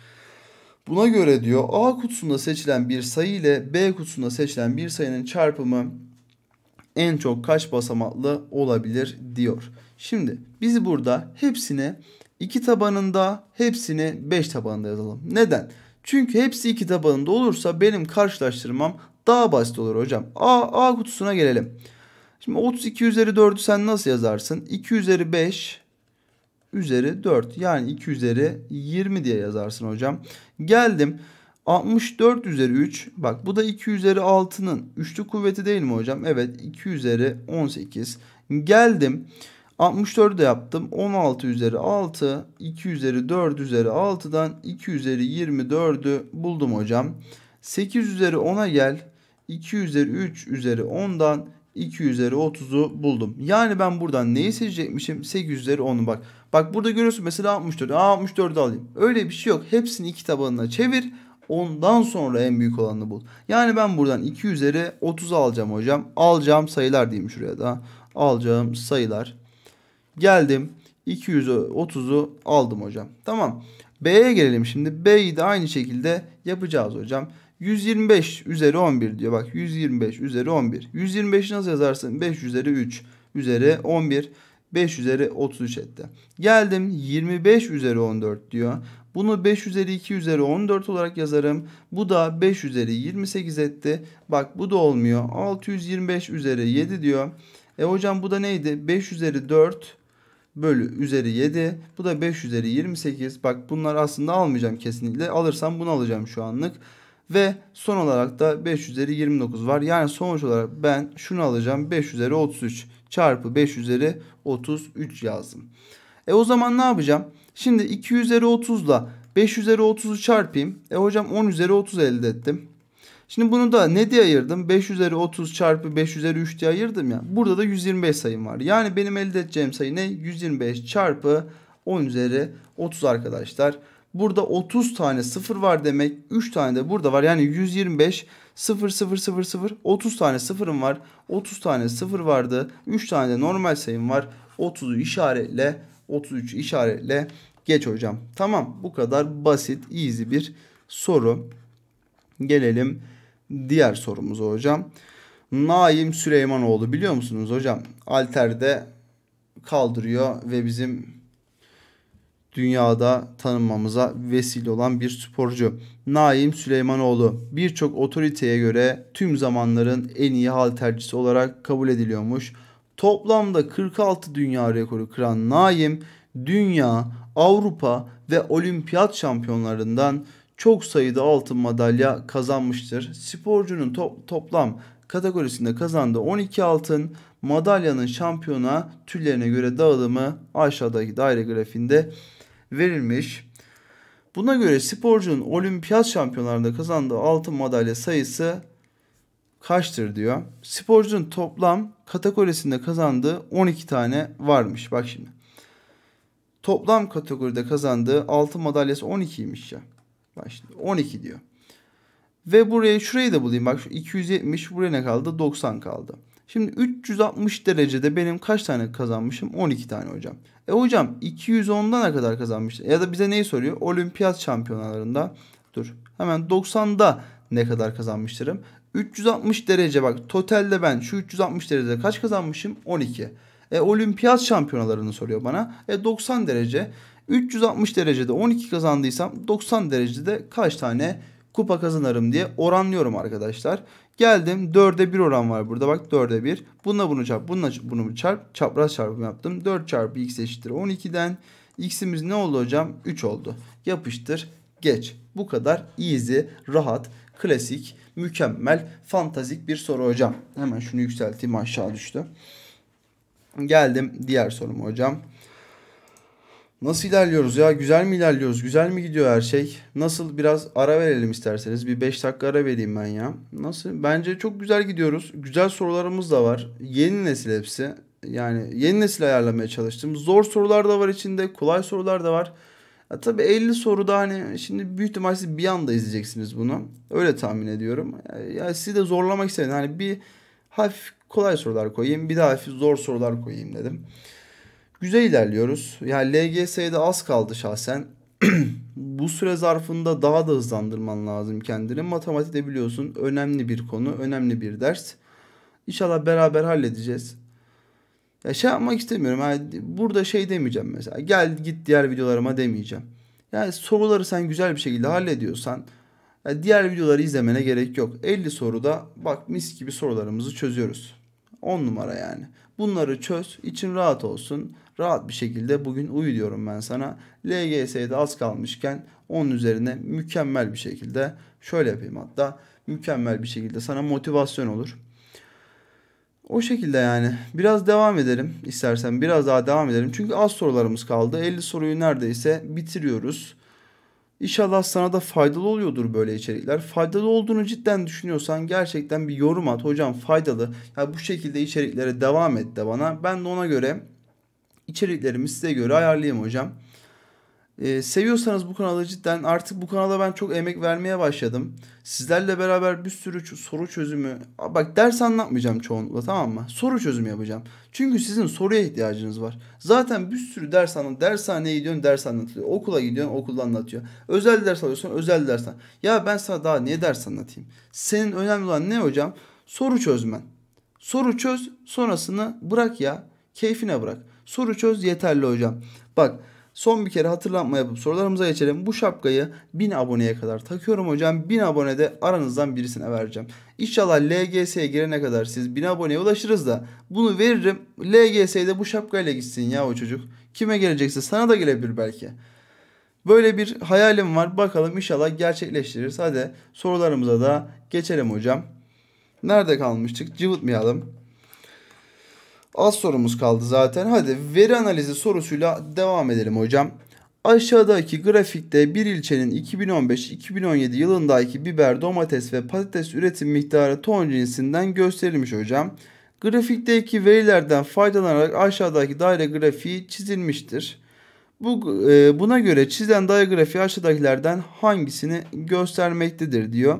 Buna göre diyor A kutusunda seçilen bir sayı ile B kutusunda seçilen bir sayının çarpımı en çok kaç basamaklı olabilir diyor. Şimdi biz burada hepsini 2 tabanında, hepsini 5 tabanında yazalım. Neden? Çünkü hepsi 2 tabanında olursa benim karşılaştırmam daha basit olur hocam. A kutusuna gelelim. Şimdi 32 üzeri 4'ü sen nasıl yazarsın? 2 üzeri 5 üzeri 4. Yani 2 üzeri 20 diye yazarsın hocam. Geldim 64 üzeri 3. Bak bu da 2 üzeri 6'nın üçlü kuvveti değil mi hocam? Evet, 2 üzeri 18. Geldim 64'ü de yaptım. 16 üzeri 6. 2 üzeri 4 üzeri 6'dan 2 üzeri 24'ü buldum hocam. 8 üzeri 10'a gel. 2 üzeri 3 üzeri 10'dan 2 üzeri 30'u buldum. Yani ben buradan neyi seçecekmişim? 8 üzeri 10'u bak. Bak burada görüyorsun mesela 64. 64'ü alayım. Öyle bir şey yok. Hepsini 2 tabanına çevir. Ondan sonra en büyük olanını bul. Yani ben buradan 2 üzeri 30'u alacağım hocam. Alacağım sayılar diyeyim şuraya da. Alacağım sayılar. Geldim 230'u aldım hocam. Tamam. B'ye gelelim şimdi. B'yi de aynı şekilde yapacağız hocam. 125 üzeri 11 diyor. Bak 125 üzeri 11. 125'i nasıl yazarsın? 5 üzeri 3 üzeri 11. 5 üzeri 33 etti. Geldim 25 üzeri 14 diyor. Bunu 5 üzeri 2 üzeri 14 olarak yazarım. Bu da 5 üzeri 28 etti. Bak bu da olmuyor. 625 üzeri 7 diyor. Hocam bu da neydi? 5 üzeri 4 bölü üzeri 7. Bu da 5 üzeri 28. Bak bunlar aslında almayacağım kesinlikle. Alırsam bunu alacağım şu anlık. Ve son olarak da 5 üzeri 29 var. Yani sonuç olarak ben şunu alacağım. 5 üzeri 33 çarpı 5 üzeri 33 yazdım. O zaman ne yapacağım? Şimdi 2 üzeri 30 ile 5 üzeri 30'u çarpayım. Hocam 10 üzeri 30 elde ettim. Şimdi bunu da ne diye ayırdım? 5 üzeri 30 çarpı 5 üzeri 3 diye ayırdım ya. Burada da 125 sayım var. Yani benim elde edeceğim sayı ne? 125 çarpı 10 üzeri 30 arkadaşlar. Burada 30 tane sıfır var demek. 3 tane de burada var. Yani 125 0 0 0 0 30 tane sıfırım var. 30 tane sıfır vardı. 3 tane de normal sayım var. 30'u işaretle, 33'ü işaretle geç hocam. Tamam, bu kadar basit, easy bir soru. Gelelim diğer sorumuza hocam. Naim Süleymanoğlu biliyor musunuz hocam? Halterde kaldırıyor ve bizim dünyada tanınmamıza vesile olan bir sporcu. Naim Süleymanoğlu birçok otoriteye göre tüm zamanların en iyi haltercisi olarak kabul ediliyormuş. Toplamda 46 dünya rekoru kıran Naim, dünya, Avrupa ve olimpiyat şampiyonlarından çok sayıda altın madalya kazanmıştır. Sporcunun toplam kategorisinde kazandığı 12 altın madalyanın şampiyona türlerine göre dağılımı aşağıdaki daire grafiğinde verilmiş. Buna göre sporcunun olimpiyat şampiyonlarında kazandığı altın madalya sayısı kaçtır diyor. Sporcunun toplam kategorisinde kazandığı 12 tane varmış. Bak şimdi. Toplam kategoride kazandığı altın madalyası 12'ymiş ya. Bak şimdi 12 diyor. Ve şurayı da bulayım. Bak şu 270, buraya ne kaldı? 90 kaldı. Şimdi 360 derecede benim kaç tane kazanmışım? 12 tane hocam. Hocam 210'da ne kadar kazanmıştım? Ya da bize neyi soruyor? Olimpiyat şampiyonalarında. Dur. Hemen 90'da ne kadar kazanmıştırım? 360 derece bak. Totalde ben şu 360 derecede kaç kazanmışım? 12. Olimpiyat şampiyonalarını soruyor bana. 90 derece. 360 derecede 12 kazandıysam 90 derecede kaç tane kupa kazanırım diye oranlıyorum arkadaşlar. Geldim 4'e 1 oran var burada, bak 4'e 1. Bununla bunu çarp, bununla bunu çarp. Çapraz çarpım yaptım. 4 çarpı x eşittir 12'den. X'imiz ne oldu hocam? 3 oldu. Yapıştır geç. Bu kadar easy, rahat, klasik, mükemmel, fantastik bir soru hocam. Hemen şunu yükselteyim, aşağı düştü. Geldim diğer soruma hocam. Nasıl ilerliyoruz ya? Güzel mi ilerliyoruz? Güzel mi gidiyor her şey? Nasıl, biraz ara verelim isterseniz. Bir 5 dakika ara vereyim ben ya. Nasıl? Bence çok güzel gidiyoruz. Güzel sorularımız da var. Yeni nesil hepsi. Yani yeni nesil ayarlamaya çalıştım. Zor sorular da var içinde. Kolay sorular da var. Tabii 50 soruda hani şimdi büyük ihtimalle siz bir anda izleyeceksiniz bunu. Öyle tahmin ediyorum. Yani sizi de zorlamak istedim. Hani bir hafif kolay sorular koyayım. Bir daha hafif zor sorular koyayım dedim. Güzel ilerliyoruz. Yani LGS'de az kaldı şahsen. Bu süre zarfında daha da hızlandırman lazım kendini. Matematikte biliyorsun önemli bir konu, önemli bir ders. İnşallah beraber halledeceğiz. Ya şey yapmak istemiyorum. Yani burada şey demeyeceğim mesela. Gel git diğer videolarıma demeyeceğim. Yani soruları sen güzel bir şekilde hallediyorsan diğer videoları izlemene gerek yok. 50 soruda bak mis gibi sorularımızı çözüyoruz. 10 numara yani. Bunları çöz, için rahat olsun. Rahat bir şekilde bugün uyu diyorum ben sana. LGS'de az kalmışken 10 üzerine mükemmel bir şekilde şöyle yapayım hatta. Mükemmel bir şekilde sana motivasyon olur. O şekilde yani. Biraz devam edelim. İstersen biraz daha devam edelim. Çünkü az sorularımız kaldı. 50 soruyu neredeyse bitiriyoruz. İnşallah sana da faydalı oluyordur böyle içerikler. Faydalı olduğunu cidden düşünüyorsan gerçekten bir yorum at. Hocam faydalı. Ya bu şekilde içeriklere devam et de bana. Ben de ona göre içeriklerimi size göre ayarlayayım hocam. Seviyorsanız bu kanalı, cidden artık bu kanala ben çok emek vermeye başladım. Sizlerle beraber bir sürü soru çözümü. Bak ders anlatmayacağım çoğunlukla, tamam mı? Soru çözümü yapacağım. Çünkü sizin soruya ihtiyacınız var. Zaten bir sürü ders dershaneye gidiyorsun, ders anlatılıyor. Okula gidiyorsun, okulda anlatıyor. Özel ders alıyorsun, özel ders anlatıyor. Ya ben sana daha niye ders anlatayım? Senin önemli olan ne hocam? Soru çözmen. Soru çöz, sonrasını bırak ya. Keyfine bırak. Soru çöz yeterli hocam. Bak, son bir kere hatırlatma yapıp sorularımıza geçelim. Bu şapkayı 1000 aboneye kadar takıyorum hocam. 1000 abonede aranızdan birisine vereceğim. İnşallah LGS'ye girene kadar siz 1000 aboneye ulaşırız da bunu veririm. LGS'de bu şapkayla gitsin ya o çocuk. Kime gelecekse sana da gelebilir belki. Böyle bir hayalim var. Bakalım inşallah gerçekleştiririz. Hadi sorularımıza da geçelim hocam. Nerede kalmıştık? Cıvıtmayalım. Az sorumuz kaldı zaten. Hadi veri analizi sorusuyla devam edelim hocam. Aşağıdaki grafikte bir ilçenin 2015-2017 yılındaki biber, domates ve patates üretim miktarı ton cinsinden gösterilmiş hocam. Grafikteki verilerden faydalanarak aşağıdaki daire grafiği çizilmiştir. Buna göre çizilen daire grafiği aşağıdakilerden hangisini göstermektedir diyor.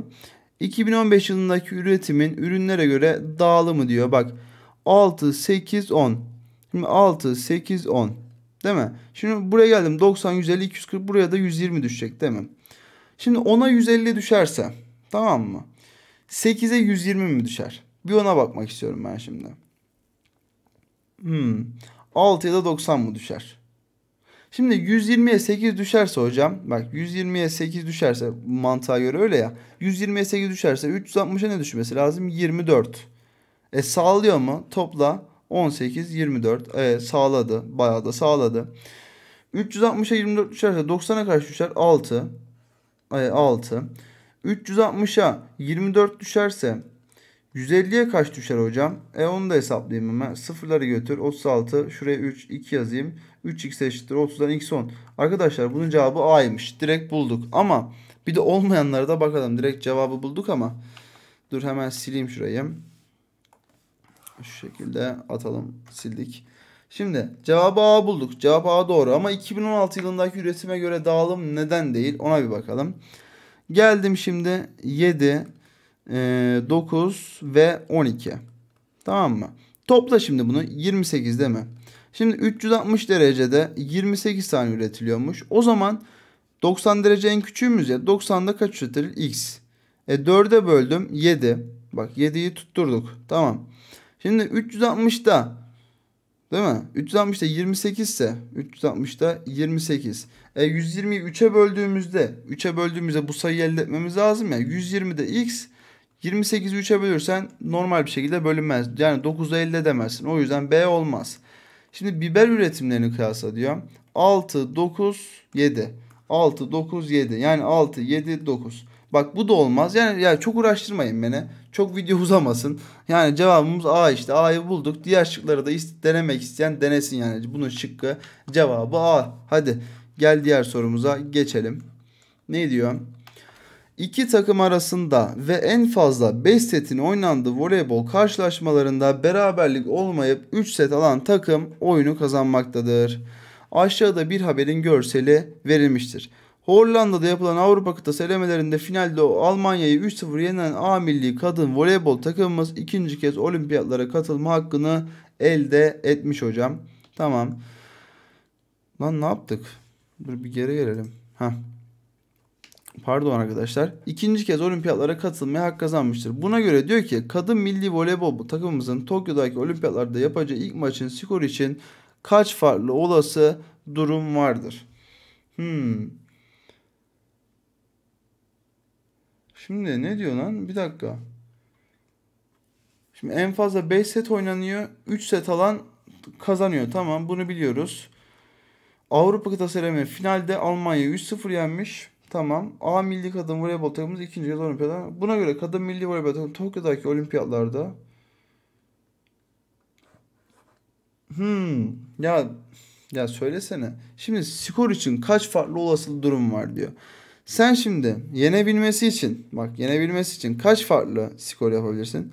2015 yılındaki üretimin ürünlere göre dağılımı diyor. Bak 6, 8, 10. Şimdi 6, 8, 10. Değil mi? Şimdi buraya geldim 90, 150, 240, buraya da 120 düşecek değil mi? Şimdi 10'a 150 düşerse tamam mı? 8'e 120 mi düşer? Bir ona bakmak istiyorum ben şimdi. 6 ya da 90 mı düşer? Şimdi 120'ye 8 düşerse hocam, bak 120'ye 8 düşerse mantığa göre öyle ya. 120'ye 8 düşerse 360'a ne düşmesi lazım? 24. Sağlıyor mu? Topla 18, 24. Sağladı. Bayağı da sağladı. 360'a 24 düşerse 90'a kaç düşer? 6. 6. 360'a 24 düşerse 150'ye kaç düşer hocam? Onu da hesaplayayım hemen. Sıfırları götür. 36. Şuraya 3, 2 yazayım. 3x eşittir 30'dan x 10. Arkadaşlar bunun cevabı A'ymış. Direkt bulduk. Ama bir de olmayanlara da bakalım. Direkt cevabı bulduk ama. Dur hemen sileyim şurayı. Şu şekilde atalım. Sildik. Şimdi cevabı A bulduk. Cevap A doğru. Ama 2016 yılındaki üretime göre dağılım neden değil? Ona bir bakalım. Geldim şimdi 7, 9 ve 12. Tamam mı? Topla şimdi bunu 28 değil mi? Şimdi 360 derecede 28 tane üretiliyormuş. O zaman 90 derece en küçüğümüz ya. 90'da kaç üretilir? X. 4'e böldüm 7. Bak 7'yi tutturduk. Tamam. Şimdi 360'da değil mi? 360'da 28 ise 360'da 28. 120'yi 3'e böldüğümüzde bu sayıyı elde etmemiz lazım ya. 120'de x, 28'i 3'e bölürsen normal bir şekilde bölünmez. Yani 9'u elde edemezsin. O yüzden B olmaz. Şimdi biber üretimlerini kıyasla diyor. 6, 9, 7. 6, 9, 7. Yani 6, 7, 9. Bak bu da olmaz. Yani çok uğraştırmayın beni. Çok video uzamasın. Yani cevabımız A işte. A'yı bulduk. Diğer şıkları da denemek isteyen denesin yani. Bunun şıkkı cevabı A. Hadi gel diğer sorumuza geçelim. Ne diyor? İki takım arasında ve en fazla 5 setin oynandığı voleybol karşılaşmalarında beraberlik olmayıp 3 set alan takım oyunu kazanmaktadır. Aşağıda bir haberin görseli verilmiştir. Hollanda'da yapılan Avrupa kıtası elemelerinde finalde Almanya'yı 3-0 yenen A milli kadın voleybol takımımız ikinci kez olimpiyatlara katılma hakkını elde etmiş hocam. Tamam. Lan ne yaptık? Dur bir geri gelelim. Pardon arkadaşlar. İkinci kez olimpiyatlara katılmaya hak kazanmıştır. Buna göre diyor ki kadın milli voleybol takımımızın Tokyo'daki olimpiyatlarda yapacağı ilk maçın skoru için kaç farklı olası durum vardır? Şimdi ne diyor lan? Bir dakika. Şimdi en fazla 5 set oynanıyor. 3 set alan kazanıyor. Tamam bunu biliyoruz. Avrupa kıtası eleme finalde Almanya 3-0 yenmiş. Tamam. A milli kadın voleybol takımımız ikinci kez olimpiyatlar. Buna göre kadın milli voleybol takımı Tokyo'daki olimpiyatlarda ya söylesene. Şimdi skor için kaç farklı olasılık durum var diyor. Sen şimdi yenebilmesi için kaç farklı skor yapabilirsin?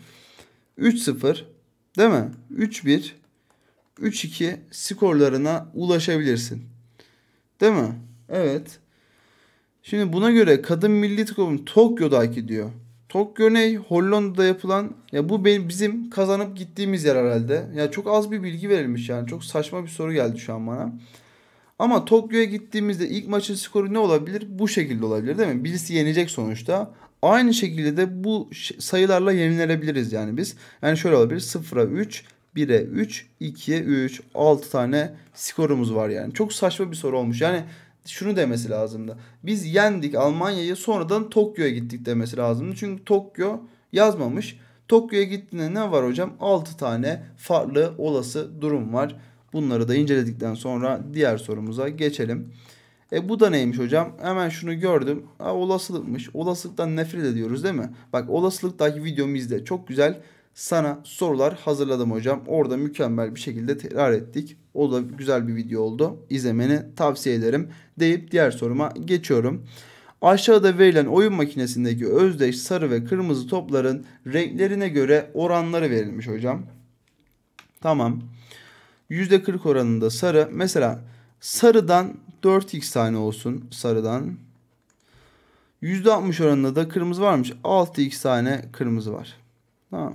3-0 değil mi? 3-1 3-2 skorlarına ulaşabilirsin. Değil mi? Evet. Şimdi buna göre kadın milli takımın Tokyo'daki diyor. Tokyo ne? Hollanda'da yapılan. Ya bu bizim kazanıp gittiğimiz yer herhalde. Ya çok az bir bilgi verilmiş yani. Çok saçma bir soru geldi şu an bana. Ama Tokyo'ya gittiğimizde ilk maçın skoru ne olabilir? Bu şekilde olabilir değil mi? Birisi yenecek sonuçta. Aynı şekilde de bu sayılarla yenilebiliriz yani biz. Yani şöyle olabilir. 0'a 3, 1'e 3, 2'ye 3. 6 tane skorumuz var yani. Çok saçma bir soru olmuş. Yani şunu demesi lazımdı. Biz yendik Almanya'yı sonradan Tokyo'ya gittik demesi lazımdı. Çünkü Tokyo yazmamış. Tokyo'ya gittiğinde ne var hocam? 6 tane farklı olası durum var. Bunları da inceledikten sonra diğer sorumuza geçelim. Bu da neymiş hocam? Hemen şunu gördüm. Olasılıkmış. Olasılıktan nefret ediyoruz değil mi? Bak olasılıktaki videomu izle. Çok güzel sana sorular hazırladım hocam. Orada mükemmel bir şekilde tekrar ettik. O da güzel bir video oldu. İzlemeni tavsiye ederim deyip diğer soruma geçiyorum. Aşağıda verilen oyun makinesindeki özdeş sarı ve kırmızı topların renklerine göre oranları verilmiş hocam. Tamam. %40 oranında sarı. Mesela sarıdan 4x tane olsun. Sarıdan. %60 oranında da kırmızı varmış. 6x tane kırmızı var. Tamam.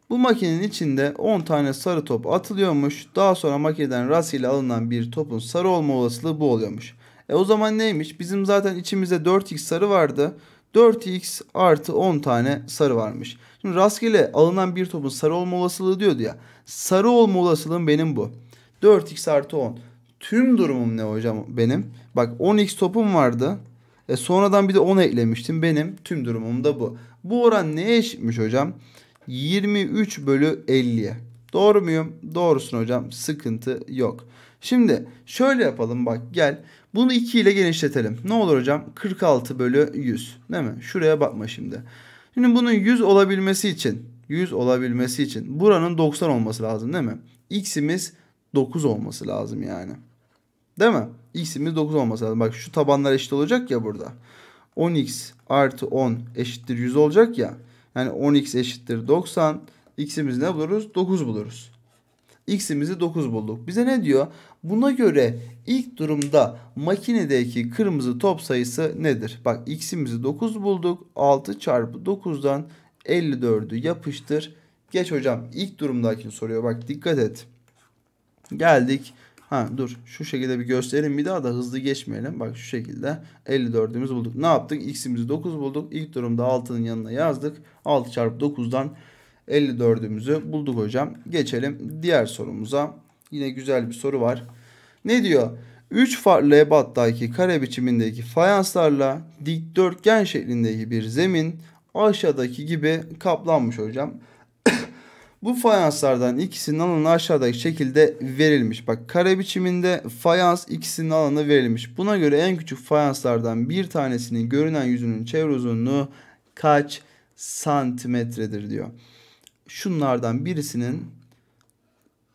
Bu makinenin içinde 10 tane sarı top atılıyormuş. Daha sonra makineden rastgele alınan bir topun sarı olma olasılığı bu oluyormuş. O zaman neymiş? Bizim zaten içimizde 4x sarı vardı. 4x artı 10 tane sarı varmış. Şimdi rastgele alınan bir topun sarı olma olasılığı diyordu ya. Sarı olma olasılığım benim bu. 4x artı 10. Tüm durumum ne hocam benim? Bak 10x topum vardı. Sonradan bir de 10 eklemiştim. Benim tüm durumum da bu. Bu oran neye eşitmiş hocam? 23 bölü 50'ye. Doğru muyum? Doğrusun hocam. Sıkıntı yok. Şimdi şöyle yapalım bak gel. Bunu 2 ile genişletelim. Ne olur hocam? 46 bölü 100. Değil mi? Şuraya bakma şimdi. Şimdi bunun 100 olabilmesi için buranın 90 olması lazım değil mi? X'imiz 9 olması lazım yani. Değil mi? X'imiz 9 olması lazım. Bak şu tabanlar eşit olacak ya burada. 10x artı 10 eşittir 100 olacak ya. Yani 10x eşittir 90. X'imizi ne buluruz? 9 buluruz. X'imizi 9 bulduk. Bize ne diyor? Buna göre ilk durumda makinedeki kırmızı top sayısı nedir? Bak x'imizi 9 bulduk. 6 çarpı 9'dan 54'ü yapıştır. Geç hocam. İlk durumdakini soruyor. Bak dikkat et. Geldik. Dur. Şu şekilde bir gösterelim. Bir daha da hızlı geçmeyelim. Bak şu şekilde 54'ümüzü bulduk. Ne yaptık? X'imizi 9 bulduk. İlk durumda 6'nın yanına yazdık. 6 çarpı 9'dan 54'ümüzü bulduk hocam. Geçelim diğer sorumuza. Yine güzel bir soru var. Ne diyor? 3 farklı ebattaki kare biçimindeki fayanslarla dikdörtgen şeklindeki bir zemin aşağıdaki gibi kaplanmış hocam. Bu fayanslardan ikisinin alanı aşağıdaki şekilde verilmiş. Bak kare biçiminde fayans ikisinin alanı verilmiş. Buna göre en küçük fayanslardan bir tanesinin görünen yüzünün çevre uzunluğu kaç santimetredir diyor. Şunlardan birisinin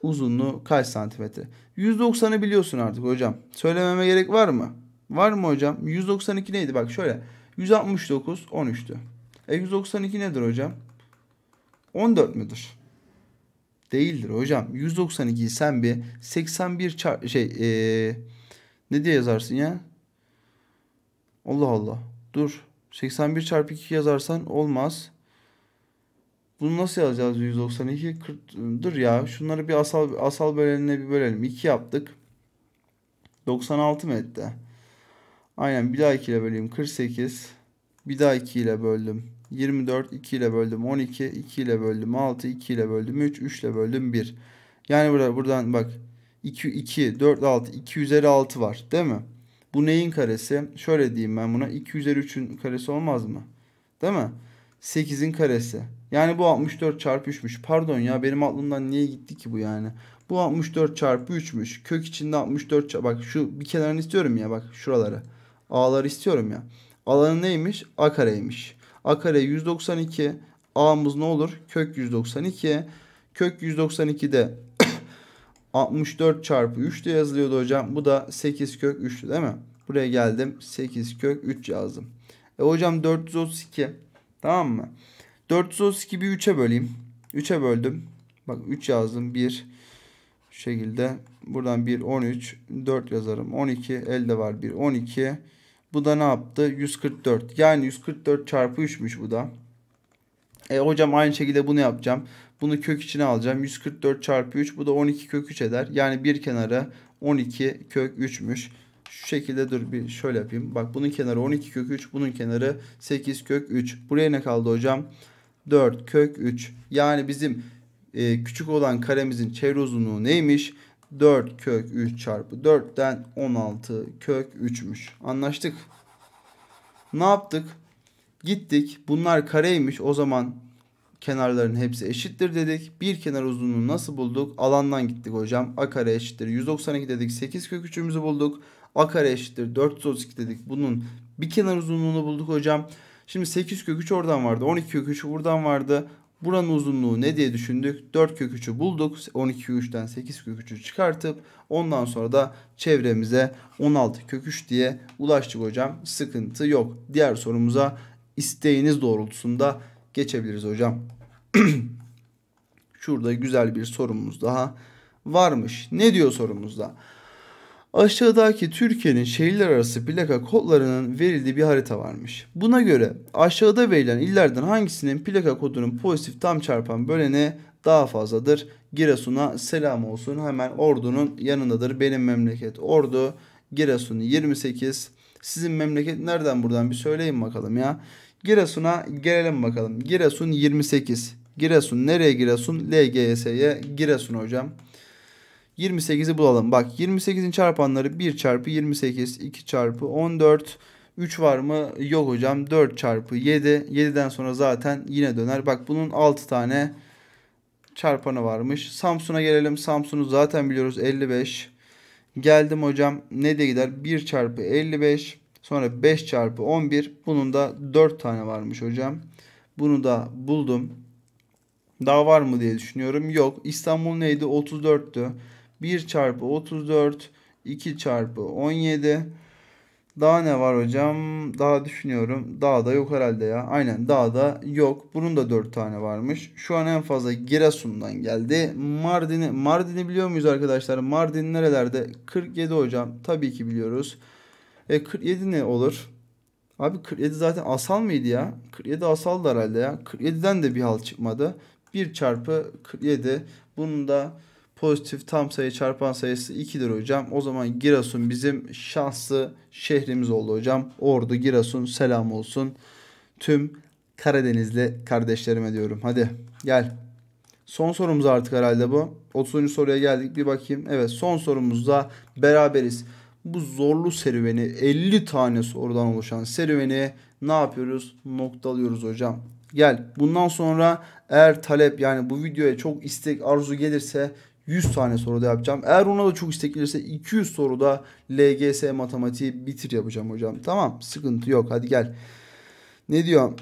uzunluğu kaç santimetre? 190'ı biliyorsun artık hocam. Söylememe gerek var mı? Var mı hocam? 192 neydi? Bak şöyle. 169 13'tü. 192 nedir hocam? 14 müdür? Değildir hocam. 192'yi sen bir 81 ne diye yazarsın ya? Allah Allah. Dur. 81 çarpı 2 yazarsan olmaz. Bunu nasıl yazacağız 192? Dur ya. Şunları bir asal bölenine bir bölelim. 2 yaptık. 96 mı etti? Aynen bir daha 2 ile böleyim. 48. Bir daha 2 ile böldüm. 24. 2 ile böldüm. 12. 2 ile böldüm. 6. 2 ile böldüm. 3. 3 ile böldüm. 1. Yani buradan bak. 2, 4, 6. 2 üzeri 6 var. Değil mi? Bu neyin karesi? Şöyle diyeyim ben buna. 2 üzeri 3'ün karesi olmaz mı? Değil mi? 8'in karesi. Yani bu 64 çarpı 3'müş. Pardon ya benim aklımdan niye gitti ki bu yani? Bu 64 çarpı 3'müş. Kök içinde 64 çarpı. Bak şu bir kenarını istiyorum ya bak şuraları. A'ları istiyorum ya. Alanı neymiş? A kareymiş. A kare 192. A'mız ne olur? Kök 192. Kök 192'de 64 çarpı 3 de yazılıyordu hocam. Bu da 8 kök 3'tü değil mi? Buraya geldim. 8 kök 3 yazdım. Hocam 432. Tamam mı? 432 bir 3'e böleyim. 3'e böldüm. Bak 3 yazdım. 1 şu şekilde. Buradan 1 13. 4 yazarım. 12 elde var 1 12. Bu da ne yaptı? 144. Yani 144 çarpı 3'müş bu da. Hocam aynı şekilde bunu yapacağım. Bunu kök içine alacağım. 144 çarpı 3. Bu da 12 kök 3 eder. Yani bir kenarı 12 kök 3'müş. Şu şekilde dur bir şöyle yapayım. Bak bunun kenarı 12 kök 3. Bunun kenarı 8 kök 3. Buraya ne kaldı hocam? 4 kök 3. Yani bizim küçük olan karemizin çevre uzunluğu neymiş? 4 kök 3 çarpı 4'ten 16 kök 3'müş. Anlaştık. Ne yaptık? Gittik. Bunlar kareymiş. O zaman kenarların hepsi eşittir dedik. Bir kenar uzunluğunu nasıl bulduk? Alandan gittik hocam. A kare eşittir 192 dedik. 8 kök 3'ümüzü bulduk. A kare eşittir 432 dedik. Bunun bir kenar uzunluğunu bulduk hocam. Şimdi 8 kök 3 oradan vardı. 12 kök 3 buradan vardı. Buranın uzunluğu ne diye düşündük? 4 kök 3'ü bulduk. 12 kök 3'ten 8 kök 3'ü çıkartıp ondan sonra da çevremize 16 kök 3 diye ulaştık hocam. Sıkıntı yok. Diğer sorumuza isteğiniz doğrultusunda geçebiliriz hocam. Şurada güzel bir sorumuz daha varmış. Ne diyor sorumuzda? Aşağıdaki Türkiye'nin şehirler arası plaka kodlarının verildiği bir harita varmış. Buna göre aşağıda verilen illerden hangisinin plaka kodunun pozitif tam çarpan böleni daha fazladır? Giresun'a selam olsun. Hemen Ordu'nun yanındadır. Benim memleket Ordu. Giresun 28. Sizin memleket nereden buradan bir söyleyin bakalım ya. Giresun'a gelelim bakalım. Giresun 28. Giresun nereye Giresun? LGS'ye Giresun hocam. 28'i bulalım. Bak 28'in çarpanları 1 çarpı 28, 2 çarpı 14, 3 var mı? Yok hocam. 4 çarpı 7. 7'den sonra zaten yine döner. Bak bunun 6 tane çarpanı varmış. Samsun'a gelelim. Samsun'u zaten biliyoruz 55. Geldim hocam. Ne de gider? 1 çarpı 55. Sonra 5 çarpı 11. Bunun da 4 tane varmış hocam. Bunu da buldum. Daha var mı diye düşünüyorum. Yok. İstanbul neydi? 34'tü. 1 çarpı 34. 2 çarpı 17. Daha ne var hocam? Daha düşünüyorum. Daha da yok herhalde ya. Aynen daha da yok. Bunun da 4 tane varmış. Şu an en fazla Giresun'dan geldi. Mardin'i biliyor muyuz arkadaşlar? Mardin nerelerde? 47 hocam. Tabii ki biliyoruz. 47 ne olur? Abi 47 zaten asal mıydı ya? 47 asaldı herhalde ya. 47'den de bir halt çıkmadı. 1 çarpı 47. Bunun da pozitif tam sayı çarpan sayısı 2'dir hocam. O zaman Giresun bizim şanslı şehrimiz oldu hocam. Ordu, Giresun selam olsun. Tüm Karadenizli kardeşlerime diyorum. Hadi gel. Son sorumuz artık herhalde bu. 30. soruya geldik. Bir bakayım. Evet son sorumuzda beraberiz. Bu zorlu serüveni 50 tane sorudan oluşan serüveni ne yapıyoruz? Noktalıyoruz hocam. Gel. Bundan sonra eğer talep yani bu videoya çok istek arzu gelirse 100 tane soruda yapacağım. Eğer ona da çok istek gelirse 200 soruda LGS matematiği bitir yapacağım hocam. Tamam sıkıntı yok hadi gel. Ne diyor?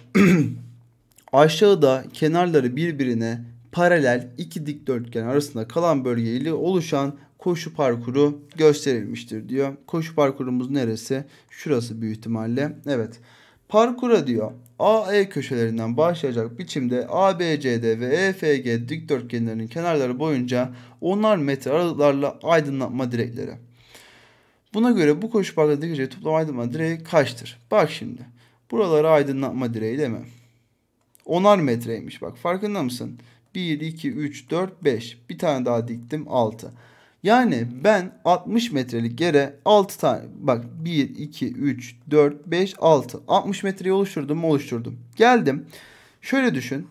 Aşağıda kenarları birbirine paralel iki dikdörtgen arasında kalan bölge ile oluşan koşu parkuru gösterilmiştir diyor. Koşu parkurumuz neresi? Şurası büyük ihtimalle. Evet. Parkura diyor AE köşelerinden başlayacak biçimde ABCD ve EFG dikdörtgenlerinin kenarları boyunca 10'ar metre aralıklarla aydınlatma direkleri. Buna göre bu koşu parkında dikeceği toplam aydınlatma direği kaçtır? Bak şimdi. Buraları aydınlatma direği değil mi? 10'ar metreymiş bak farkında mısın? 1, 2, 3, 4, 5. Bir tane daha diktim 6. Yani ben 60 metrelik yere 6 tane bak 1, 2, 3, 4, 5, 6. 60 metreyi oluşturdum mu oluşturdum. Geldim. Şöyle düşün.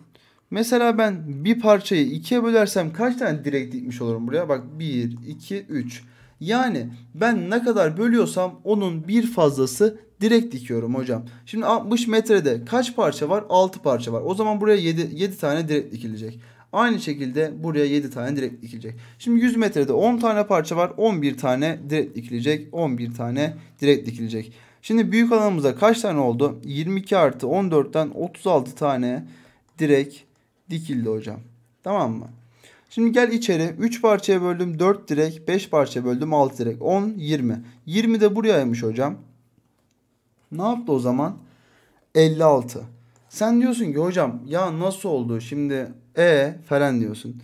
Mesela ben bir parçayı ikiye bölersem kaç tane direk dikmiş olurum buraya? Bak 1, 2, 3. Yani ben ne kadar bölüyorsam onun bir fazlası direkt dikiyorum hocam. Şimdi 60 metrede kaç parça var? 6 parça var. O zaman buraya 7 tane direkt dikilecek. Aynı şekilde buraya 7 tane direkt dikilecek. Şimdi 100 metrede 10 tane parça var. 11 tane direkt dikilecek. 11 tane direkt dikilecek. Şimdi büyük alanımızda kaç tane oldu? 22 artı 14'ten 36 tane direkt dikildi hocam. Tamam mı? Şimdi gel içeri. 3 parçaya böldüm 4 direk. 5 parçaya böldüm 6 direk. 10, 20. 20 de burayaymış hocam. Ne yaptı o zaman? 56. Sen diyorsun ki hocam ya nasıl oldu? Şimdi falan diyorsun.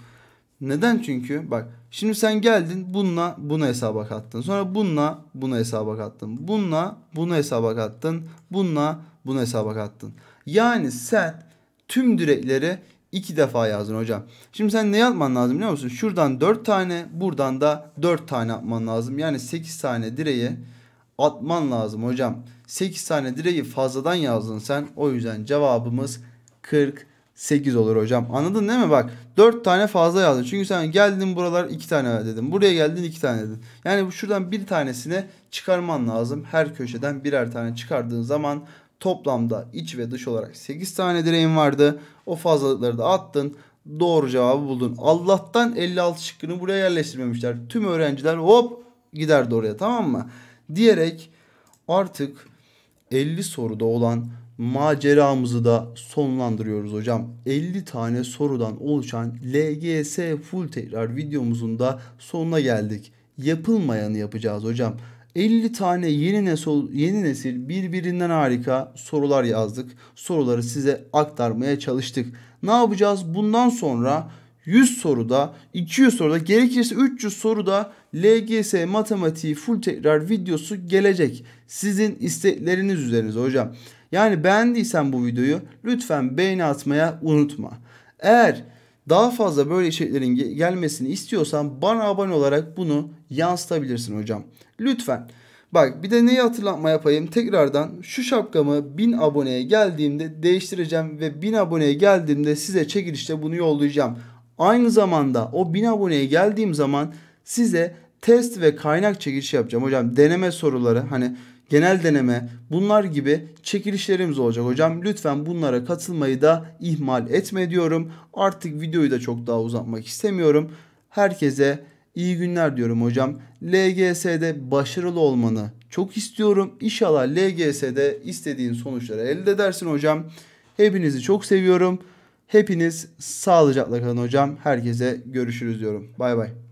Neden? Çünkü bak şimdi sen geldin bununla bunu hesaba kattın. Sonra bununla bunu hesaba kattın. Bununla bunu hesaba kattın. Bununla bunu hesaba kattın. Yani sen tüm direkleri 2 defa yazdın hocam. Şimdi sen ne yapman lazım biliyor musun? Şuradan 4 tane buradan da 4 tane atman lazım. Yani 8 tane direği atman lazım hocam. 8 tane direği fazladan yazdın sen. O yüzden cevabımız 48 olur hocam. Anladın değil mi? Bak 4 tane fazla yazdın. Çünkü sen geldin buralar 2 tane dedin. Buraya geldin 2 tane dedin. Yani şuradan bir tanesini çıkarman lazım. Her köşeden birer tane çıkardığın zaman toplamda iç ve dış olarak 8 tane direğin vardı. O fazlalıkları da attın. Doğru cevabı buldun. Allah'tan 56 şıkkını buraya yerleştirmemişler. Tüm öğrenciler hop giderdi oraya tamam mı? Diyerek artık 50 soruda olan maceramızı da sonlandırıyoruz hocam. 50 tane sorudan oluşan LGS full tekrar videomuzun da sonuna geldik. Yapılmayanı yapacağız hocam. 50 tane yeni nesil birbirinden harika sorular yazdık. Soruları size aktarmaya çalıştık. Ne yapacağız? Bundan sonra 100 soruda, 200 soruda, gerekirse 300 soruda LGS matematiği full tekrar videosu gelecek. Sizin istekleriniz üzerinize hocam. Yani beğendiysen bu videoyu lütfen beğeni atmaya unutma. Eğer daha fazla böyle içeriklerin gelmesini istiyorsan bana abone olarak bunu yansıtabilirsin hocam. Lütfen. Bak bir de neyi hatırlatma yapayım tekrardan, şu şapkamı 1000 aboneye geldiğimde değiştireceğim ve 1000 aboneye geldiğimde size çekilişte bunu yollayacağım. Aynı zamanda o 1000 aboneye geldiğim zaman size test ve kaynak çekilişi yapacağım hocam. Deneme soruları, hani genel deneme, bunlar gibi çekilişlerimiz olacak hocam. Lütfen bunlara katılmayı da ihmal etme diyorum. Artık videoyu da çok daha uzatmak istemiyorum. Herkese iyi günler diyorum hocam. LGS'de başarılı olmanı çok istiyorum. İnşallah LGS'de istediğin sonuçları elde edersin hocam. Hepinizi çok seviyorum. Hepiniz sağlıcakla kalın hocam. Herkese görüşürüz diyorum. Bay bay.